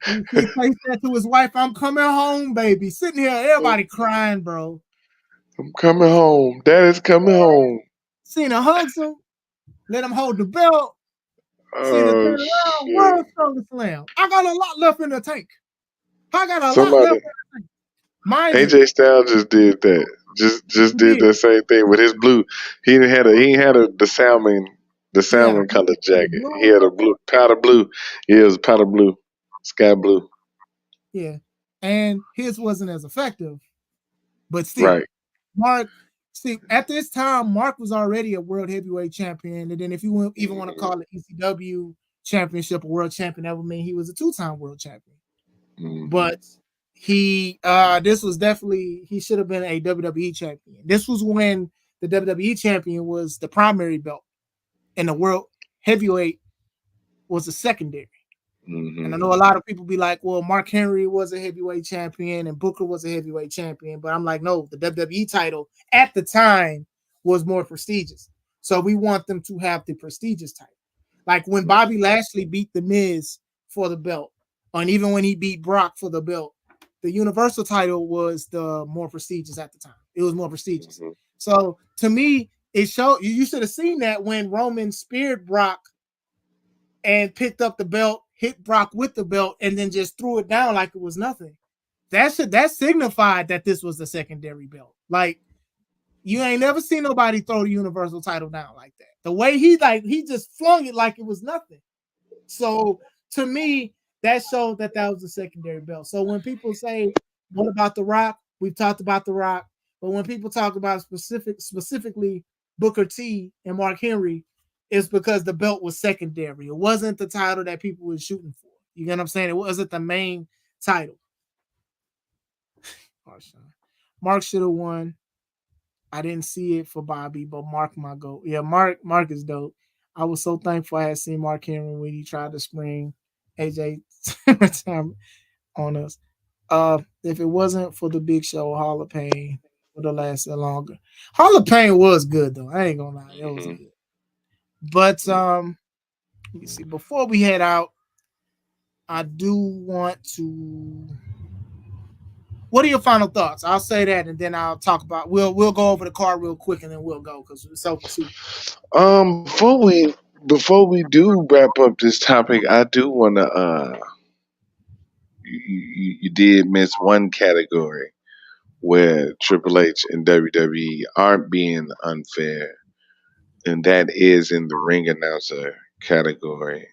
And he faced that to his wife. I'm coming home, baby. Sitting here, everybody crying, bro. I'm coming home. Daddy's coming home. Cena hugs him, let him hold the belt. Cena turn Oh around, shit! world strongest slam. I got a lot left in the tank. I got a lot Somebody, left in the tank. Mind you, AJ Styles just did that. Just he did did. that same thing with his blue. He had the He had a salmon colored the jacket. He blue. had a blue powder blue. Yeah, it was powder blue, sky blue. Yeah. And his wasn't as effective, but still. Right. Mark, see, at this time, Mark was already a world heavyweight champion. And then if you even want to Mm-hmm. call it ECW championship a world champion, that would mean he was a two-time world champion. Mm-hmm. But this was definitely, he should have been a WWE champion. This was when the WWE champion was the primary belt and the world heavyweight was a secondary. And I Mm-hmm. know a lot of people be like, well, Mark Henry was a heavyweight champion and Booker was a heavyweight champion. But I'm like, no, the WWE title at the time was more prestigious. So we want them to have the prestigious title. Like when Bobby Lashley beat The Miz for the belt, and even when he beat Brock for the belt, the Universal title was the more prestigious at the time. It was more prestigious. Mm-hmm. So to me, it showed you should have seen that when Roman speared Brock and picked up the belt, hit Brock with the belt, and then just threw it down like it was nothing. That signified that this was the secondary belt. Like you ain't never seen nobody throw the Universal title down like that. The way he just flung it like it was nothing. So to me, that showed that was a secondary belt. So when people say, "What about The Rock?" We've talked about The Rock, but when people talk about specifically Booker T and Mark Henry, it's because the belt was secondary. It wasn't the title that people were shooting for. You get what I'm saying? It wasn't the main title. Mark should have won. I didn't see it for Bobby, but Mark my goat. Yeah, Mark is dope. I was so thankful I had seen Mark Henry when he tried to spring AJ time on us. If it wasn't for the Big Show, Hall of Pain would have lasted longer. Hall of Pain was good though. I ain't gonna lie, it was Mm-hmm. good. But let me see. Before we head out, I do want to. What are your final thoughts? I'll say that, and then I'll talk about. We'll go over the card real quick, and then we'll go because it's over too. Before we do wrap up this topic, I do want to. You did miss one category where Triple H and WWE aren't being unfair, and that is in the ring announcer category.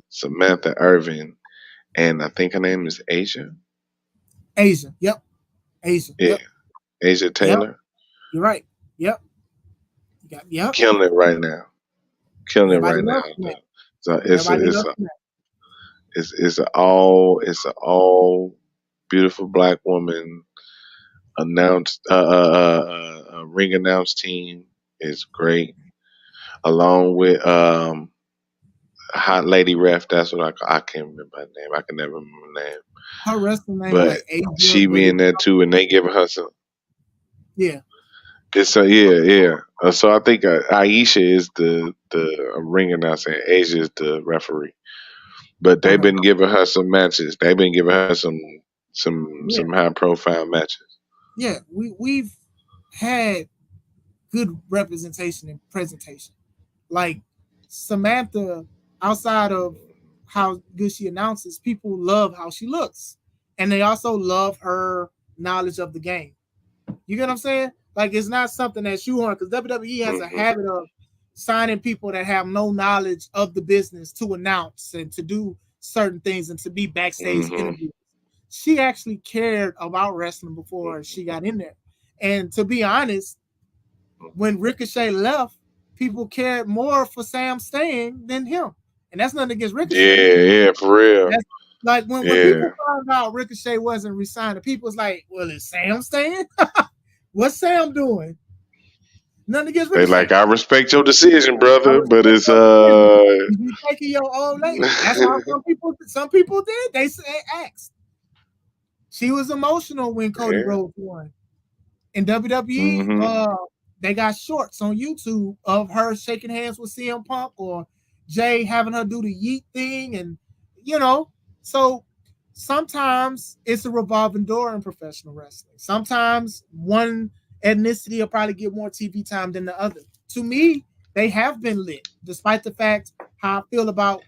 Samantha Irvin, and I think her name is Asia. Asia, yep. Asia, Yeah, yep, Asia yep. Taylor, You're right. Yep, yep. killing it right now. Killing it Everybody right now. loves that. So Everybody loves that. it's a all beautiful black woman announced ring announce team is great along with hot lady ref. That's what I can't remember her name. I can never remember her name, Her wrestling name is but like Asia, she but be in there too, and they giving her some. yeah. It's yeah. So I think Aisha is the ring announcer, and Asia is the referee. But they've Okay. been giving her some matches. They've been giving her Yeah. some high profile matches. Yeah. We've had good representation and presentation. Like Samantha, outside of how good she announces, people love how she looks. And they also love her knowledge of the game. You get what I'm saying? Like it's not something that shoehorn because WWE has a Hmm. habit of signing people that have no knowledge of the business to announce and to do certain things and to be backstage Hmm. interviews. She actually cared about wrestling before she got in there. And to be honest, when Ricochet left, people cared more for Sam staying than him. And that's nothing against Yeah, Ricochet. yeah, for real. That's Like when Yeah. people found out Ricochet wasn't resigning, people was like, "Well, is Sam staying? What's Sam doing?" Nothing against They Ricochet. like, I respect your decision, I brother, but respect it's your decision. You be taking your old lady. That's how some people did. They asked. She was emotional when Cody yeah. Rhodes won. In WWE, Hmm. they got shorts on YouTube of her shaking hands with CM Punk or Jay having her do the yeet thing, and you know, so sometimes it's a revolving door in professional wrestling. Sometimes one ethnicity will probably get more TV time than the other. To me, they have been lit, despite the fact how I feel about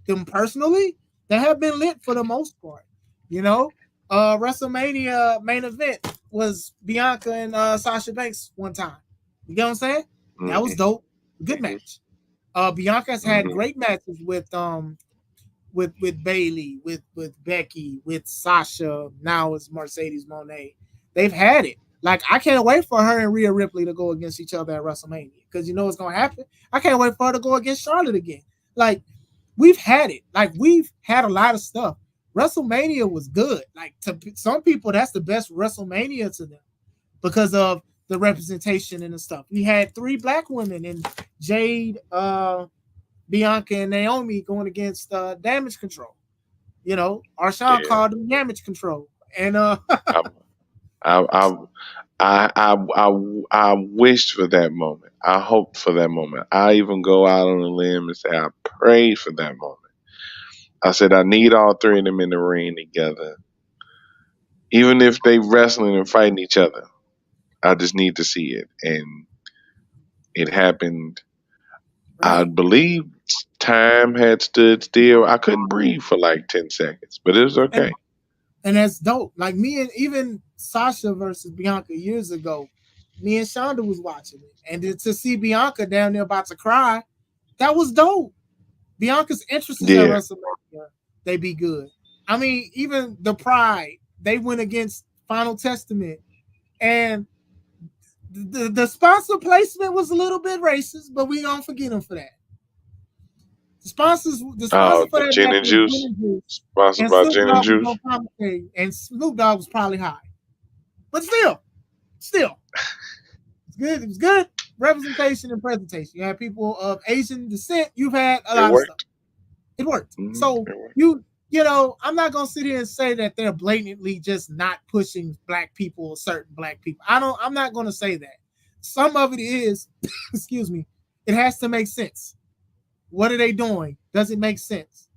them personally. They have been lit for the most part. You know, WrestleMania main event was Bianca and Sasha Banks one time. You get what I'm saying? That was Hmm. dope. Good Hmm. match. Bianca's had Hmm. great matches with Bailey, with Becky, with Sasha. Now it's Mercedes Moné. They've had it. Like I can't wait for her and Rhea Ripley to go against each other at WrestleMania because you know what's gonna happen. I can't wait for her to go against Charlotte again. Like we've had it. Like we've had a lot of stuff. WrestleMania was good. Like to some people, that's the best WrestleMania to them because of the representation and the stuff. We had 3 black women in Jade, Bianca, and Naomi going against Damage Control. You know, Arshawn Yeah. called them Damage Control, and I, I, I wished for that moment. I hoped for that moment. I even go out on a limb and say I prayed for that moment. I said I need all 3 of them in the ring together, even if they wrestling and fighting each other. I just need to see it, and it happened. I right, believe time had stood still. I couldn't breathe for like 10 seconds, but it was and okay. and that's dope. Like me and even Sasha versus Bianca years ago, me and Shonda was watching it, and to see Bianca down there about to cry, that was dope. Bianca's entrances at Yeah. WrestleMania, they be good. I mean, even the Pride, they went against Final Testament, and the sponsor placement was a little bit racist, but we don't forget them for that. The sponsor Oh, for the that gin match and was juice, Gin and Juice, sponsored and by Snoop gin and Dogg was juice. on commentary, and Snoop Dogg was probably high, but still, it's good. It was good representation and presentation. You had people of Asian descent. You've had a It lot of stuff. worked. It worked. Hmm. So It worked. you know, I'm not gonna sit here and say that they're blatantly just not pushing black people or certain black people. I'm not gonna say that. Some of it is, excuse me, it has to make sense. What are they doing? Does it make sense?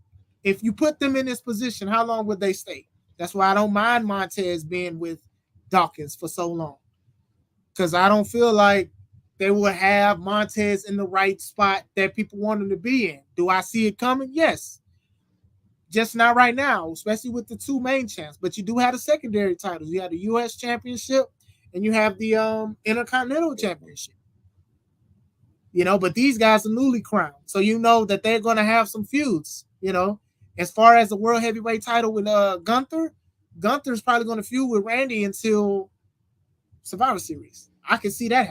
If you put them in this position, how long would they stay? That's why I don't mind Montez being with Dawkins for so long. Because I don't feel like they will have Montez in the right spot that people want him to be in. Do I see it coming? Yes. Just not right now, especially with the 2 main champs. But you do have the secondary titles. You have the U.S. Championship and you have the Intercontinental Championship. You know, but these guys are newly crowned, so you know that they're going to have some feuds. You know, as far as the world heavyweight title with Gunther's probably going to feud with Randy until Survivor Series. I can see that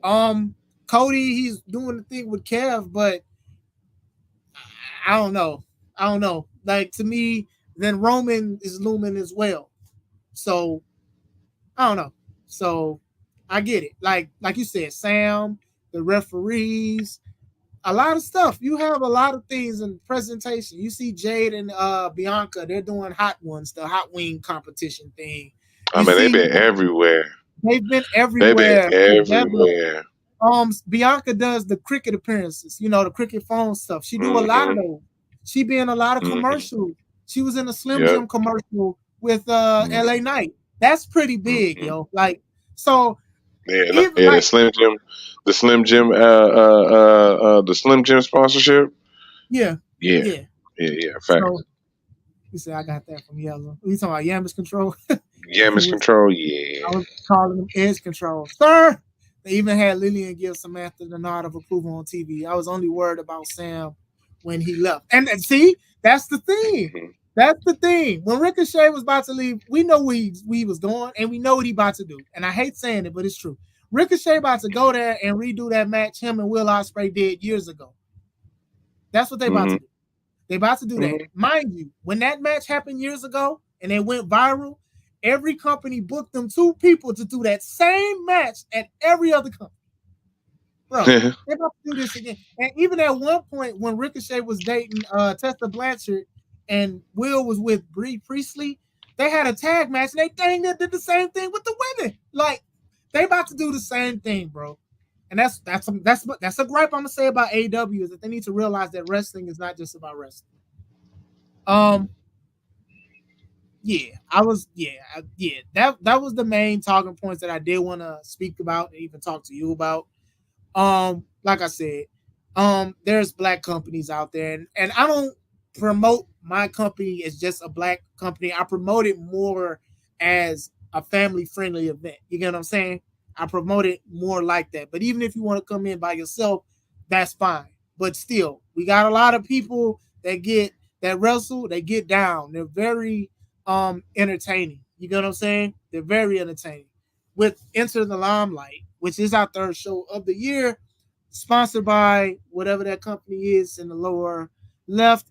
happening. Cody, he's doing the thing with Kev, but I don't know. I don't know. Like to me, then Roman is looming as well. So I don't know. So I get it. Like you said, Sam, the referees, a lot of stuff. You have a lot of things in presentation. You see Jade and Bianca, they're doing hot ones, the hot wing competition thing. I You mean, they've see been everywhere. they've been They've been everywhere together. everywhere. Bianca does the cricket appearances, you know, the cricket phone stuff. She do a lot of Hmm. those. She be in a lot of Hmm. commercials. She was in a Slim Yep. Jim commercial with LA Hmm. Knight. That's pretty big, Hmm. yo. Like so Yeah, even yeah. like The Slim Jim sponsorship. yeah, Yeah, yeah. yeah, yeah. So Facts. you say I got that from Yellow. We talking about Yamas control. Yamas control. Yeah. I was calling them edge control. Sir, they even had Lillian give Samantha the nod of approval on TV. I was only worried about Sam when he left. And see, that's the thing. Hmm. That's the thing. When Ricochet was about to leave, we know where he was going, and we know what he about to do. And I hate saying it, but it's true. Ricochet about to go there and redo that match him and Will Ospreay did years ago. That's what they about Hmm. to do. They about to do that. Mhm. Mind you, when that match happened years ago and it went viral, every company booked them 2 people to do that same match at every other company. Bro, they're about to do this again. And even at one point when Ricochet was dating Tessa Blanchard and Will was with Bree Priestley, they had a tag match and they dang near did the same thing with the women. Like, they about to do the same thing, bro. And that's a gripe I'm gonna say about AEW is that they need to realize that wrestling is not just about wrestling. Um, that was the main talking points that I did want to speak about and even talk to you about. Like I said, there's black companies out there, and I don't promote my company as just a black company. I promote it more as a family friendly event. You get what I'm saying? I promote it more like that. But even if you want to come in by yourself, that's fine. But still, we got a lot of people that wrestle, they get down. They're very entertaining. You get what I'm saying? They're very entertaining. With Enter the Limelight, which is our third show of the year, sponsored by whatever that company is in the lower left,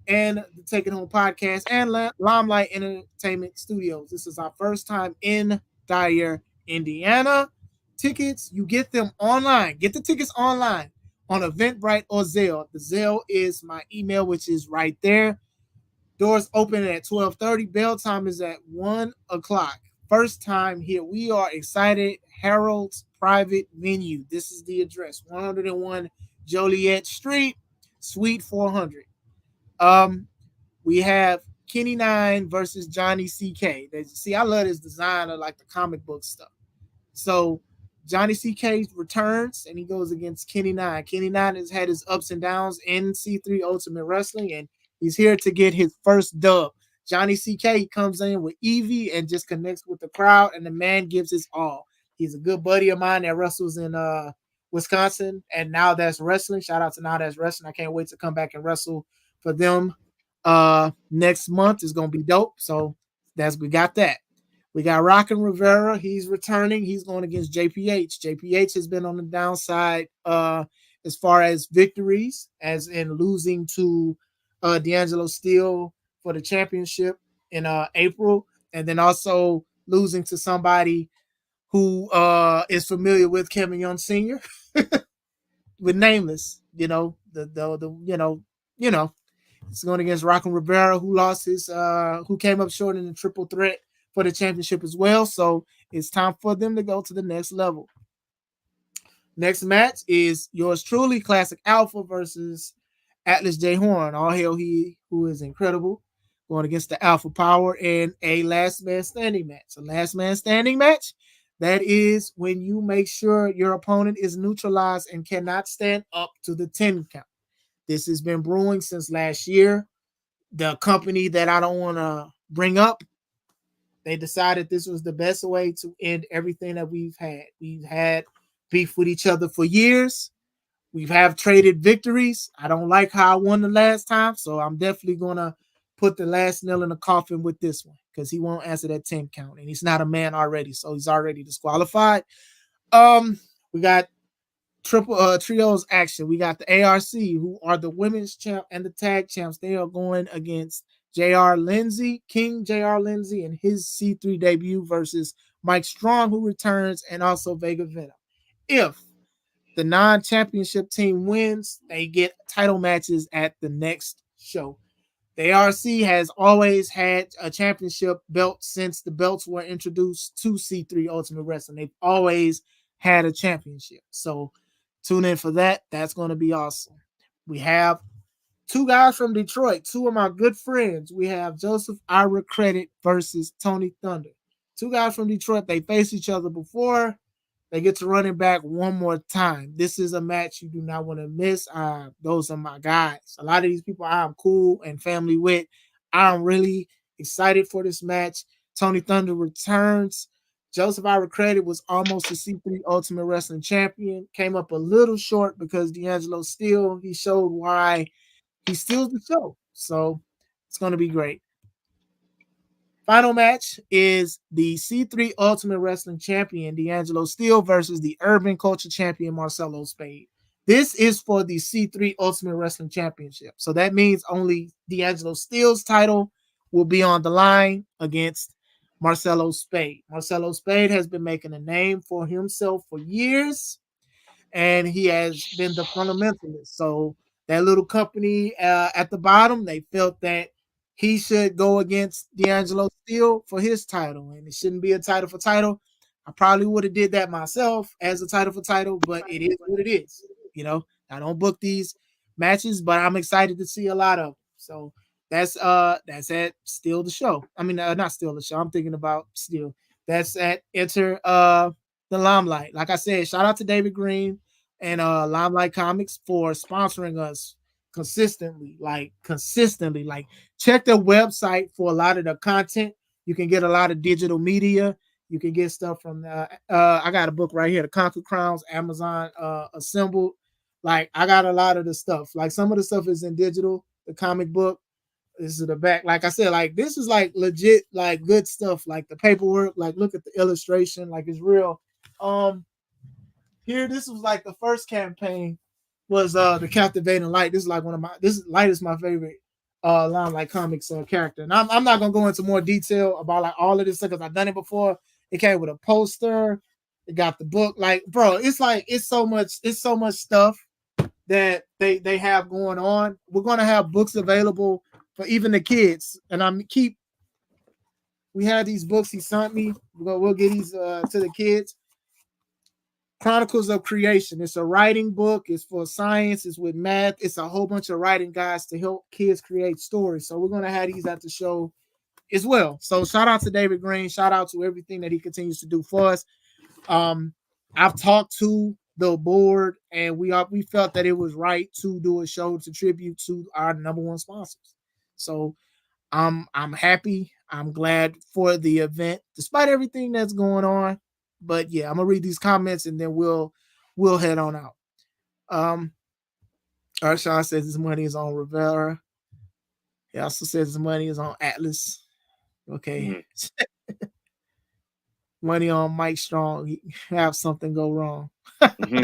and the Take It Home podcast and Limelight Entertainment Studios. This is our first time in Dyer, Indiana. Tickets, you get them online. Get the tickets online on Eventbrite or Zelle. The Zelle is my email, which is right there. Doors open at 12:30. Bell time is at 1 o'clock. First time here. We are excited. Harold's private venue. This is the address. 101 Joliet Street, Suite 400. Um, we have Kenny Nine versus Johnny CK. See, I love this design of like the comic book stuff. So Johnny CK returns and he goes against Kenny Nine. Kenny Nine has had his ups and downs in C3 Ultimate Wrestling, and he's here to get his first dub. Johnny CK comes in with Evie and just connects with the crowd, and the man gives his all. He's a good buddy of mine that wrestles in Wisconsin, and Now That's Wrestling. Shout out to Now That's Wrestling. I can't wait to come back and wrestle for them next month. Is gonna be dope. So we got that. We got Rockin' Rivera. He's returning. He's going against JPH. JPH has been on the downside as far as victories, as in losing to D'Angelo Steele for the championship in April, and then also losing to somebody who is familiar with Kevin Young Sr. with Nameless. It's going against Rockin' Rivera, who came up short in the triple threat for the championship as well. So it's time for them to go to the next level. Next match is yours truly, Classic Alpha versus Atlas J. Horn. All hail he who is incredible, going against the Alpha Power in a last man standing match. A last man standing match, that is when you make sure your opponent is neutralized and cannot stand up to the 10 count. This has been brewing since last year. The company that I don't want to bring up, they decided this was the best way to end everything that we've had. We've had beef with each other for years. We have traded victories. I don't like how I won the last time, so I'm definitely going to put the last nail in the coffin with this one because he won't answer that 10 count, and he's not a man already, so he's already disqualified. We got trios action. We got the ARC, who are the women's champ and the tag champs. They are going against J.R. Lindsay, King J.R. Lindsay, and his C3 debut versus Mike Strong, who returns, and also Vega Venom. If the non-championship team wins, they get title matches at the next show. The ARC has always had a championship belt since the belts were introduced to C3 Ultimate Wrestling. They've always had a championship. So tune in for that. That's going to be awesome. We have 2 guys from Detroit, 2 of my good friends. We have Joseph Ira Credit versus Tony Thunder. 2 guys from Detroit. They faced each other before. They get to run it back one more time. This is a match you do not want to miss. Those are my guys. A lot of these people I'm cool and family with. I'm really excited for this match. Tony Thunder returns. Joseph Ira Credit was almost a C3 Ultimate Wrestling champion. Came up a little short because D'Angelo Steele, he showed why he steals the show. So it's going to be great. Final match is the C3 Ultimate Wrestling Champion, D'Angelo Steele, versus the Urban Culture Champion, Marcelo Spade. This is for the C3 Ultimate Wrestling Championship. So that means only D'Angelo Steele's title will be on the line against Marcelo Spade. Marcelo Spade has been making a name for himself for years, and he has been the fundamentalist. So that little company at the bottom, they felt that he should go against D'Angelo Steele for his title, and it shouldn't be a title for title. I probably would have did that myself as a title for title, but it is what it is. You know, I don't book these matches, but I'm excited to see a lot of them. So that's at Steal the Show. I mean, not Steal the Show. I'm thinking about Steal. That's at Enter the Limelight. Like I said, shout out to David Green and Limelight Comics for sponsoring us consistently. Like check their website for a lot of the content. You can get a lot of digital media. You can get stuff from I got a book right here, The Conquer Crowns, Amazon assembled. Like I got a lot of the stuff. Like some of the stuff is in digital, the comic book. This is the back. Like I said, like this is like legit, like good stuff. Like the paperwork, like look at the illustration, like it's real. Um, Here, this was like the first campaign was the Captivating Light. This is like one of my Light is my favorite Limelight Comics character. And I'm not gonna go into more detail about like all of this stuff because I've done it before. It came with a poster, it got the book. Like, bro, it's so much stuff that they have going on. We're gonna have books available for even the kids. And we have these books he sent me. We'll get these to the kids. Chronicles of Creation. It's a writing book. It's for science. It's with math. It's a whole bunch of writing guides to help kids create stories. So we're going to have these at the show as well. So shout out to David Green. Shout out to everything that he continues to do for us. I've talked to the board, and we felt that it was right to do a show to tribute to our number one sponsors. So I'm happy. I'm glad for the event, despite everything that's going on. But yeah, I'm gonna read these comments and then we'll head on out. Arshawn says his money is on Rivera. He also says his money is on Atlas. Okay. Money on Mike Strong. He have something go wrong. He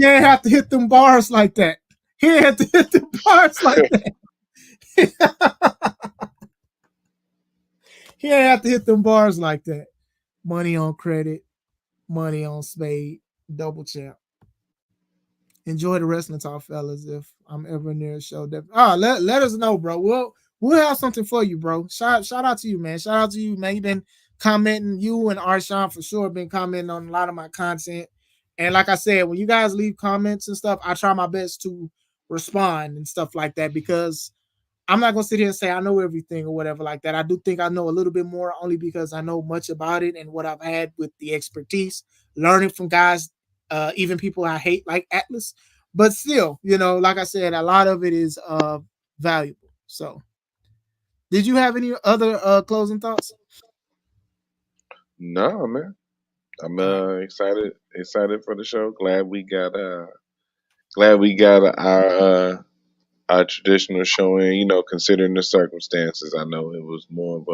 ain't have to hit them bars like that. He ain't have to hit them bars like that. He ain't have to hit them bars like that. Money on Credit. Money on Spade. Double champ. Enjoy the wrestling talk, fellas. If I'm ever near a show, let us know, bro. We'll have something for you, bro. Shout out to you, man. Shout out to you, man. You've been commenting. You and Arshawn for sure been commenting on a lot of my content. And like I said, when you guys leave comments and stuff, I try my best to respond and stuff like that because I'm not gonna sit here and say I know everything or whatever like that. I do think I know a little bit more only because I know much about it and what I've had with the expertise, learning from guys, even people I hate like Atlas. But still, like I said, a lot of it is valuable. So, did you have any other closing thoughts? No, man. I'm excited for the show. Glad we got our traditional showing. Considering the circumstances, I know it was more of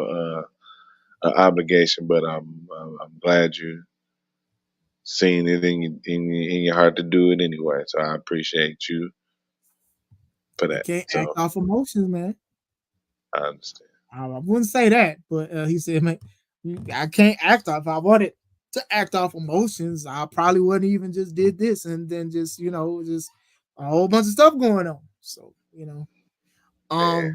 a obligation, but I'm glad you seen it in your heart to do it anyway. So I appreciate you for You that. can't act So off emotions, man. I understand. I wouldn't say that, but he said, man, I can't act off. If I wanted to act off emotions, I probably wouldn't even just did this and then just, just a whole bunch of stuff going on. So, Man, um,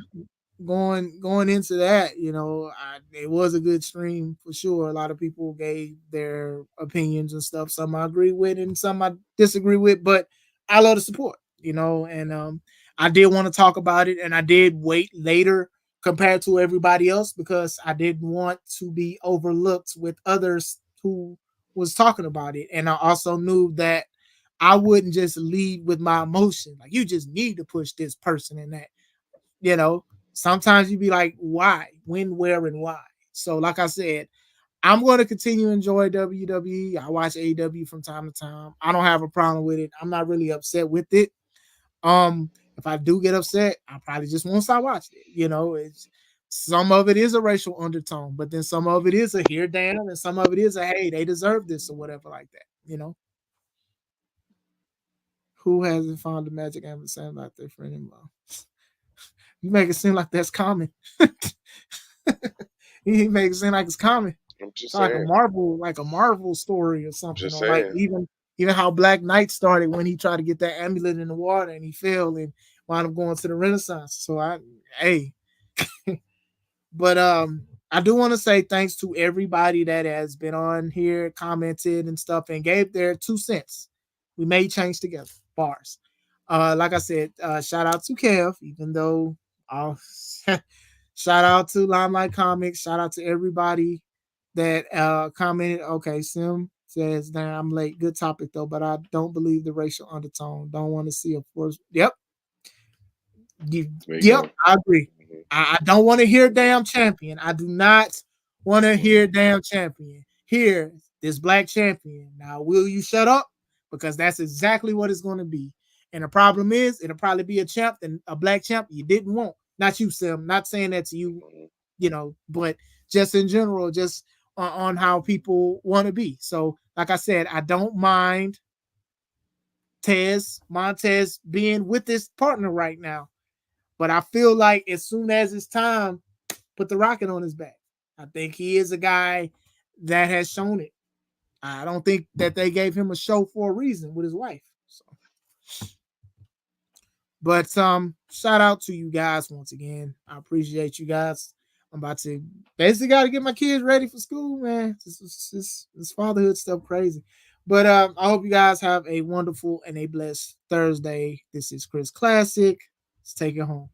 going into that, it was a good stream for sure. A lot of people gave their opinions and stuff. Some I agree with and some I disagree with, but I love the support, and I did want to talk about it and I did wait later compared to everybody else because I didn't want to be overlooked with others who was talking about it. And I also knew that I wouldn't just lead with my emotion. Like you just need to push this person and that sometimes you be like, why, when, where, and why. So, like I said, I'm going to continue to enjoy WWE. I watch AEW from time to time. I don't have a problem with it. I'm not really upset with it. If I do get upset, I probably just won't stop watching it. It's some of it is a racial undertone, but then some of it is a here down, and some of it is a hey, they deserve this or whatever like that. Who hasn't found the magic ampersand out there for anymore? You make it seem like that's common. He makes it seem like it's common. I'm It's just saying. like a Marvel story or something, Just or like saying. even how Black Knight started when he tried to get that amulet in the water and he fell and wound up going to the Renaissance. So hey, but I do want to say thanks to everybody that has been on here, commented and stuff, and gave their 2 cents. We made change together. Bars. Like I said, shout out to Kev, even though I'll shout out to Limelight Comics, shout out to everybody that commented. Okay, Sim says, "Damn, I'm late. Good topic though, but I don't believe the racial undertone. Don't want to see a force." Yep, There you yep, go. I agree. Mhm. I don't want to hear damn champion. I do not want to hear Mhm. damn champion. Here, this black champion. Now, will you shut up? Because that's exactly what it's going to be. And the problem is, it'll probably be a champ and a black champ you didn't want. Not you, Sim. Not saying that to you, Mhm. but just in general, just on how people want to be. So, like I said, I don't mind Montez being with this partner right now. But I feel like as soon as it's time, put the rocket on his back. I think he is a guy that has shown it. I don't think that they gave him a show for a reason with his wife. So, but shout out to you guys once again. I appreciate you guys. I'm about to basically got to get my kids ready for school, man. This fatherhood stuff crazy. But I hope you guys have a wonderful and a blessed Thursday. This is Chris Classic. Let's take it home.